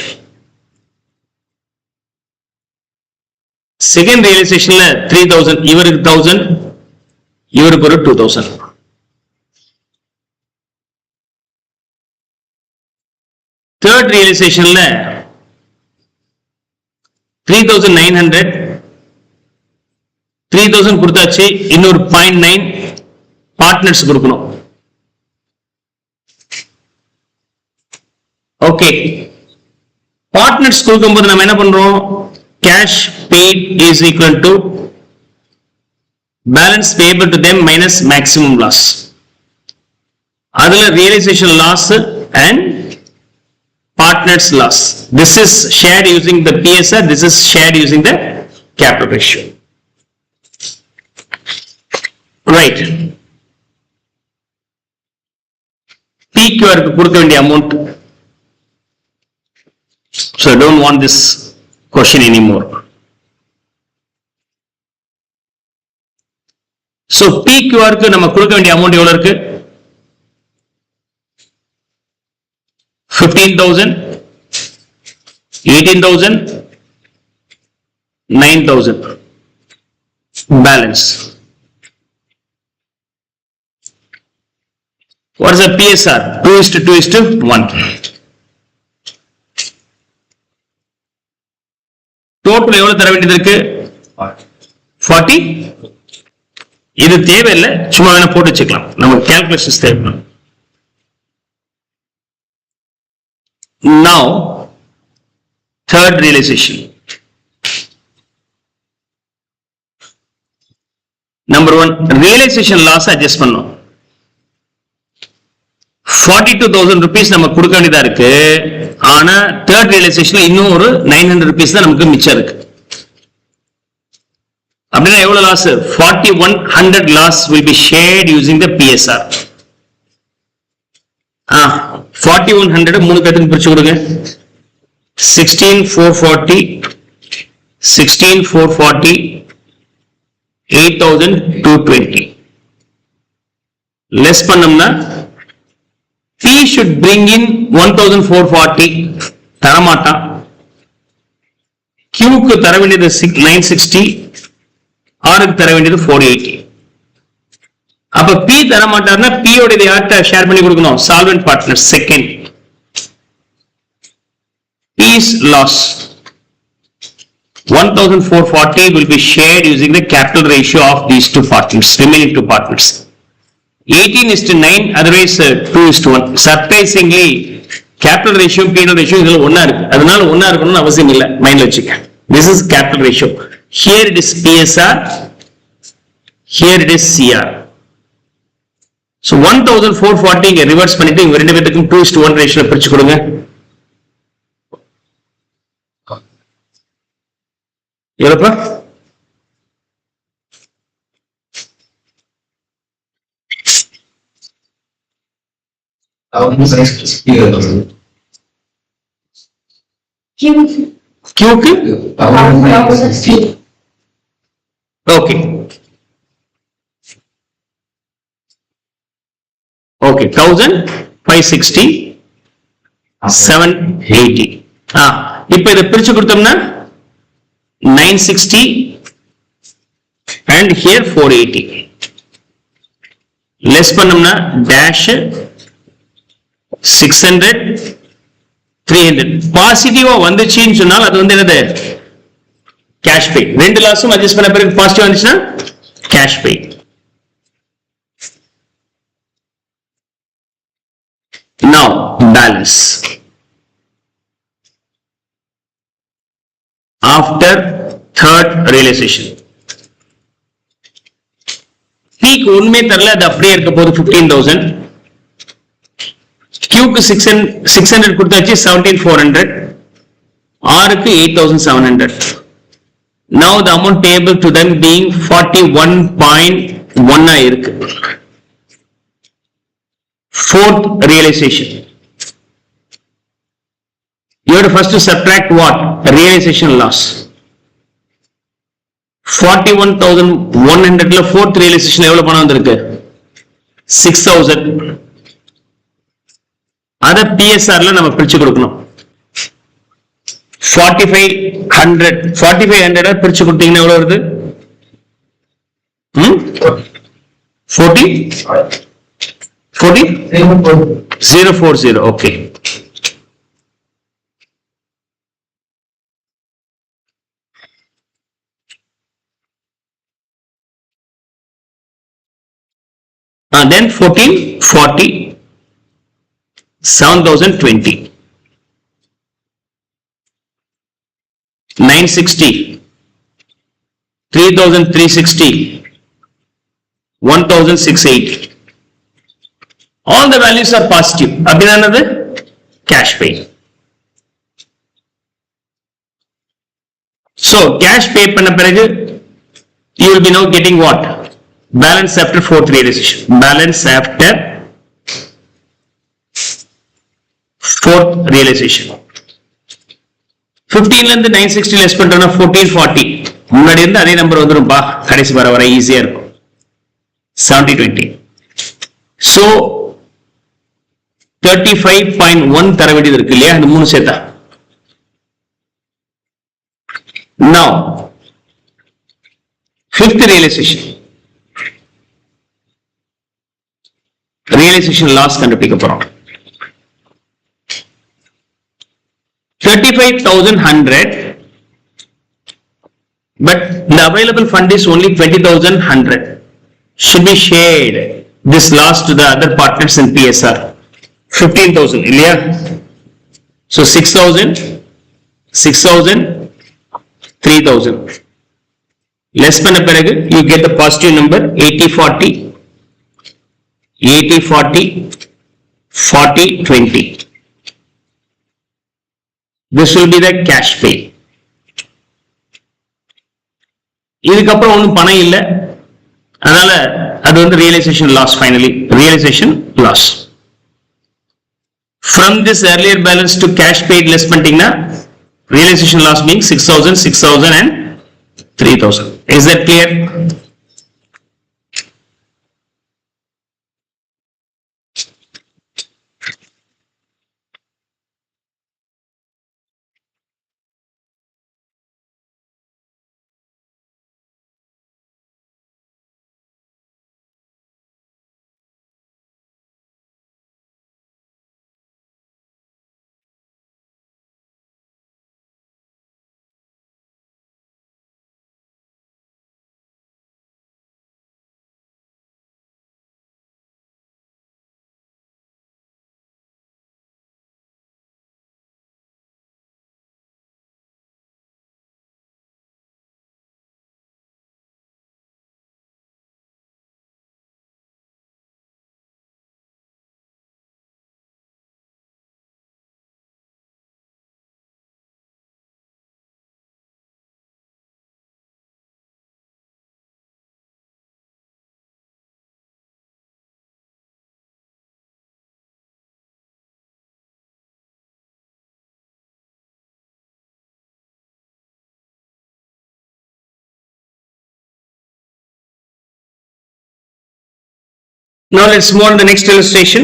செகண்ட் ரியலைசேஷன்ல 3,000, இவருக்கு 1,000, இவருக்கு ஒரு 2,000. தேர்ட் ரியலைசேஷன்ல 3,900, 3,000 கொடுத்தாச்சு, இன்னொரு 0.9 பார்ட்னர்ஸ் கொடுக்கணும். ஓகே, பார்ட்னர்ஸ் கொடுக்கும்போது நம்ம என்ன பண்றோம்? Cash paid is equal to balance payable to them minus maximum loss. அதுல realization loss and partners loss. This is shared using the PSR. This is shared using the capital ratio. Right. PQR க்கு கொடுக்க வேண்டிய amount. So I don't want this question anymore. So PQR க்கு நம்ம கொடுக்க வேண்டிய amount எவ்வளவு இருக்கு? 15,000, 18,000, 9,000. Balance. What is the PSR? 2:1. Total எவ்வளவு தர வேண்டியது இருக்கு? 40. இது தேவையில்லை, சும்மா வேணா போட்டு வச்சுக்கலாம், நம்ம கால்குலேஷன்ஸ் தேவை. Now third realization. Number one, realization loss adjust பண்ணோம். 42,000 rupees நம்ம கொடுக்க வேண்டியதா இருக்கு. ஆனா third realization இன்னும் ஒரு 900 rupees தான் நமக்கு மிச்சம் இருக்கு. அப்படின்னா எவ்வளவு loss? 4100 loss will be shared using the PSR. 4100 மூணு பேருக்கு பிரிச்சு கொடுங்க. 16,440, 16,440, 8,220. less பண்ணோம்னா P should bring in 1,440 தரமாட்டான். Q க்கு தர வேண்டியது 960, R க்கு தர வேண்டியது 480. அப்ப P தரமாட்டார்னா P ஓட யார்ட்ட ஷேர் பண்ணி கொடுக்கணும்? Solvent partner second. P's loss 1,440 will be shared using the capital ratio of these two partners, remaining two partners. 18:9, otherwise 2:1. Surprisingly, capital ratio, P&L ratio இதுல ஒண்ணா இருக்கு. அதனால ஒண்ணா இருக்கணும்னு அவசியம் இல்ல. மைண்ட்ல வச்சுக்க. This is capital ratio. Here it is PSR. Here it is CR. So 1,440 இங்க ரிவர்ஸ் பண்ணிட்டு இங்க ரெண்டு பேத்துக்கும் 2:1 ரேஷியோல பிரிச்சு கொடுங்க. எவ்வளவுப்பா? Q okay. Okay, 1,560, 780. இப்ப இதை பிரிச்சு கொடுத்தோம்னா 960 and here 480. less பண்ணோம்னா dash 600, 300. பாசிட்டிவா வந்துச்சுன்னு சொன்னால் அது வந்து என்னது? கேஷ் பே. ரெண்டு லாஸும் அட்ஜஸ்ட் பண்ண பிறகு பாசிட்டிவ் வந்துச்சுன்னா cash pay. Now balance. After third realization. P க்கு ஒண்ணுமே தரல, அது அப்படியே இருக்க போது 15,000. Q க்கு 600 கொடுத்தாச்சு 17,400. R க்கு 8,700. Now the amount payable to them being 41.1 இருக்கு. Fourth realization. You have to first subtract what? Realization loss. 41,100 fourth realization எவ்வளவு பணம் வந்திருக்கு? 6,000. அத PSR நம்ம பிரிச்சு கொடுக்கணும். 4,500 பிரிச்சு கொடுத்தீங்கன்னா எவ்வளவு வருது? 040. Okay. Then 1440, 7,020, 960, 3,360, 1,680. All the values are positive. Abhinanadu cash pay. So cash pay panna piragu you will be now getting what? Balance after fourth realization. Balance after fourth realization. 15 ல இருந்து 960 less பண்றோம்னா 1440. முன்னாடி இருந்து அதே நம்பர் வந்துரும்பா. கடைசி வர ஈஸியா இருக்கும். 7020. So 35.1 தர வேண்டியது இருக்கு இல்லையா? அந்த மூணு சேர்த்தா. Now fifth realization. Realization loss கண்டுபிடிக்க போறோம். 35,100, but the available fund is only 20,100. Should be shared this loss to the other partners in PSR. 15,000 இல்லையா? So 6,000, 6,000, 3,000. Less பண்ண பிறகு you get the positive number 80, 40, 80, 40, 40, 20. This will be the cash pay. இதுக்கப்புறம் ஒன்றும் பணம் இல்லை, அதனால அது வந்து realization loss. Finally realization loss. From this earlier balance to cash paid less பண்ணிட்டீங்கன்னா realization loss being 6,000, 6,000 and 3,000. Is that clear? Now let's move on to the next illustration.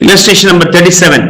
Illustration number 37.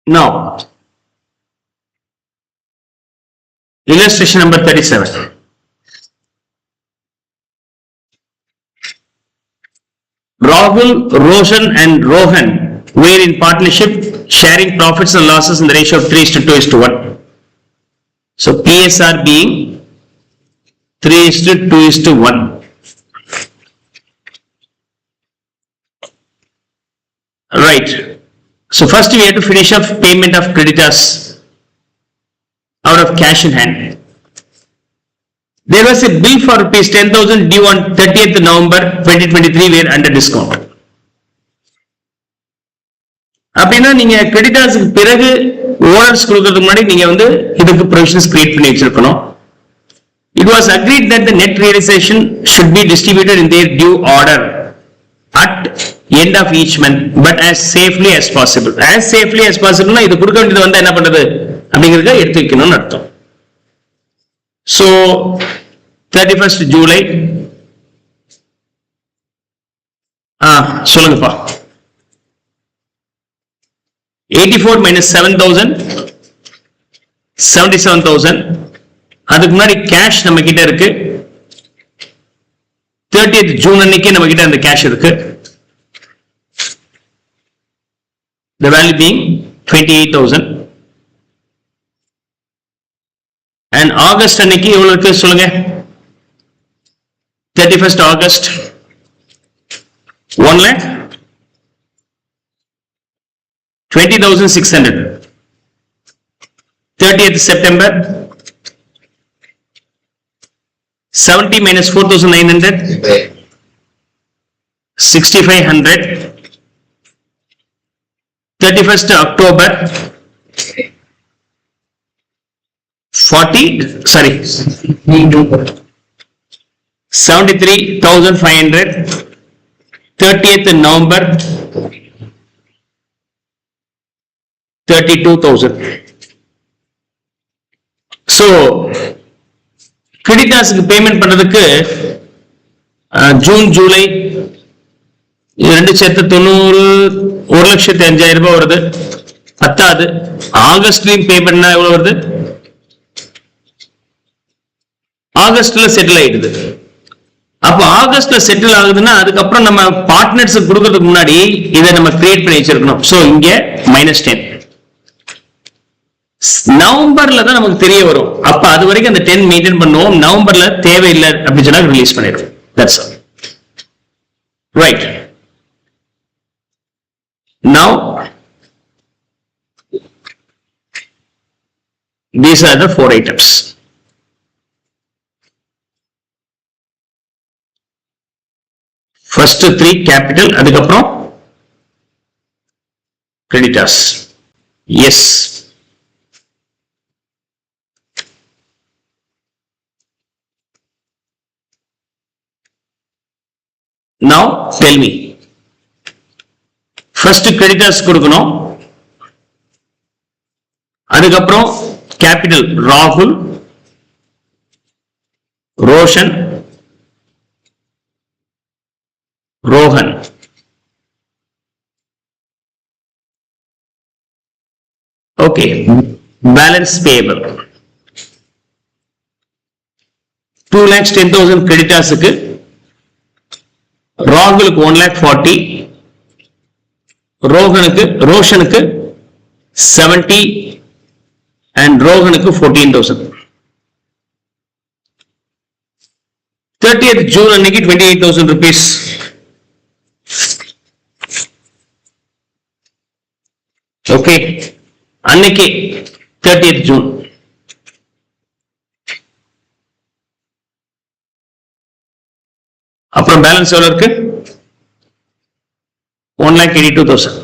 Now, illustration number 37. Rahul, Roshan and Rohan were in partnership, sharing profits and losses in the ratio of 3:2:1. So PSR being 3:2:1. Right. So first we have to finish off payment of creditors out of cash in hand. There was a bill for rupees 10,000 due on 30th November 2023 were under discount. அப்படின்னா நீங்க கிரெடிட்டார்ஸ்க்கு பிறகு owners கொடுக்கறதுக்கு முன்னாடி நீங்க வந்து இதுக்கு provisions create பண்ணி வச்சிருக்கணும். It was agreed that the net realization should be distributed in their due order at end of each month, but as safely as possible. As safely as possible இது கொடுக்க வேண்டியது வந்து என்ன பண்றது அப்படிங்கறத எடுத்து வைக்கணும்னு அர்த்தம். So 31st July சொல்லுங்கப்பா. 84 minus 7,000 77,000. அதுக்கு முன்னாடி கேஷ் நம்ம கிட்ட இருக்கு. 30th June அன்னைக்கு நம்ம கிட்ட அந்த கேஷ் இருக்கு. The value being 28,000. And August அன்னைக்கு எவ்வளவு இருக்கு சொல்லுங்க. 31st August 1,20,600. 30th September 70 minus 4,900 6,500. 31st October 73,500. 30th November 32,000. So creditors payment பண்றதுக்கு ஜூன் ஜூலை இரண்டு சேர்த்து 1,05,000 ரூபாய் வருது. பத்தாது. ஆகஸ்ட்லயும் பே பண்ணா எவ்வளவு வருது? ஆகஸ்ட்ல செட்டில் ஆயிடுது. அப்ப ஆகஸ்ட்ல செட்டில் ஆகுதுன்னா அதுக்கப்புறம் நம்ம பார்ட்னர்ஸ் கொடுக்கறதுக்கு முன்னாடி இதை நம்ம கிரியேட் பண்ணி வச்சிருக்கணும். சோ இங்க -10. நவம்பர்ல தான் நமக்கு தெரிய வரும். அப்ப அது வரைக்கும் அந்த 10 மெயின்டைன் பண்ணுவோம். நவம்பர்ல தேவையில்லை அப்படின்னு சொன்னா ரிலீஸ் பண்ணிடுவோம். That's all. Right. Now these are the 4 items. First 3 capital, adukaprom creditors. Yes. Now tell me. First creditors கொடுக்கணும். அதுக்கப்புறம் capital Rahul, Roshan, Rohan. Okay. Balance payable. 2,10,000 creditors க்கு ராகுலுக்கு 1,40,000, ரோஷனுக்கு 70 and ரோஹனுக்கு 14,000. 30th June அன்னைக்கு 28,000 rupees. ஓகே, அன்னைக்கு 30th June. அப்புறம் balance எவ்வளவு இருக்கு? 1,82,000.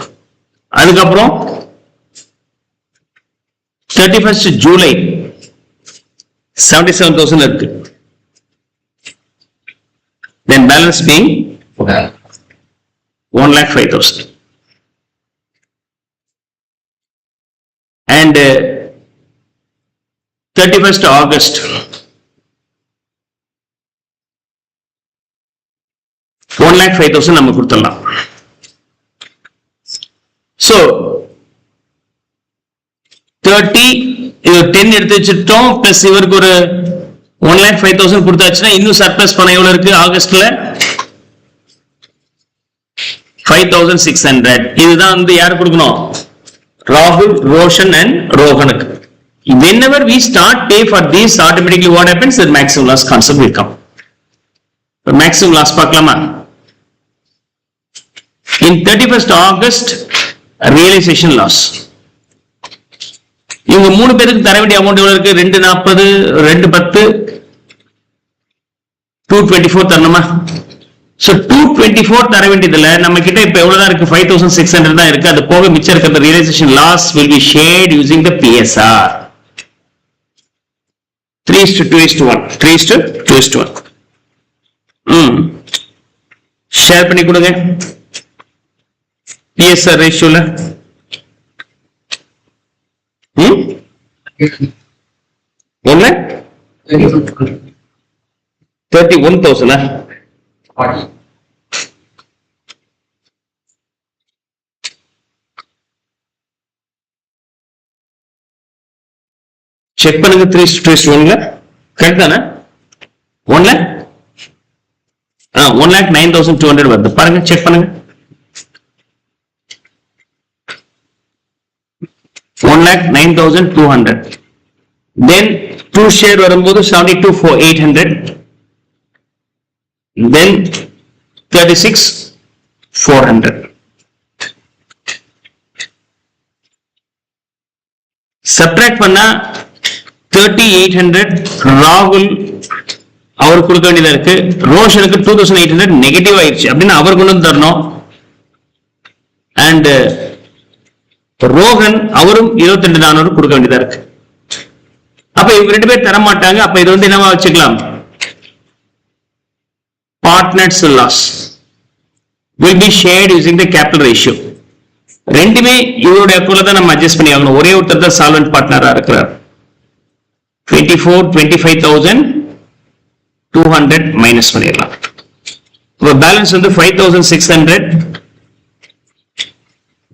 அதுக்கப்புறம் 31st July 77,000 இருக்கு. Then balance being 1,05,000. And 31st August 1,05,000 நம்ம கொடுத்துடலாம். So 30 10 எடுத்து வச்சுட்டோம், பிளஸ் இவருக்கு ஒரு 1,05,000 கொடுத்தாச்சுன்னா இன்னும் சர்ப்ளஸ் பணம் எவ்வளவு இருக்கு? ஆகஸ்ட்ல 5,600. இதுதான் வந்து யாரு கொடுக்கணும்? ராகுல், Roshan and ரோஹனுக்கு. Whenever we start pay for this, automatically what happens? The maximum loss concept will come. Maximum loss பார்க்கலாமா? In 31st August realization loss. இவங்க 3 பேருக்கு தர வேண்டிய அமௌண்ட் எவ்வளவு இருக்கு? 240, 210, 224 தரணுமா? So 224 தர வேண்டியதுல நம்ம கிட்ட இப்ப எவ்வளவுதான் இருக்கு? 5,600 தான் இருக்கு. அது போக மிச்சம் இருக்கிற realization loss will be shared using the PSR. 3:2:1. 3:2:1. Share பண்ணி கொடுங்க PSR ரேஷியோல. என்ன 31,000? செக் பண்ணுங்க. 3:1 கரெக்ட் தானே? 1,09,200 வருது பாருங்க, செக் பண்ணுங்க. 1,09,200. Then 2 share வரும்போது 72,800. Then 36,400. Subtract பண்ணா 3,800 ராகுல் அவர் கொடுக்க வேண்டியதா இருக்கு. ரோஷனுக்கு 2,800 நெகட்டிவ் ஆயிடுச்சு அப்படின்னா அவர் கொண்டு வந்து தரணும். அண்ட் ரோஹன் அவரும் 22,400 கொடுக்க வேண்டியதா இருக்கு. அப்ப இவங்க 2 பேர் தர மாட்டாங்க. அப்ப இது வந்து என்னவா வச்சுக்கலாம்? Partners loss. will be shared using the capital ratio. ரெண்டுமே இவருடைய அக்கௌண்ட்ல தான் நம்ம அட்ஜஸ்ட் பண்ணி ஆகணும். ஒரே ஒருத்தர் தான் சால்வெண்ட் பார்ட்னரா இருக்கிறார். 25,200 மைனஸ் பண்ணிடலாம். இப்போ பேலன்ஸ் வந்து 5,600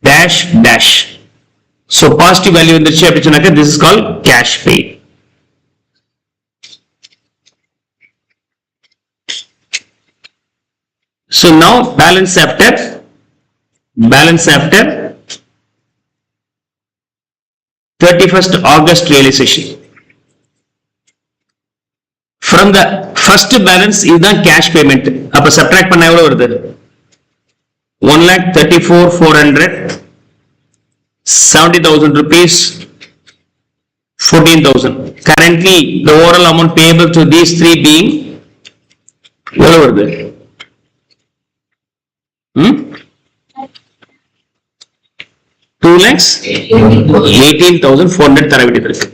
dash dash. So positive value வந்துருச்சு அப்படின்னு சொன்னாக்க this is call cash pay. So now balance after 31st August realization. From the first balance is the cash payment. அப்ப subtract பண்ண எவ்வளவு வருது? 1,34,400, 70,000 rupees, 14,000. Currently the overall amount payable to these three being எவ்வளவு வருது? 2,18,400 தர வேண்டியது இருக்கு.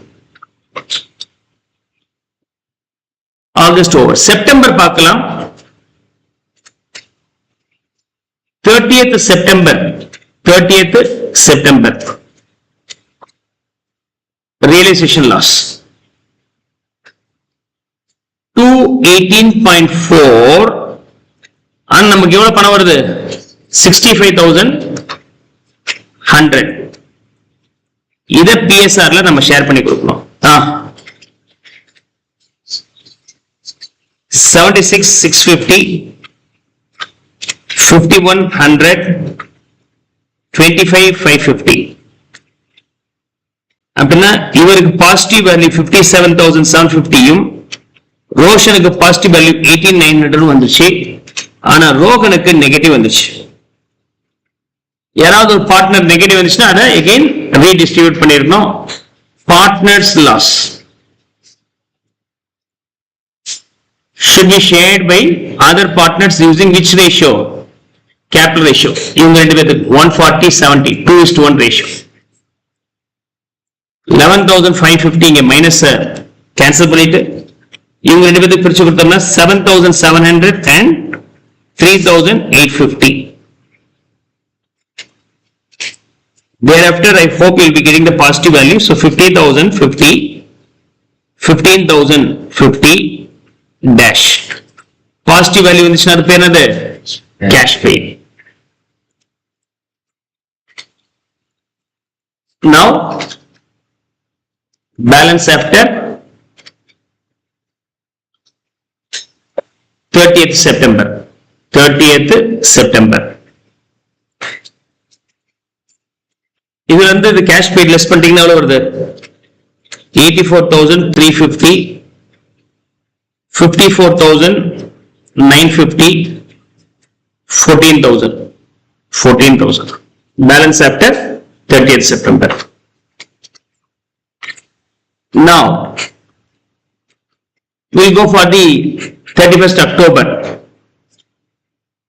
August over. September பார்க்கலாம். 30th September realization loss 218.4 and நமக்கு எவ்வளவு பணம் வருது? 65,100. இத பிஎஸ்ஆர்ல நம்ம ஷேர் பண்ணி கொடுக்கணும். 76,650, 51,100, 25,550. அப்படின்னா இவருக்கு பாசிட்டிவ் வேல்யூ 57,750யும் ரோஷனுக்கு பாசிட்டிவ் வேல்யூ 18,900 வந்துச்சு. ஆனா ரோகனுக்கு நெகட்டிவ் வந்துச்சு. யாராவது ஒரு பார்ட்னர் நெகட்டிவ் வந்துச்சுன்னா அதை அகைன் ரீடிஸ்ட்ரிபியூட் பண்ணிருக்கணும். Partners loss should be shared by other partners using which ratio? Capital ratio. இவங்க ரெண்டு பேருக்கு 140-70, 2:1 ratio. 11,550 இங்க மைனஸ் கேன்சல் பண்ணிட்டு இவங்க ரெண்டு பேருக்கு பிரிச்சு கொடுத்தோம்னா 7,700 and 3,850. Thereafter, I hope you will be getting the positive value. So 50,050, 15,050 dash. Positive value in this another pay another cash pay. Now, balance after 30th September. இதுல இருந்து இந்த கேஷ் பெய்ட் லெஸ் பண்ணிட்டீங்கன்னா எவ்வளவு வருது? 84,350, 54,950, 14,000. Balance after 30th September. Now, we'll go for the 31st October.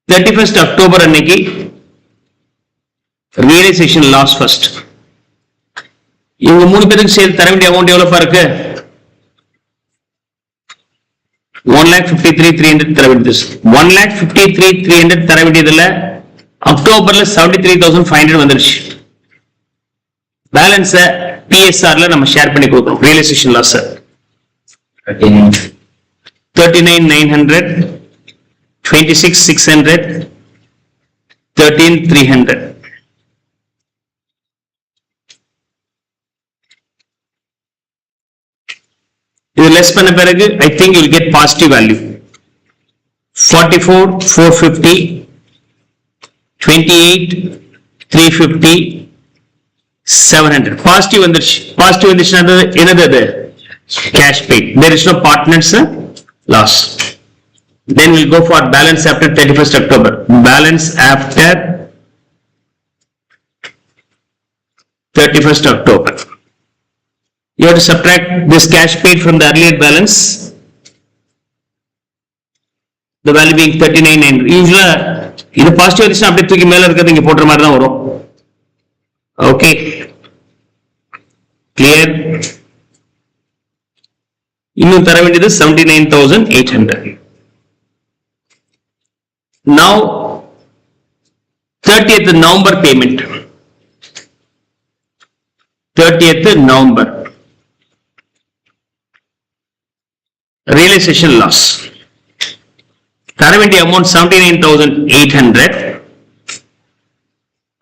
31st October அன்னைக்கு realization loss first. இவங்க மூணு பேருக்கு சேர்த்து தர வேண்டிய அமௌண்ட் எவ்வளவு இருக்கு? 1,53,300 தர வேண்டியது. 1,53,300 தர வேண்டியதுல அக்டோபர்ல 73,500 வந்துருச்சு. பேலன்ஸ பிஎஸ்ஆர்ல நம்ம ஷேர் பண்ணி கொடுக்கணும். Realisation loss 39,900, 26,600, 13,300. இது லெஸ் பண்ண பிறகு I think you will get positive value. 44,450, 28,350, 700. Positive வந்துருச்சுன்னா என்னது? Cash paid. There is no partners loss. Then we'll go for balance after 31st October. Balance after 31st October. You have to subtract this cash paid from the earlier balance. The value being 39,900. Usually, இது positive வந்துச்சுன்னா அப்படியே தூக்கி மேல இருக்கிறது இங்க போடுற மாதிரி தான் வரும். Okay, clear. இன்னும் தர வேண்டியது 79,800. Now 30th November payment. 30th November. Realization loss. Current amount 79,800.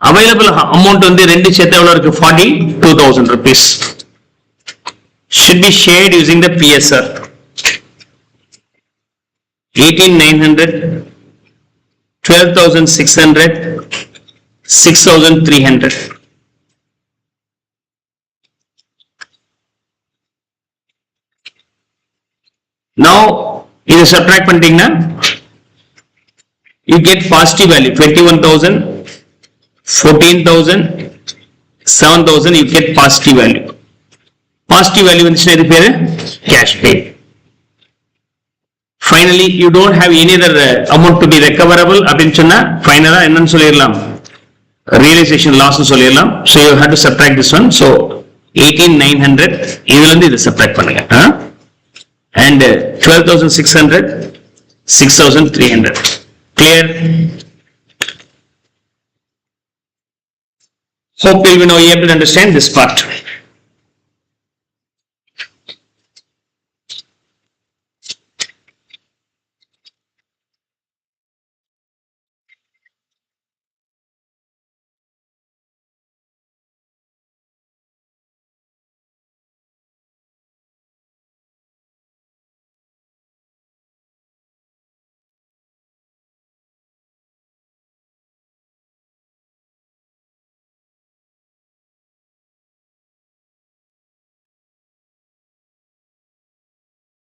Available amount on the rent is 42,000 rupees. Should be shared using the PSR. 18,900, 12,600, 6,300. Now, in the subtract pandingna, you get positive value 21,000, 14,000, 7,000. You get positive value. Positive value in this cash pay. Finally, you don't have any other amount to be recoverable. Finally, realization loss. So you have to subtract this one. So 18,900. You will subtract and 12,600, 6,300. Clear? Hope you will now able to understand this part.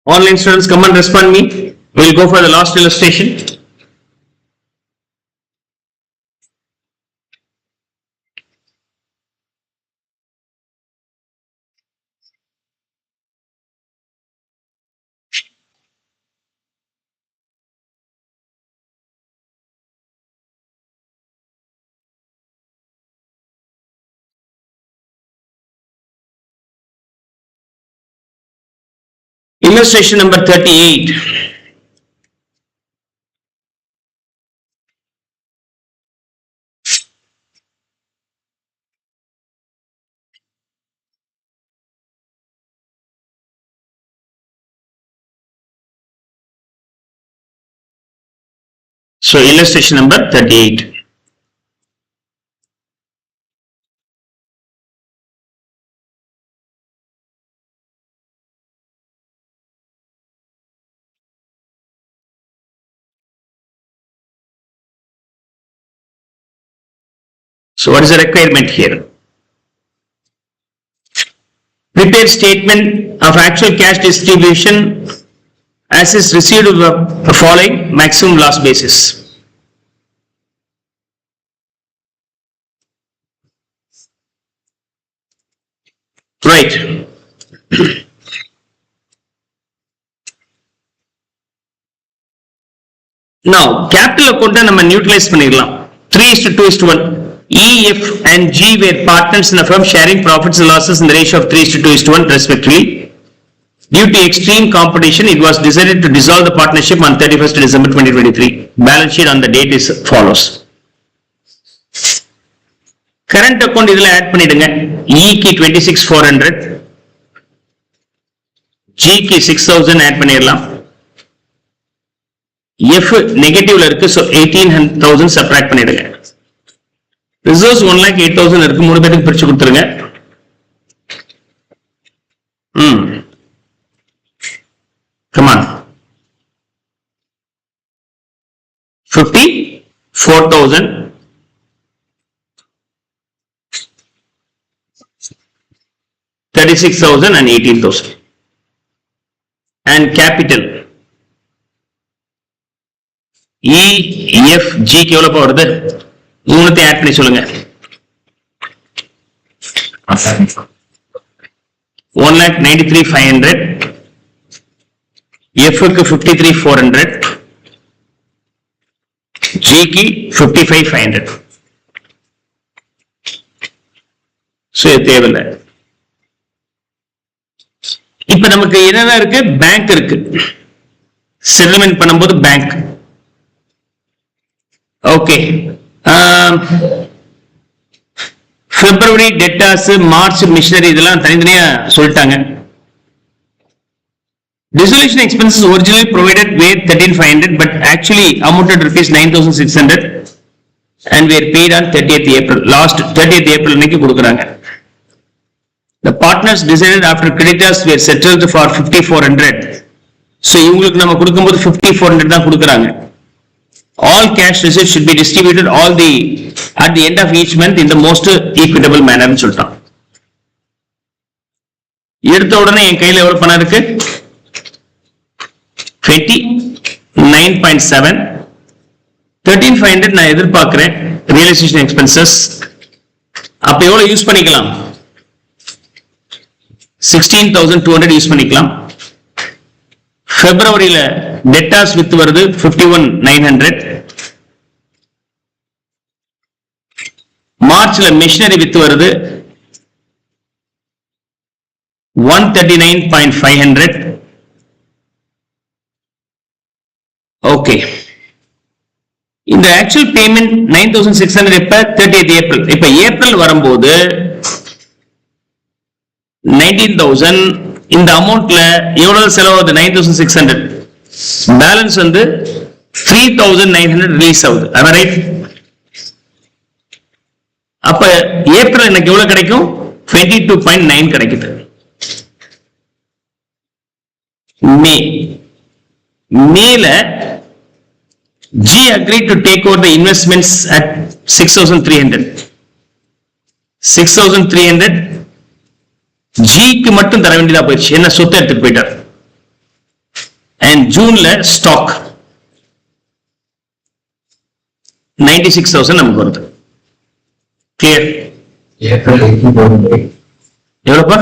Online students, come and respond me. We will go for the last illustration. Illustration number 38. So illustration number 38. So what is the requirement here? Prepare statement of actual cash distribution as is received with the following maximum loss basis. Right. Now, capital account நம்ம neutralize பண்ணிடலாம். 3:2:1. E, F and G were partners in the firm sharing profits and losses in the ratio of 3:2:1 respectively. Due to extreme competition, it was decided to dissolve the partnership on 31st December 2023. Balance sheet on the date is follows. Current account idhula add பண்ணிடுங்க. E க்கு 26,400, G க்கு 6,000 add பண்ணிடலாம். F negative இருக்கு, so 18,000 subtract பண்ணிடுங்க. Reserves 1,08,000 இருக்கு, 3 பேருக்கு பிரிச்சு கொடுத்துருங்க. Come on. 54,000. 36,000 and 18,000. And capital. E, F, G க்கு எவ்வளவு வருது? மூணுத்தை ஆட் பண்ணி சொல்லுங்க. 1,93,500. F க்கு 53,400. G க்கு 55,500. சோ இது தேவையில்லை. இப்ப நமக்கு என்னதான் இருக்கு? பேங்க் இருக்கு. செட்டில்மெண்ட் பண்ணும்போது பேங்க். ஓகே, பிப்ரவரி டெட்டாஸ், மார்ச் மிஷனரி இதெல்லாம் தனித்தனியா சொல்லிட்டாங்க. Dissolution expenses originally provided were 13,500 but actually amounted rupees 9,600 and were paid on 30th April. Last 30th April இன்னைக்கு கொடுக்குறாங்க. The partners decided after creditors were settled for 5,400. So இவங்களுக்கு நம்ம கொடுக்கும்போது 5,400 தான் கொடுக்குறாங்க. All cash receipts should be distributed at the end of each month in the most equitable manner னு சொல்லிட்டான். எடுத்த உடனே என் கையில எவ்வளவு பணம் இருக்கு? 29.7. 13,500 நான் எதிர்பார்க்கிறேன் ரியலைசேஷன் எக்ஸ்பென்சஸ். அப்ப எவ்வளவு யூஸ் பண்ணிக்கலாம்? 16,200 யூஸ் பண்ணிக்கலாம். பிப்ரவரியில டெட்டாஸ் வித் வருது 51,900. மார்ச்ல மிஷனரி வித் வருது 139,500. ஓகே, இந்த ஆக்சுவல் பேமெண்ட் 9,600 எப்ப? 30th April. இப்ப ஏப்ரல் வரும்போது 19,000. இந்த அமௌண்ட்ல எவ்வளவு செலவாகுது? 9,600. பேலன்ஸ் வந்து 3,900 ரிலீஸ் ஆகுது. ரைட்? அப்ப ஏப்ரல் எனக்கு எவ்வளவு கிடைக்கும்? 22.9 கிடைக்குது. மேல G agreed to take over the investments at 6,300. 6,300 ஜிக்கு மட்டும் தர வேண்டியதா போயிடுச்சு. என்ன சொத்தை எடுத்துட்டு போயிட்டார். அண்ட் ஜூன்ல ஸ்டாக் 96,000 நமக்கு வருது. கிளியர்? எவ்வளவுப்பா?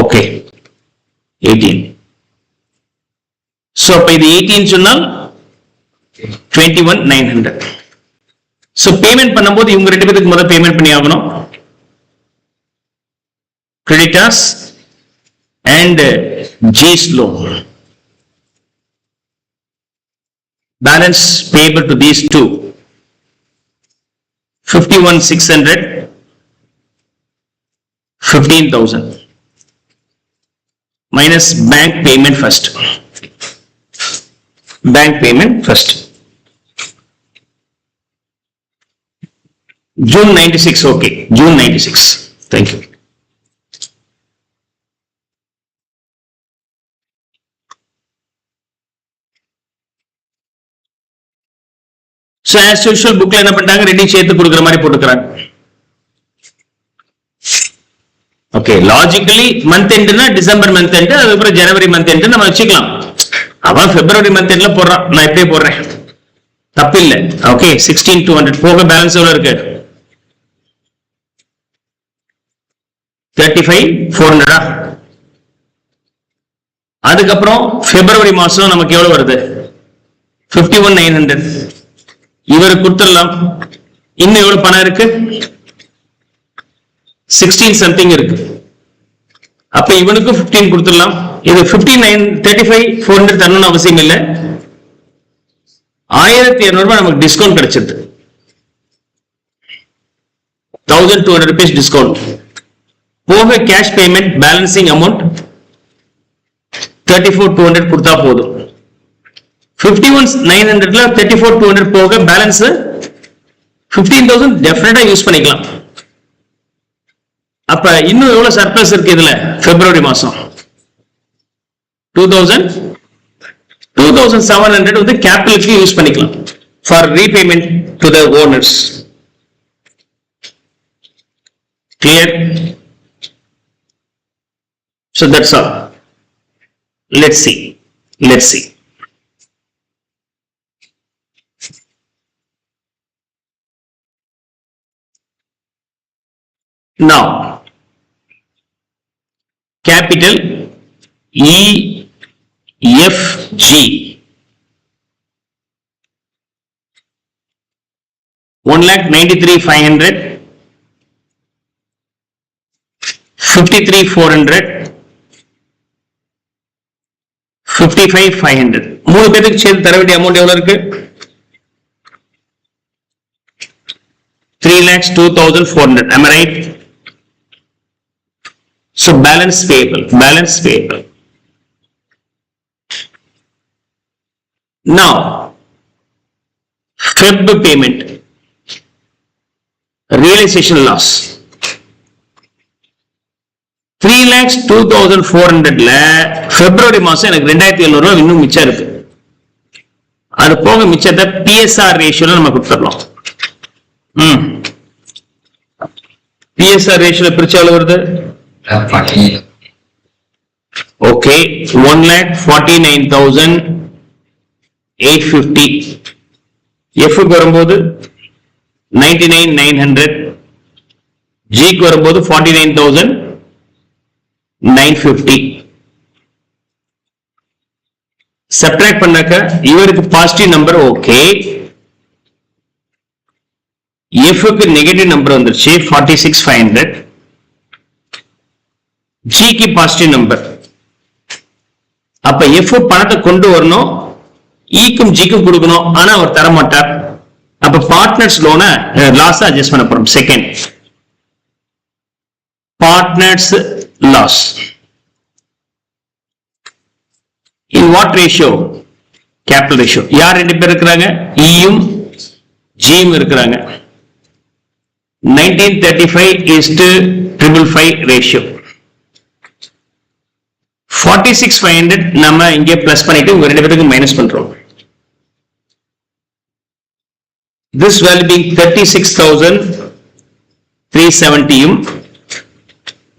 ஓகே, 18. சோ அப்ப இது 18 சொன்னால் 21,900. சோ பேமெண்ட் பண்ணும்போது இவங்க ரெண்டு பேருக்கு முதல்ல பேமெண்ட் பண்ணி ஆகணும். Creditors and G's loan. Balance payable to these two 51,600, 15,000 minus bank payment first. Bank payment first. June 96. Okay, June 96. Thank you. So as usual bookல என்ன பண்ணிட்டாங்க? ரெடி சேர்த்து கொடுக்கிற மாதிரி போட்டுக்கிறாங்க. ஓகே, லாஜிக்கலி மந்த் எண்ட்னா டிசம்பர் மந்த் எண்ட், அதுக்கப்புறம் January month end நம்ம வச்சுக்கலாம். அவன் பிப்ரவரி மந்த் எண்ட்ல போடுறான், நான் இப்பயே போடுறேன், தப்பு இல்லை. ஓகே, 16,200 போக பேலன்ஸ் எவ்வளவு இருக்கு? 35,400. அதுக்கப்புறம் பிப்ரவரி மாசம் நமக்கு எவ்வளவு வருது? 51,900. இவருக்கு கொடுத்துடலாம். இன்னும் எவ்வளவு பணம் இருக்கு? 16 something இருக்கு. அப்ப இவனுக்கு 15 கொடுத்துடலாம். இது 35,400 தரணும்னு அவசியம் இல்லை. 1,200 ரூபாய் நமக்கு டிஸ்கவுண்ட் கிடைச்சது. 1,200 rupees டிஸ்கவுண்ட் போக கேஷ் பேமெண்ட் பேலன்சிங் அமௌண்ட் 34,200 கொடுத்தா போதும். 51,900ல 34,200 போக பேலன்ஸ் 15,000 டெஃபினட்டா யூஸ் பண்ணிக்கலாம். அப்ப இன்னும் எவ்வளவு சர்ப்ளஸ் இருக்கு இதுல? பிப்ரவரி மாசம் 2,700 வந்து கேபிட்டலுக்கு யூஸ் பண்ணிக்கலாம் for repayment to the owners. Clear? So that's all. Let's see. Now, capital EFG 1,93,500, 53,400, 55,500. மூணு பேருக்கு சேர்த்து தர வேண்டிய அமௌண்ட் எவ்வளவு இருக்கு? 3,02,400. Am I right? So balance payable. Now, Feb payment, realization loss. 3,02,400ல February மாசம் எனக்கு 2,700 ரூபாய் இன்னும் மிச்சம் இருக்கு. அது போக மிச்சத்தை PSR ரேஷியோல நம்ம கொடுத்துடலாம். PSR ரேஷியோல பிரிச்சா எவ்வளவு வருது? ஓகே, 1,49,850. F க்கு வரும்போது 99,900. G க்கு வரும்போது 49,950. சப்ட்ராக்ட் பண்ணாக்க இவருக்கு பாசிட்டிவ் நம்பர். ஓகே, F க்கு நெகட்டிவ் நம்பர் வந்துருச்சு 46,500. G க்கு பாசிட்டிவ் நம்பர். அப்ப F பணத்தை கொண்டு வரணும், E க்கும் G க்கும் கொடுக்கணும், ஆனா அவர் தர மாட்டார். அப்ப பார்ட்னர்ஸ் லோன லாஸ் அட்ஜஸ்ட் பண்ண போறோம். Second, partners loss in what ratio? Capital ratio. யார் ரெண்டு பேர் இருக்கிறாங்க? ஈயும் ஜியும் இருக்கிறாங்க. 1935:555 ரேஷியோ. 46,500 நம்ம இங்கே பிளஸ் பண்ணிட்டு உங்க ரெண்டு பேருக்கு மைனஸ் பண்றோம். This value being 36,370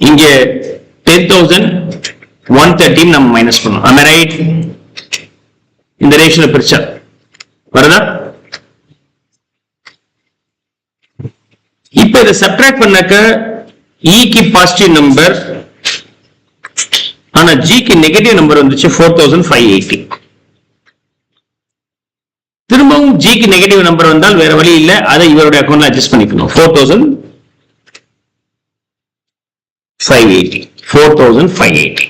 இங்க 10,130 நம்ம மைனஸ் பண்ணோம். Am I right? இந்த ரேஷியோல பிரிச்சா வருதா? இப்ப இதை சப்ட்ராக்ட் பண்ணாக்க E க்கு பாசிட்டிவ் நம்பர், ஆனா G க்கு நெகட்டிவ் நம்பர் வந்துச்சு 4,580. திரும்பவும் G க்கு நெகட்டிவ் நம்பர் வந்தால் வேற வழி இல்ல, அதை இவருடைய அக்கவுண்ட்ல அட்ஜஸ்ட் பண்ணிக்கணும். 4,580.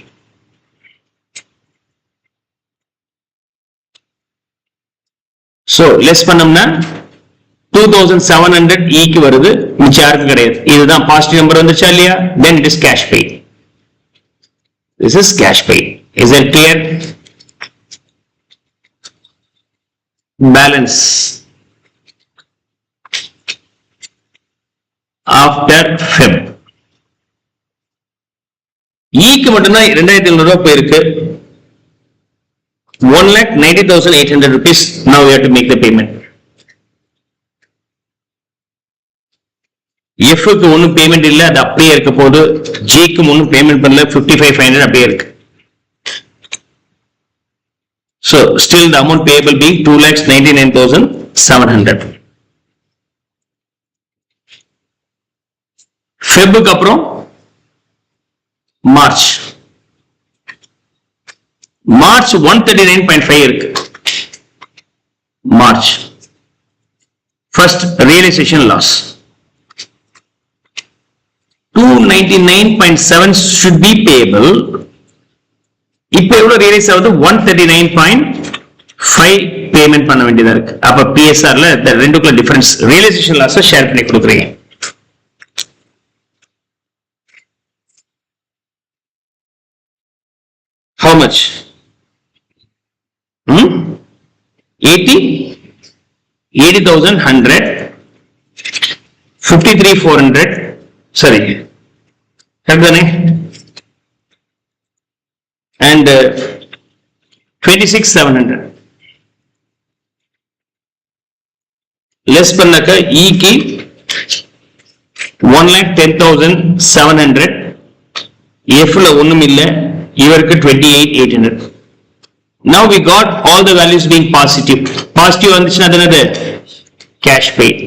So லெஸ் பண்ணோம்னா 2,700 E க்கு வருது, மிச்சம் யாருக்கு கிடையாது. இதுதான் பாசிட்டிவ் நம்பர் வந்துச்சா இல்லையா? Then it is cash paid. This is cash paid. Is that clear? Balance after Feb. E க்கு மட்டும்தான் 2,700 ரூபாய் போயிருக்கு. 1,90,800 rupees. Now we have to make the payment. F க்கு ஒன்னும் பேமெண்ட் இல்ல, அது அப்படியே இருக்க போது. G க்கு ஒன்னும் பேமெண்ட் பண்ணல, 55,500 அப்படியே இருக்கு. So still the amount payable being 2,99,700. Feb க்கு அப்புறம் March 139.5 இருக்கு. March first realization loss 299.7 should be payable. இப்ப எவ்வளவு ரியலைஸ் ஆகுது? 139.5 பேமெண்ட் பண்ண வேண்டியதா இருக்கு. அப்ப PSRல ரெண்டுக்குள்ள டிஃபரன்ஸ் ரியலைசேஷன் லாஸ் ஷேர் பண்ணி கொடுக்குறீங்க. How much? 80,100, 53,400. Sorry, and 26,700. less பண்ணாக்க E க்கு 1,10,700. F ல ஒண்ணும் இல்ல, இவருக்கு 28,800. Now we got all the values being positive. Positive வந்துச்சுன்னா அது என்னது? Cash paid.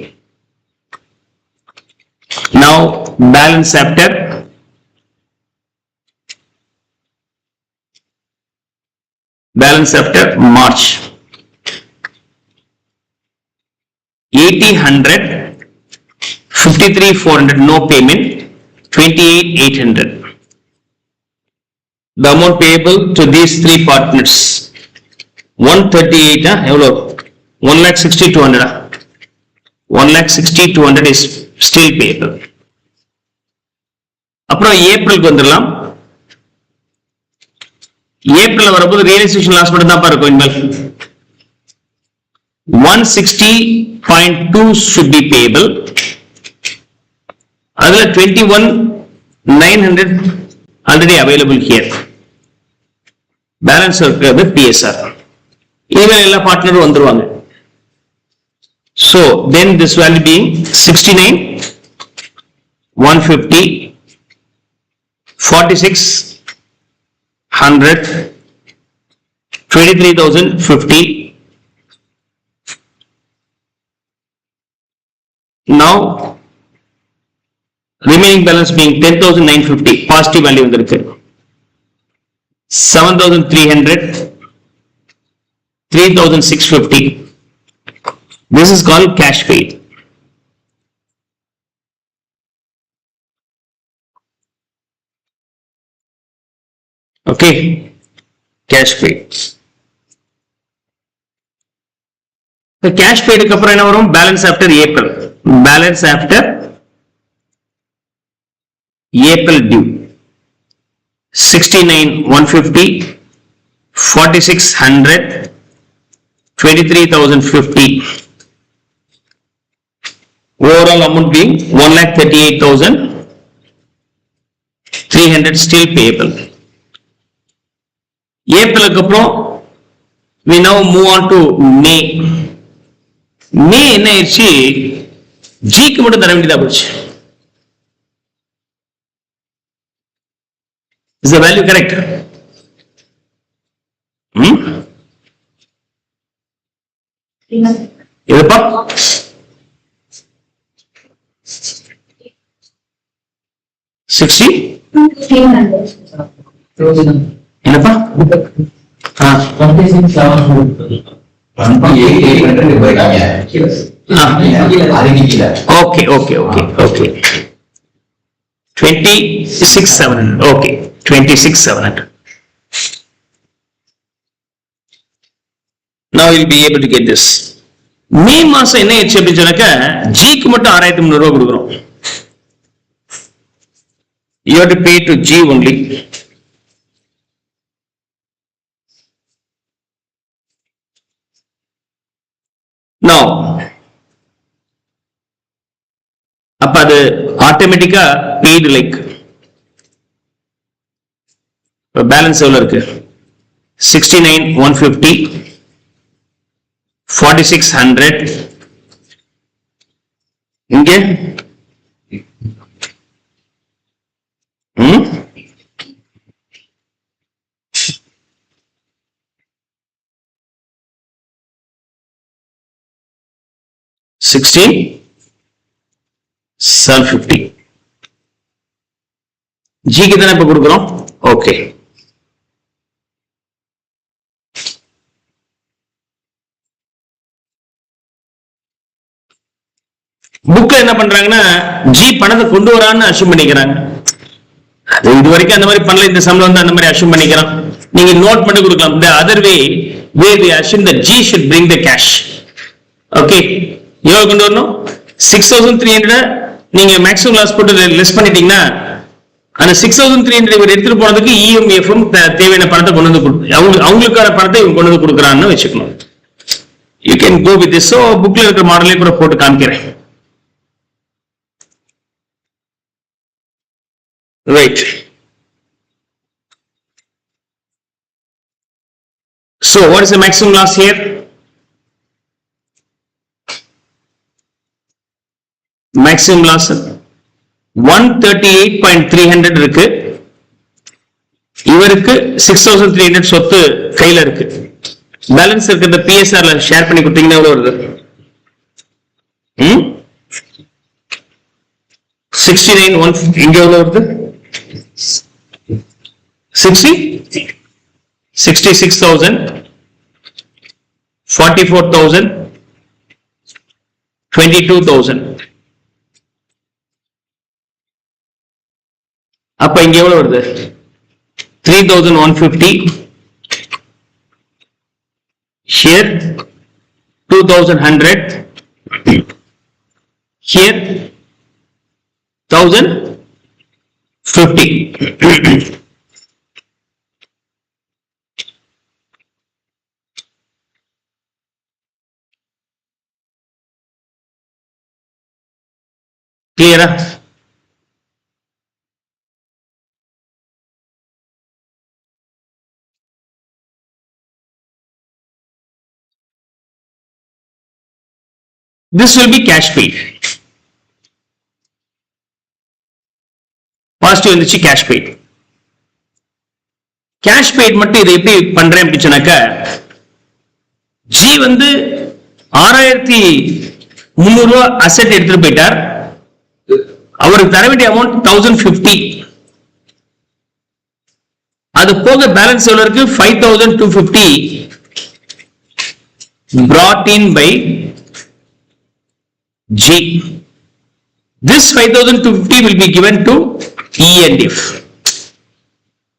Now balance after March 80,100, 53,400 no payment, 28,800. The amount payable to these three partners 138 எவ்வளோ? 1,60,200. 1,60,200 is still payable. அப்புறம் ஏப்ரலுக்கு வந்துடலாம். ஏப்ரல் வரும்போது ரியலைசேஷன் லாஸ் மட்டும் தான் இருக்கும். இனிமேல் 160.2 should be payable. அதுல 21,900 already available here. பேலன்ஸ் இருக்கிறது PSR. இனிமேல் எல்லா பார்ட்னரும் வந்துருவாங்க. So then this value being 69,150, 46,100, 23,050. Now remaining balance being 10,950, positive value வந்திருக்கு. 7,300, 3,650. This is called cash paid. Okay, cash paid. The cash paid க்கு அப்புறம் என்ன வரும்? Balance after April. Balance after April due. 69,150, 46,100, 23,050. Overall amount being 1,38,300 still payable. April க்கு அப்புறம் we now move on to May. May என்ன ஆயிடுச்சு? ஜிக்கு மட்டும் தர வேண்டியதா போச்சு. Is the value correct? இதுப்பா 60 என்னப்பா? Okay, okay, okay, okay. 26,700. Okay, 26,700. Now you'll be able to get this. மே மாசம் என்ன ஆயிடுச்சு அப்படின்னு சொன்னாக்க ஜிக்கு மட்டும் 6,300 ரூபாய் கொடுக்குறோம். You have to pay to G only. Now, அப்ப அது ஆட்டோமேட்டிக்கா paid like பேலன்ஸ் எவ்வளவு இருக்கு? 69,150, 46,100. இங்கே 16,750. ஜிக்கு தானே இப்ப கொடுக்கிறோம். ஓகே, புக்ல என்ன பண்றாங்கன்னா ஜி பணத்தை கொண்டு வரான்னு அஷ்யூம் பண்ணிக்கிறாங்க. இது வரைக்கும் அந்த மாதிரி பண்ணல, இந்த சம்பளம் வந்து அந்த மாதிரி அஷ்யூம் பண்ணிக்கிறான். நீங்க நோட் பண்ணி கொடுக்கலாம். The other way where we assume that G should bring the cash. Okay, எவ்வளவு கொண்டு வரணும்? 6,300 நீங்க மேக்ஸிமம் லாஸ் போட்டு லெஸ் பண்ணிட்டீங்கன்னா அந்த 6,300 இவர் எடுத்துட்டு போனதுக்கு இஎம்எஃப்பும் தேவையான பணத்தை கொண்டு வந்து அவங்களுக்கான பணத்தை இவங்க கொண்டு வந்து கொடுக்குறான்னு வச்சுக்கணும். You can go with this. So புக்ல இருக்கிற மாடலே கூட போட்டு காமிக்கிறேன். Right. So what is the maximum loss here? Maximum loss 138.300 இருக்கு. இவருக்கு 6,300 சொத்து கையில இருக்கு. பேலன்ஸ் இருக்கிறத பிஎஸ்ஆர்ல ஷேர் பண்ணி கொடுத்தீங்கன்னா எவ்வளவு வருது? 69,150. இங்க எவ்வளவு வருது? 66,000, 44,000, 22,000. அப்ப இங்க எவ்வளவு வருது? 3,150. Here 2,100, Here 1050. Clear? This will be cash paid. Positive இருந்துச்சு cash paid. Cash paid மட்டும் இதை எப்படி பண்றேன் அப்படின்னாக்க G வந்து 6300 ரூபாய் அசெட் எடுத்துட்டு போயிட்டார். அவருக்கு தர வேண்டிய அமௌண்ட் 1050. அது போக பேலன்ஸ் எவ்வளவு இருக்கு? 5250 brought in by G. This 5250 will be given to E and F.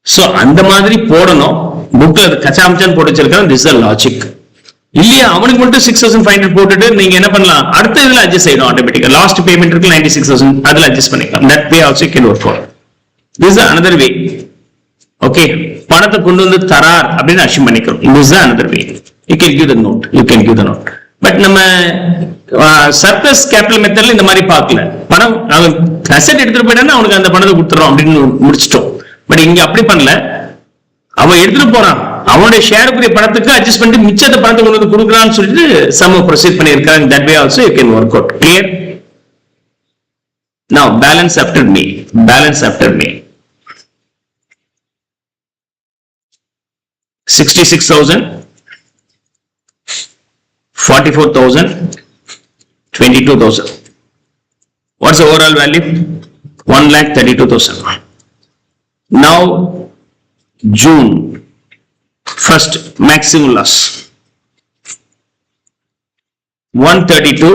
So அந்த மாதிரி போடணும். புக்ல கச்சாமச்சான் போட்டு வச்சிருக்காங்க. This is the logic. இல்லையா அவனுக்கு மட்டும் 6500 போட்டுட்டு நீங்க என்ன பண்ணலாம்? அடுத்த இதுல அட்ஜஸ்ட் ஆயிடும் ஆட்டோமேட்டிக்கா. லாஸ்ட் பேமெண்ட் இருக்கு 96000 அதுல அட்ஜஸ்ட் பண்ணிக்கலாம். That way also can work for. This is another way. Okay, பணத்தை கொண்டு வந்து தரார் அப்படின்னு அஷ்யூம் பண்ணிக்கிறோம். This is another way. You can give the note. You can give the note. But நம்ம சர்ப்ளஸ் கேபிட்டல் மெத்தட்ல இந்த மாதிரி பார்க்கல. பணம் அவன் அசெட் எடுத்துட்டு போயிட்டான்னா அவனுக்கு அந்த பணத்தை கொடுத்துறோம் அப்படின்னு முடிச்சிட்டோம். பட் இங்க அப்படி பண்ணல. அவன் எடுத்துட்டு போறான். அவனுடைய ஷேருக்குரிய பணத்துக்கு அட்ஜஸ்ட் பண்ணிட்டு மிச்சத்தை பணத்தை கொண்டு வந்து கொடுக்கலாம்னு சொல்லிட்டு சம் ப்ரொசீட் பண்ணியிருக்காங்க. That way also you can work out. Clear? Now balance after May. Balance after May. 66,000, 44,000, 22,000. What's the overall value? 1,32,000. Now June 1st maximum loss 132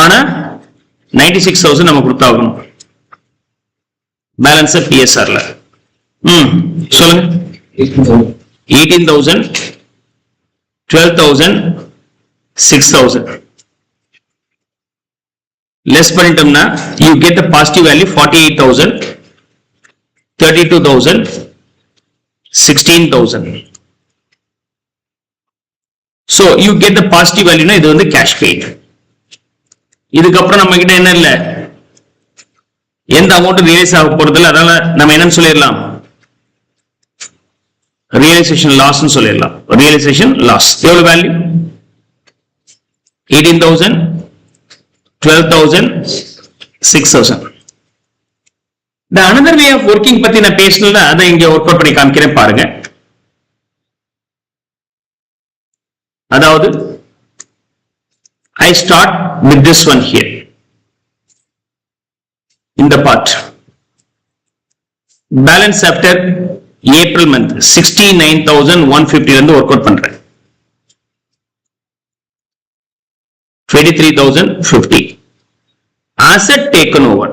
ஆனா 96,000 நம்ம கொடுத்தாகணும். பேலன்ஸ் PSRல சொல்லுங்க. 18,000, 12,000, 6,000 less பண்ணிட்டோம்னா you get the positive value 48,000, 32,000, 16,000. So you get the positive value. இது வந்து cash paid. இதுக்கப்புறம் நம்ம கிட்ட என்ன இல்ல, எந்த அமௌண்ட் ரியலைஸ் ஆக போறது இல்ல. அதனால நம்ம என்னன்னு சொல்லிடலாம், ரியலைசேஷன் லாஸ் சொல்லிடலாம். ரியலைசேஷன் லாஸ் எவ்வளவு value? 18,000, 12,000, 6,000. The another way of working பத்தி நான் பேசணும்னா அதை இங்க ஒர்க் அவுட் பண்ணி காமிக்கிறேன் பாருங்க. அதாவது I start with this one here. In the part balance after April month 69,150 இருந்து ஒர்க் அவுட் பண்றேன். 23,050 asset taken over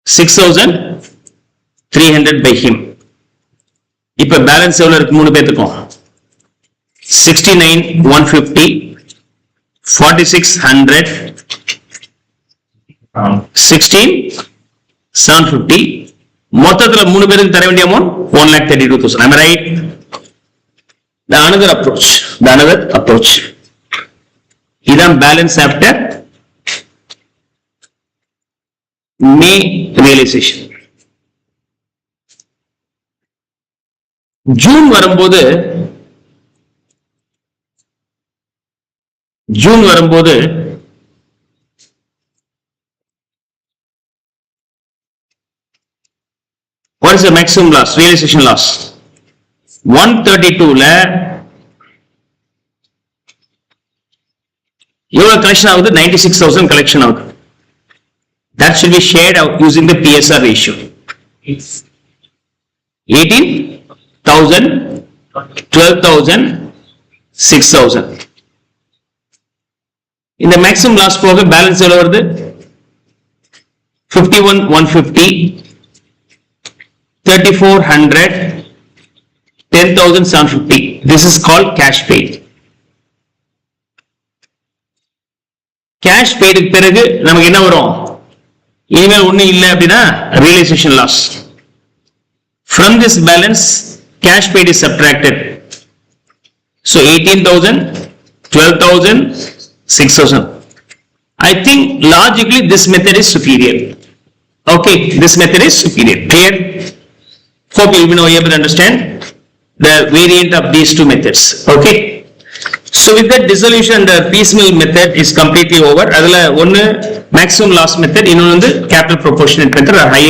6,300 by him. இப்ப பேலன்ஸ் எவ்வளவு இருக்கு? மூணு பேத்துக்கும் 69,150, 4600, 16,750. மொத்தத்துல மூணு பேருக்கு தர வேண்டிய amount 1,32,000. Am I right? The another approach. இதான் பேலன்ஸ் ஆஃப்டர் மே ரியலைசேஷன். ஜூன் வரும்போது what is the maximum loss? Realization loss 132 ல எவ்வளவு கலெக்ஷன் ஆகுது? 96,000 கலெக்ஷன் ஆகுது. That should be shared out using the PSR ratio. 18,000, 12,000, 6,000. இந்த maximum loss போக balance எவ்வளவு வருது? 51,150, 3,400, 10,750. This is called cash paid. Cash பெய்டுக்கு பிறகு நமக்கு என்ன வரும்? இனிமேல் ஒண்ணும் இல்லை அப்படின்னா realisation loss. From this balance, cash paid is subtracted. So 18,000, 12,000, 6,000. I think logically this method is superior. Okay, this method is superior. Clear? Hope you will be able to understand the variant of these two methods. Okay. So with that, dissolution, the piecemeal method is completely over. Adala one maximum loss method, இன்னொன்று capital proportionate method or higher